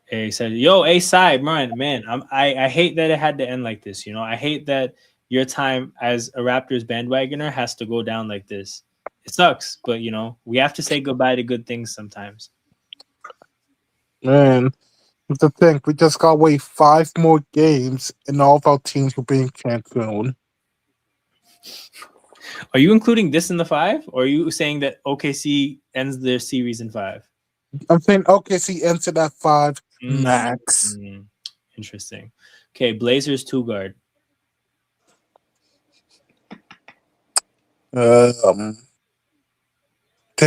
He said, "Yo, A side, man. I hate that it had to end like this. You know, I hate that your time as a Raptors bandwagoner has to go down like this. It sucks, but you know, we have to say goodbye to good things sometimes." Man, to think we just got to wait 5 more games, and all of our teams will be in champion. Are you including this in the 5, or are you saying that OKC ends their series in 5? I'm saying OKC entered at 5 max. Interesting. Okay, Blazers 2 guard. Dang,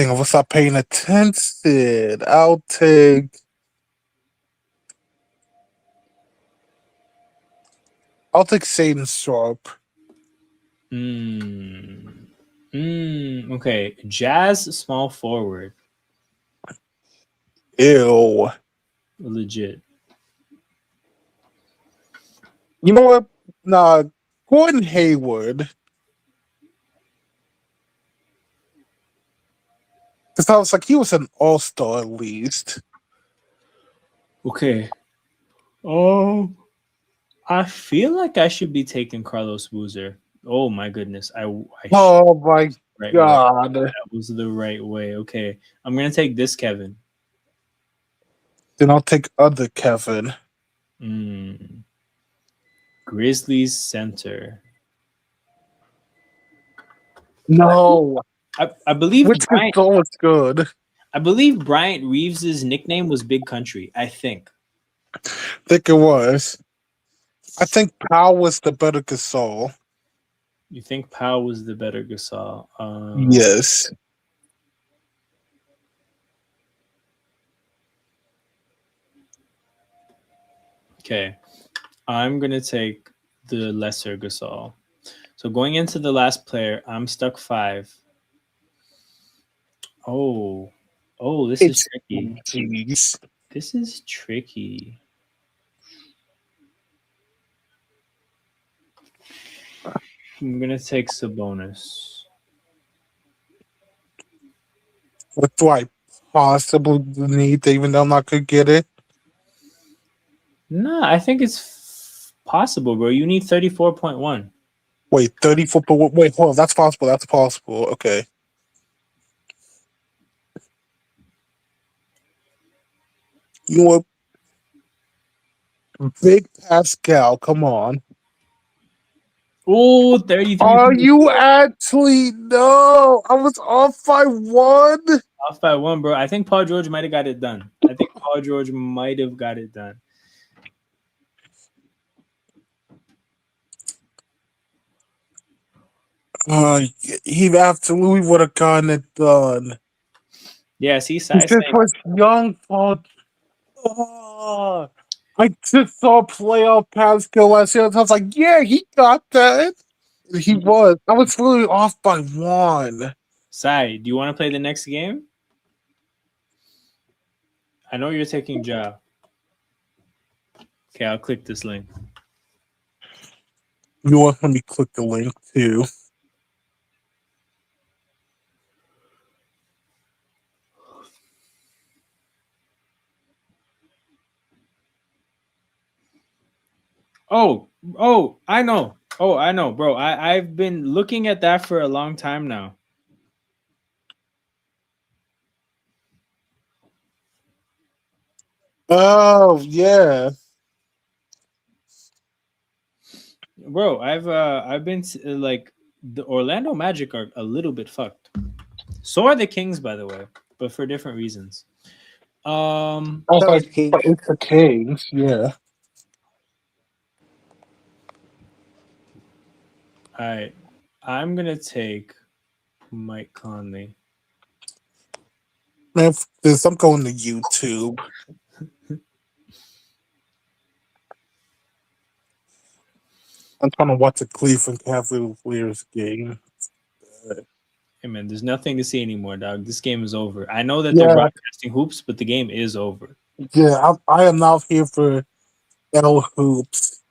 I was not paying attention. I'll take Satan Sharp. Okay, Jazz small forward. Ew. Legit. You know what? Nah, Gordon Hayward. Because I was like, he was an all-star at least. Okay. Oh, I feel like I should be taking Carlos Boozer. Oh my goodness. Oh my God. That was the right way. Okay. I'm gonna take this Kevin. Then I'll take other Kevin. Grizzlies center. No. I believe Which Bryant, is always good. I believe Bryant Reeves's nickname was Big Country. I think It was. I think Powell was the better Gasol. You think Powell was the better Gasol? Yes. Okay. I'm going to take the lesser Gasol. So going into the last player, I'm stuck 5. Oh, this is tricky. Jeez. This is tricky. I'm going to take Sabonis. What do I possibly need, even though I'm not going to get it? No, I think it's possible, bro. You need 34.1. Wait, 34. Wait, hold on. That's possible. That's possible. Okay. You know what? Big Pascal, come on. Oh, 33. Are you actually? No, I was off by 1. Off by 1, bro. I think Paul George might have got it done. I think Paul George might have got it done. He absolutely would have gotten it done. Yeah, see, This was young Paul. Oh, I just saw playoff Pascal last year. I was like, yeah, he got that. He was. I was really off by 1. Sai, do you want to play the next game? I know you're taking Ja. Okay, I'll click this link. You want let me click the link too. Oh, I know. Oh, I know, bro. I've been looking at that for a long time now. Oh yeah. Bro, I've been like the Orlando Magic are a little bit fucked. So are the Kings, by the way, but for different reasons. I was That was like, Kings. but it's the Kings, yeah. All right. I'm gonna take Mike Conley. Man, this, I'm going to YouTube. I'm trying to watch the Cleveland Cavaliers game. Hey man, there's nothing to see anymore, dog. This game is over. I know that they're Yeah, broadcasting hoops, but the game is over. yeah. I am not here for L hoops.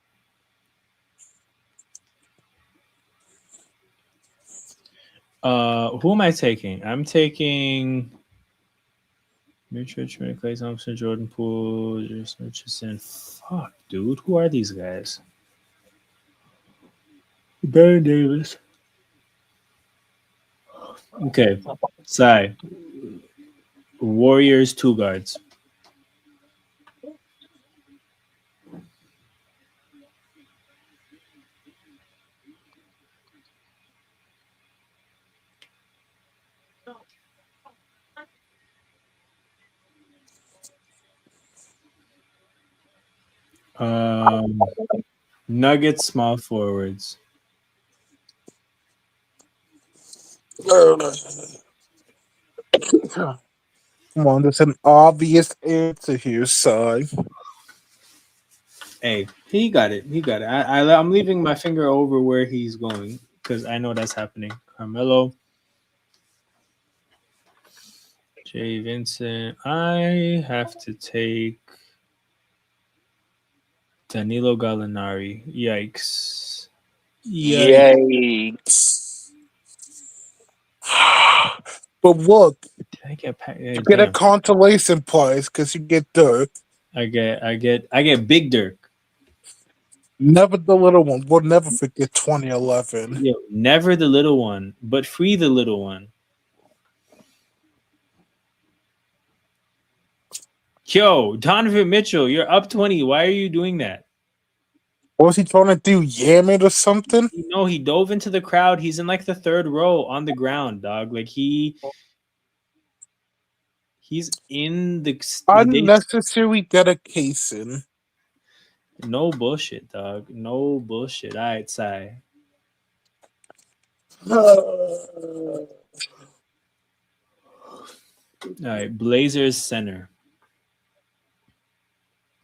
Who am I taking? I'm taking Mitchell, Clay Thompson, Jordan Poole, Jason Richardson. Fuck, dude. Who are these guys? Baron Davis. Okay. Sai. Warriors 2 guards. Nuggets small forwards. Come on, there's an obvious answer here, son. Hey, he got it. He got it. I'm leaving my finger over where he's going because I know that's happening. Carmelo. Jay Vincent. I have to take Danilo Gallinari. Yikes. Yikes. But look, Did I get you get a damn. consolation prize because you get Dirk. I get Big Dirk. Never the little one. We'll never forget 2011. Yo, never the little one, but free the little one. Yo, Donovan Mitchell, you're up 20. Why are you doing that? What was he trying to do? Yam it or something? No, he dove into the crowd. He's in like the 3rd row on the ground, dog. Like he's in the Unnecessary dedication. no bullshit, dog. No bullshit. All right, Sai. All right, Blazers center.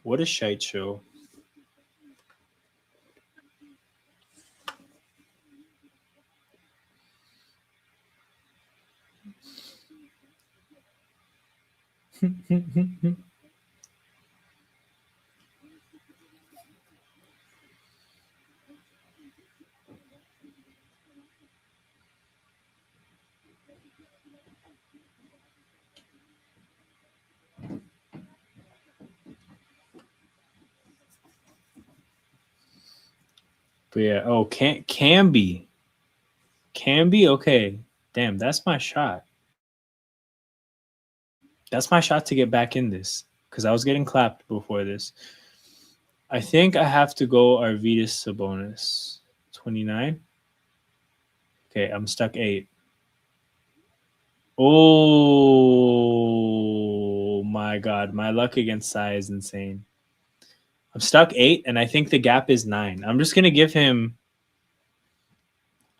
What a shite show. But yeah, oh, can be. Okay. Damn, that's my shot. That's my shot to get back in this because I was getting clapped before this. I think I have to go Arvidas Sabonis. 29. Okay, I'm stuck 8. Oh my god, my luck against Sai is insane. I'm stuck 8, and I think the gap is 9. I'm just gonna give him.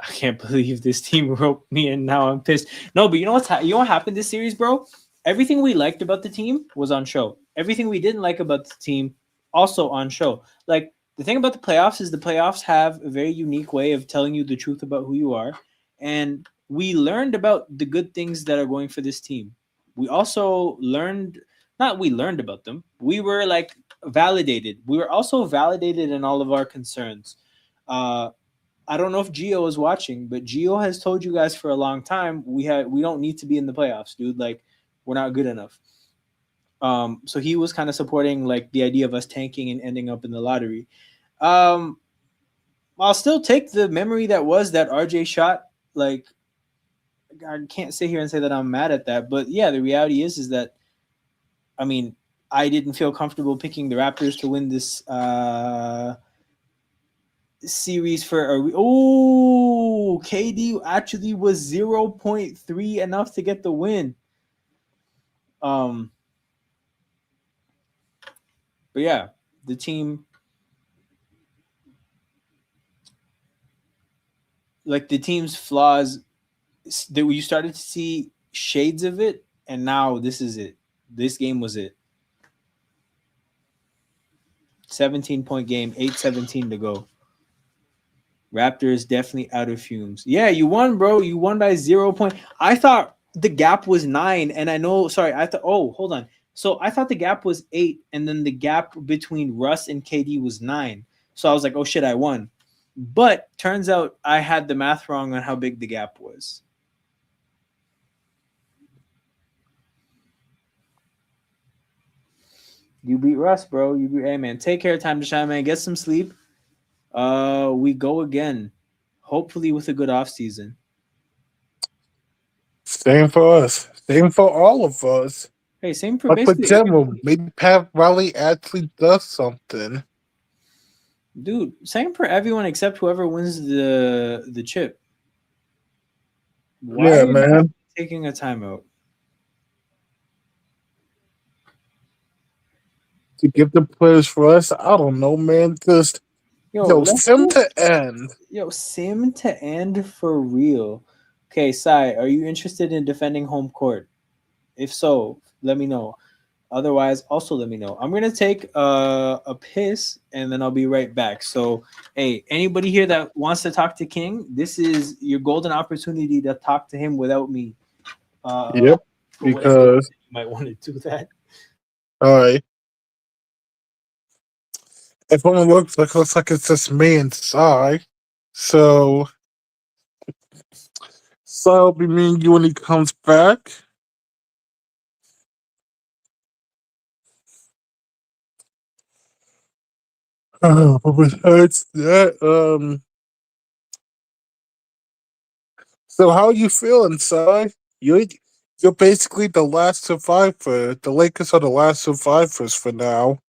I can't believe this team roped me in. Now I'm pissed. No, but you know what happened this series, bro? Everything we liked about the team was on show. Everything we didn't like about the team also on show. Like the thing about the playoffs is the playoffs have a very unique way of telling you the truth about who you are, and we learned about the good things that are going for this team. We also learned, not we learned about them. We were like validated. We were also validated in all of our concerns. I don't know if Gio is watching, but Gio has told you guys for a long time we don't need to be in the playoffs, dude. Like we're not good enough. So he was kind of supporting like the idea of us tanking and ending up in the lottery. I'll still take the memory that was that RJ shot. Like I can't sit here and say that I'm mad at that, but yeah, the reality is that I mean I didn't feel comfortable picking the Raptors to win this series for a KD actually was 0.3 enough to get the win. But yeah, the team, like the team's flaws, that you started to see shades of it, and now this is it. This game was it. 17-point game, 8:17 to go. Raptors definitely out of fumes. Yeah, you won, bro. You won by 0 point. I thought the gap was 9, and I know. Sorry, I thought. Oh, hold on. So I thought the gap was 8, and then the gap between Russ and KD was 9. So I was like, oh shit, I won. But turns out I had the math wrong on how big the gap was. You beat Russ, bro. You beat. Hey man, take care. Time to shine, man. Get some sleep. We go again. Hopefully with a good off season. Same for us. Same for all of us. Hey, same for But for basically general, maybe Pat Riley actually does something. dude. Same for everyone except whoever wins the chip. Why Yeah, are you man. taking a timeout? To give the players for us, I don't know, man. Just Let's sim go. to end. Sim to end for real. Okay, Sai, are you interested in defending home court? If so, let me know. Otherwise, also let me know. I'm gonna take a piss and then I'll be right back. So, hey, anybody here that wants to talk to King, this is your golden opportunity to talk to him without me. Yep, For whatever reason because you might want to do that. all right. If one looks like it's just me inside, so it'll be me and you when he comes back. But besides that, so how are you feeling, Si? You're basically the last survivor. The Lakers are the last survivors for now.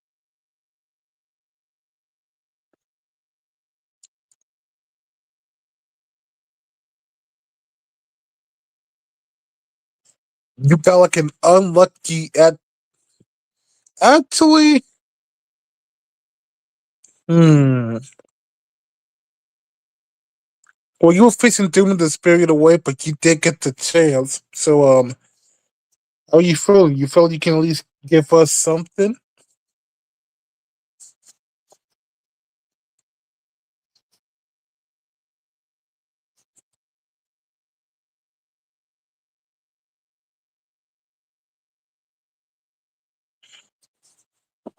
You got like an unlucky actually. Hmm. Well, you were facing Doom in the Spirit away, but you did get the chance. So, how are you feeling? You feel you can at least give us something?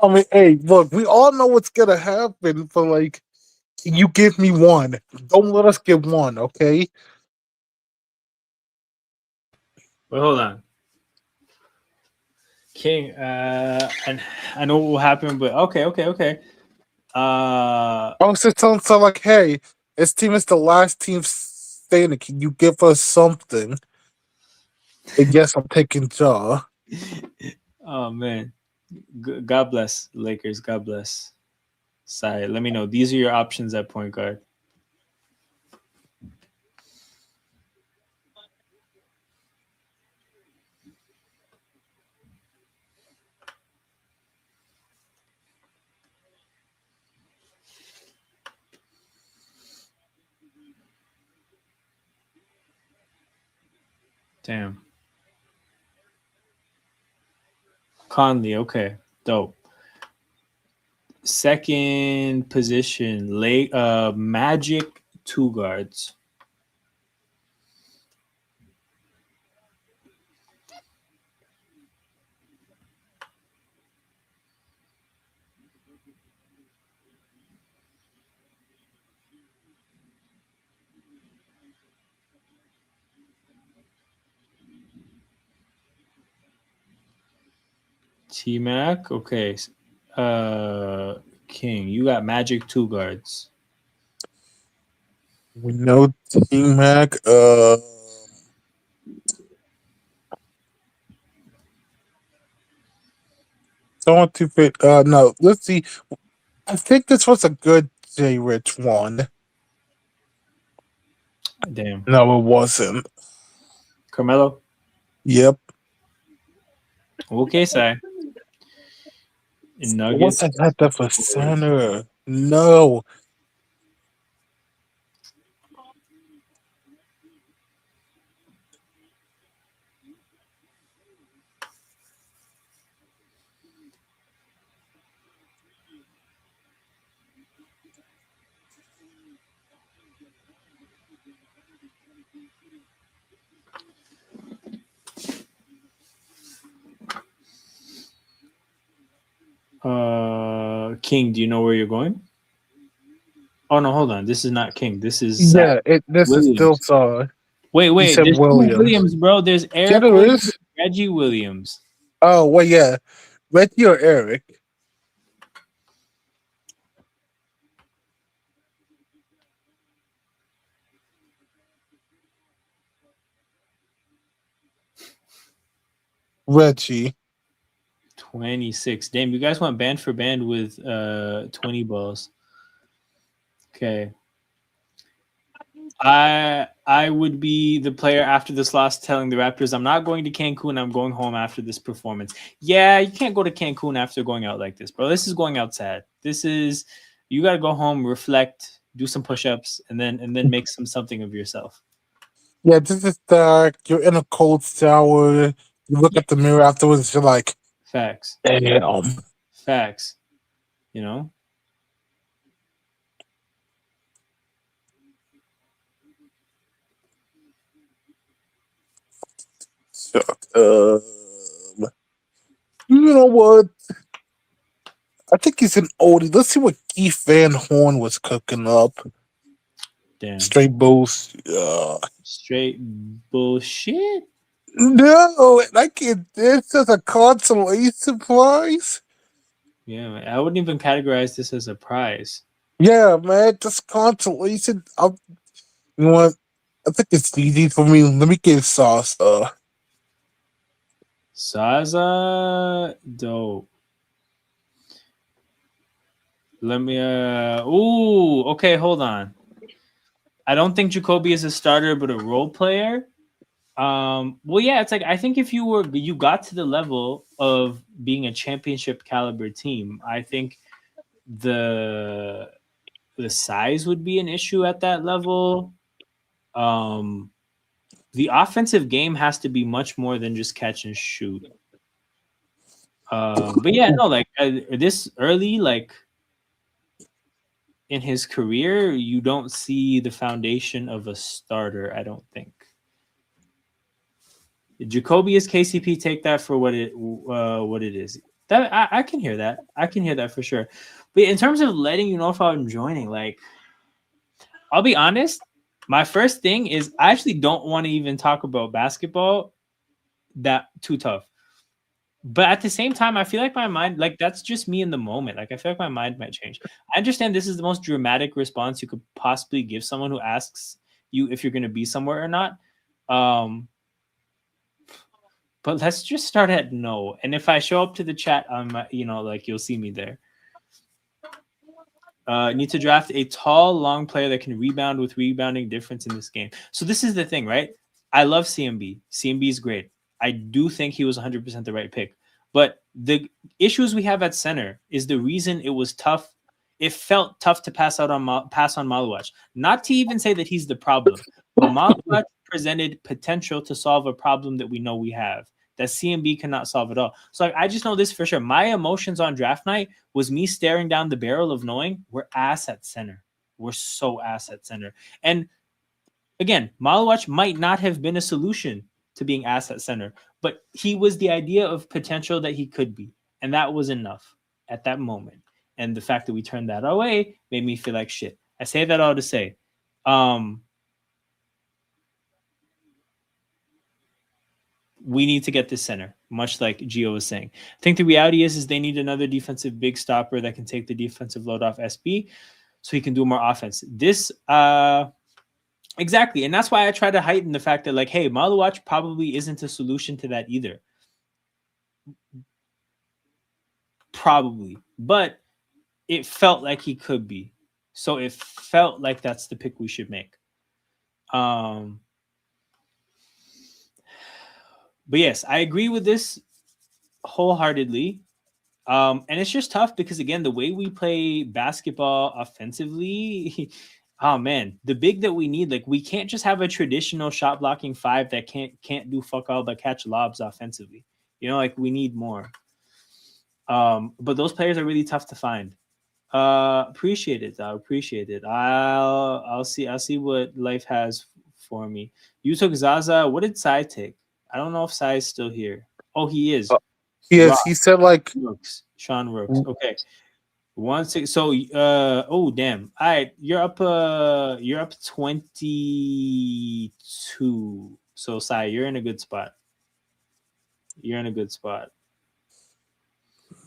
I mean, hey, look, we all know what's gonna happen, but like, you give me one. Don't let us get one, okay? Wait, hold on. King, and I know what will happen, but okay. I was just telling so like, hey, this team is the last team standing. Can you give us something? And yes, I'm taking Jaw. Oh man, God bless Lakers. God bless. Sai, let me know. These are your options at point guard. Damn. Conley, okay. Dope. Second position, Magic, two guards. T Mac, okay. King, you got Magic, two guards. We know Team Mac. Don't to fit. No. Let's see. I think this was a good J Rich one. Damn. No, it wasn't. Carmelo. Yep. Okay, Sai. And What's Nuggets. I got that for center? No. King, do you know where you're going? Oh no, hold on. This is not King. This is Yeah, this is still Williams. You Wait. said There's two Williams. Williams, bro. There's Yeah, Eric there Williams, is. Reggie Williams. Oh, well, yeah. Reggie or Eric? Reggie. 26. Damn, you guys went band for band with 20 balls. Okay. I would be the player after this loss telling the Raptors, I'm not going to Cancun. I'm going home after this performance. Yeah, you can't go to Cancun after going out like this, bro. This is going out sad. You got to go home, reflect, do some push-ups, and then make something of yourself. Yeah, this is dark. You're in a cold shower. You look at the mirror afterwards. You're like, Facts. damn. Facts. You know? You know what? I think he's an oldie. Let's see what Keith Van Horn was cooking up. Damn. Straight bulls. Straight bullshit. No, I can't. This is a consolation prize. Yeah, man. I wouldn't even categorize this as a prize. Yeah, man, just consolation. You know what? I think it's easy for me. Let me give Sauce. Zaza, dope. Let me. Ooh, okay, hold on. I don't think Jacoby is a starter, but a role player. Well, yeah, it's like I think if you got to the level of being a championship caliber team, I think the size would be an issue at that level. The offensive game has to be much more than just catch and shoot. But yeah, no, like this early, like in his career, you don't see the foundation of a starter. I don't think. Jacoby is KCP. Take that for what it is. That I can hear that. I can hear that for sure. But in terms of letting you know if I'm joining, like, I'll be honest. My first thing is I actually don't want to even talk about basketball. That too tough. But at the same time, I feel like my mind, like that's just me in the moment. Like I feel like my mind might change. I understand this is the most dramatic response you could possibly give someone who asks you if you're going to be somewhere or not. But let's just start at no. And if I show up to the chat, like you'll see me there. Need to draft a tall, long player that can rebound with rebounding difference in this game. So this is the thing, right? I love CMB. CMB is great. I do think he was 100% the right pick. But the issues we have at center is the reason it was tough. It felt tough to pass on Maluach. Not to even say that he's the problem, but Maluach presented potential to solve a problem that we know we have that CMB cannot solve at all. So like, I just know this for sure. My emotions on draft night was me staring down the barrel of knowing we're ass at center. We're so ass at center. And again, Maluach might not have been a solution to being ass at center, but he was the idea of potential that he could be. And that was enough at that moment. And the fact that we turned that away made me feel like shit. I say that all to say, we need to get this center, much like Gio was saying. I think the reality is they need another defensive big stopper that can take the defensive load off SB so he can do more offense. This, exactly. And that's why I try to heighten the fact that, like, hey, Maluach probably isn't a solution to that either. Probably. But it felt like he could be. So it felt like that's the pick we should make. But yes, I agree with this wholeheartedly. And it's just tough because again, the way we play basketball offensively, oh man, the big that we need, like we can't just have a traditional shot blocking 5 that can't do fuck all but catch lobs offensively. Like we need more. But those players are really tough to find. Appreciate it, though. Appreciate it. I'll see what life has for me. You took Zaza. What did Sai take? I don't know if Sai is still here. Oh, he is. Yes, he said like Sean Rooks. Okay. 1-6. So oh damn. All right, you're up 22. So Sai, you're in a good spot. But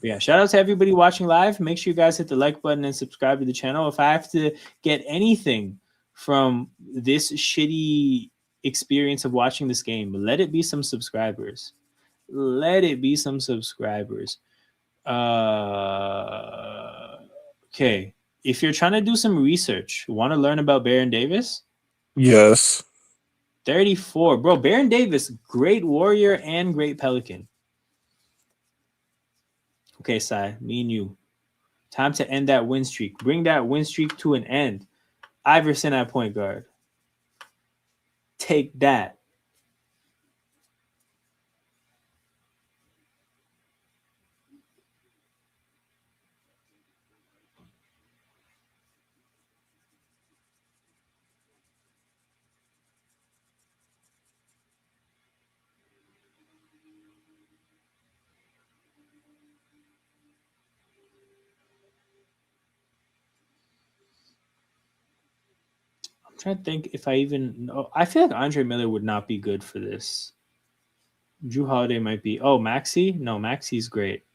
yeah, shout out to everybody watching live. Make sure you guys hit the like button and subscribe to the channel. If I have to get anything from this shitty experience of watching this game, let it be some subscribers. Okay. If you're trying to do some research, want to learn about Baron Davis? yes. 34. Bro, Baron Davis, great warrior and great pelican. Okay, Sai, me and you. Time to end that win streak. Bring that win streak to an end. Iverson at point guard. Take that. I'm trying to think if I even know. I feel like Andre Miller would not be good for this. Drew Holiday might be. Oh, Maxey? No, Maxey's great.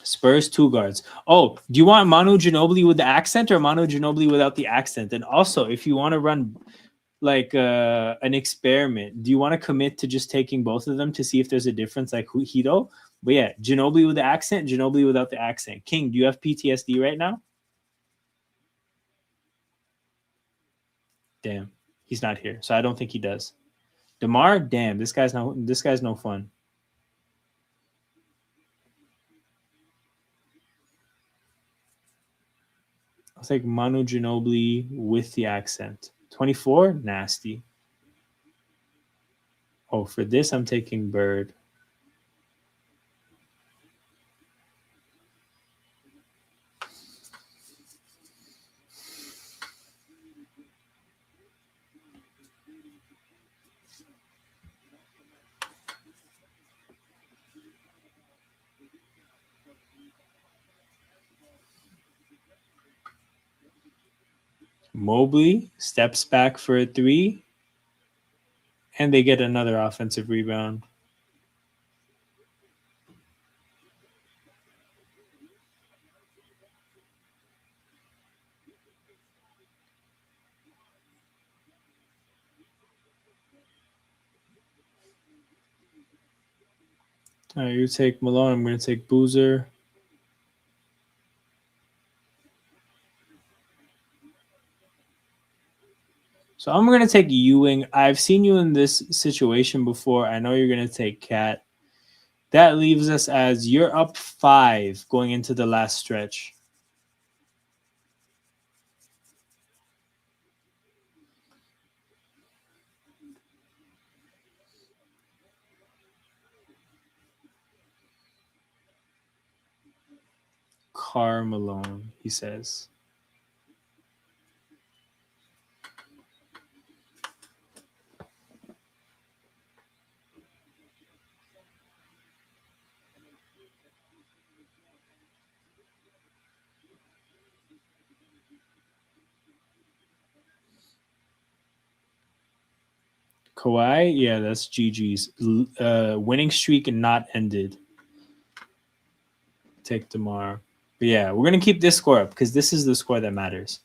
Spurs 2 guards. Oh, do you want Manu Ginobili with the accent or Manu Ginobili without the accent? And also, if you want to run like an experiment, do you want to commit to just taking both of them to see if there's a difference like Hito? But yeah, Ginobili with the accent, Ginobili without the accent. King, do you have PTSD right now? Damn, he's not here, so I don't think he does. DeMar, damn, this guy's no fun. I'll take Manu Ginobili with the accent. 24, nasty. Oh, for this, I'm taking Bird. Mobley steps back for a 3, and they get another offensive rebound. All right, you take Malone. I'm going to take Boozer. So I'm going to take Ewing. I've seen you in this situation before. I know you're going to take Cat. That leaves us as you're up 5 going into the last stretch. Malone, he says. Kawhi, yeah, that's GG's. Winning streak and not ended. Take DeMar. But yeah, we're going to keep this score up because this is the score that matters.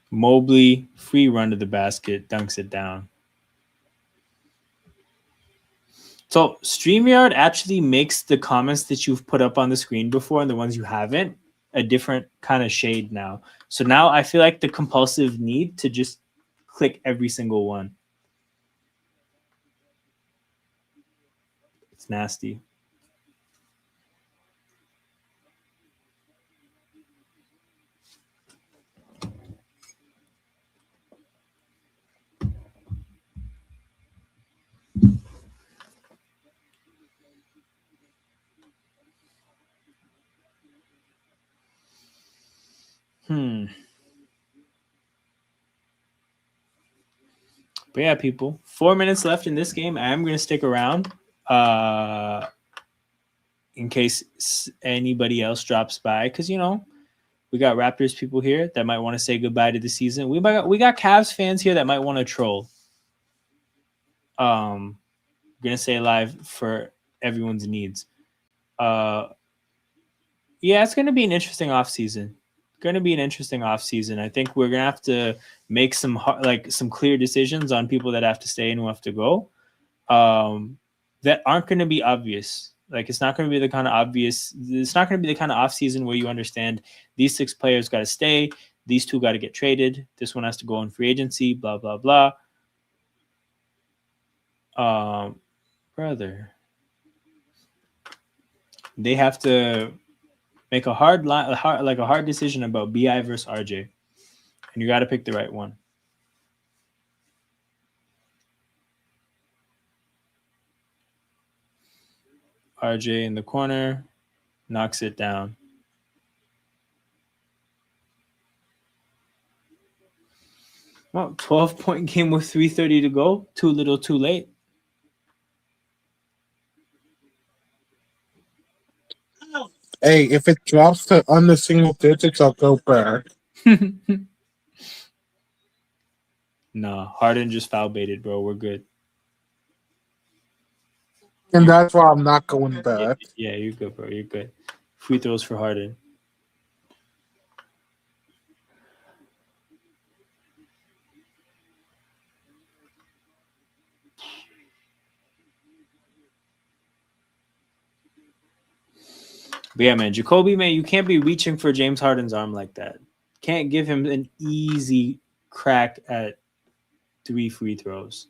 Mobley, free run to the basket, dunks it down. So StreamYard actually makes the comments that you've put up on the screen before and the ones you haven't a different kind of shade now. So now I feel like the compulsive need to just click every single one. It's nasty. But yeah, people, 4 minutes left in this game. I am going to stick around in case anybody else drops by, because we got Raptors people here that might want to say goodbye to the season. We got Cavs fans here that might want to troll. Gonna say live for everyone's needs. Yeah, it's gonna be an interesting offseason. I think we're gonna have to make some clear decisions on people that have to stay and who have to go. That aren't gonna be obvious. Like it's not gonna be the kind of obvious. It's not gonna be the kind of offseason where you understand these 6 players got to stay, these 2 got to get traded, this one has to go on free agency, blah blah blah. Brother, they have to make a hard decision about BI versus RJ, and you got to pick the right one. RJ in the corner knocks it down. Well, 12-point game with 3:30 to go. Too little, too late. Hey, if it drops to under single digits, I'll go back. No, Harden just foul baited, bro. We're good. And that's why I'm not going back. Yeah, you're good, bro. You're good. Free throws for Harden. But yeah, man, Jacoby, man, you can't be reaching for James Harden's arm like that. Can't give him an easy crack at 3 free throws.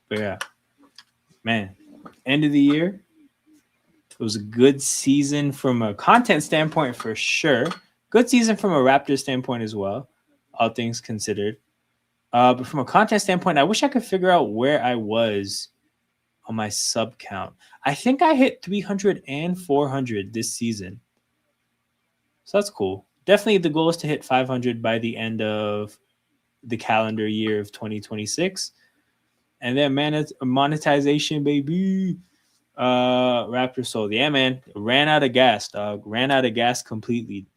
But yeah, man, end of the year. It was a good season from a content standpoint for sure. Good season from a Raptors standpoint as well, all things considered. But from a content standpoint, I wish I could figure out where I was on my sub count. I think I hit 300 and 400 this season. So that's cool. Definitely the goal is to hit 500 by the end of the calendar year of 2026. And then monetization, baby. Raptor sold. Yeah, man. Ran out of gas, dog. Ran out of gas completely.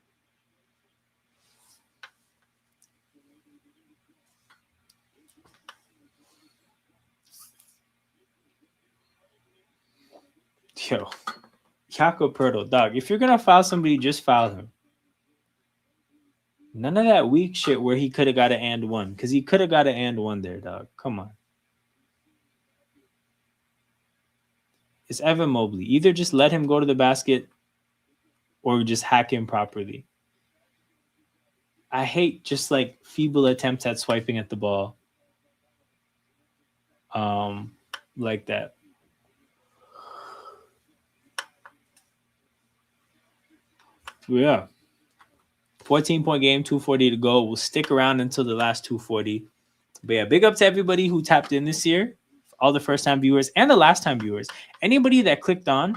Yo. Jakob Pertl, dog. If you're gonna foul somebody, just foul him. None of that weak shit where he could have got an and one. Because he could have got an and one there, dog. Come on. It's Evan Mobley. Either just let him go to the basket or just hack him properly. I hate just like feeble attempts at swiping at the ball. Like that. Yeah. 14-point game, 240 to go. We'll stick around until the last 240. But yeah, big up to everybody who tapped in this year. All the first-time viewers and the last-time viewers. Anybody that clicked on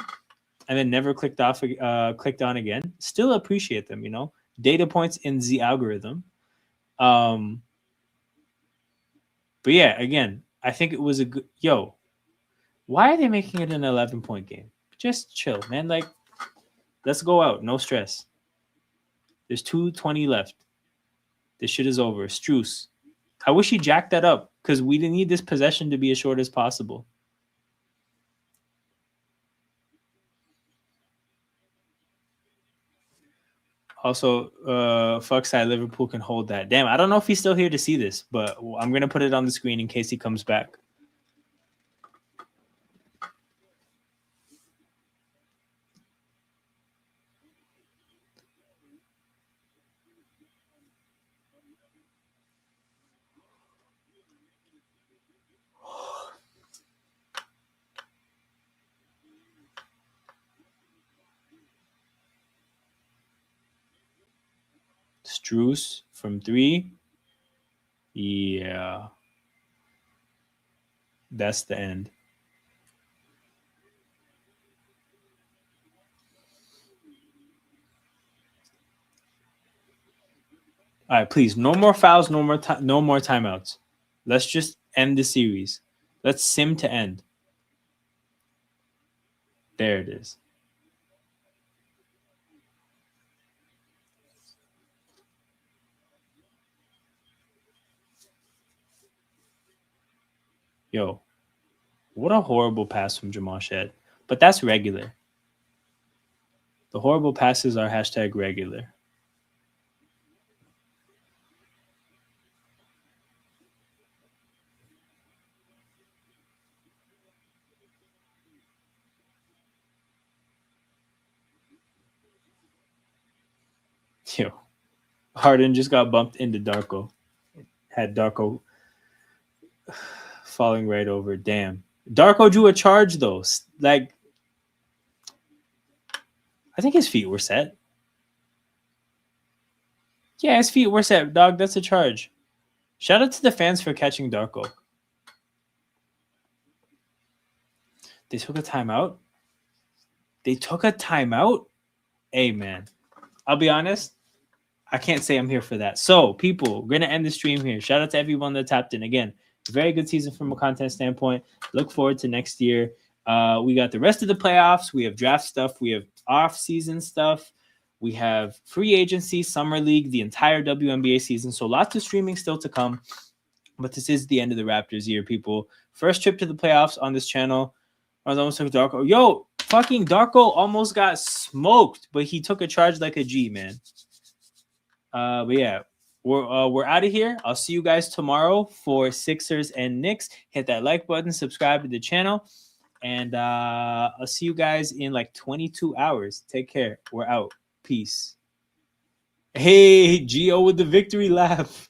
and then never clicked on again, still appreciate them, Data points in the algorithm. But yeah, again, I think it was a good... Yo, why are they making it an 11-point game? Just chill, man. Like, let's go out. No stress. There's 2:20 left. This shit is over. Struce. I wish he jacked that up because we didn't need this possession to be as short as possible. Also, fuck side Liverpool can hold that. Damn, I don't know if he's still here to see this, but I'm going to put it on the screen in case he comes back. Struce from 3. Yeah. That's the end. All right, please. No more fouls, no more timeouts. Let's just end the series. Let's sim to end. There it is. Yo, what a horrible pass from Jamal Shed. But that's regular. The horrible passes are hashtag regular. Yo, Harden just got bumped into Darko. Had Darko falling right over. Damn. Darko drew a charge, though. Like, I think his feet were set. Yeah, his feet were set, dog. That's a charge. Shout out to the fans for catching Darko. They took a timeout. Hey, man. I'll be honest. I can't say I'm here for that. So, people, we're going to end the stream here. Shout out to everyone that tapped in. Again, very good season from a content standpoint. Look forward to next year. We got the rest of the playoffs. We have draft stuff. We have off-season stuff. We have free agency, summer league, the entire WNBA season. So lots of streaming still to come. But this is the end of the Raptors year, people. First trip to the playoffs on this channel. I was almost took Darko. Yo, fucking Darko almost got smoked, but he took a charge like a G, man. But yeah, we're out of here. I'll see you guys tomorrow for Sixers and Knicks. Hit that like button, subscribe to the channel, and I'll see you guys in like 22 hours. Take care. We're out. Peace. Hey, Gio with the victory laugh.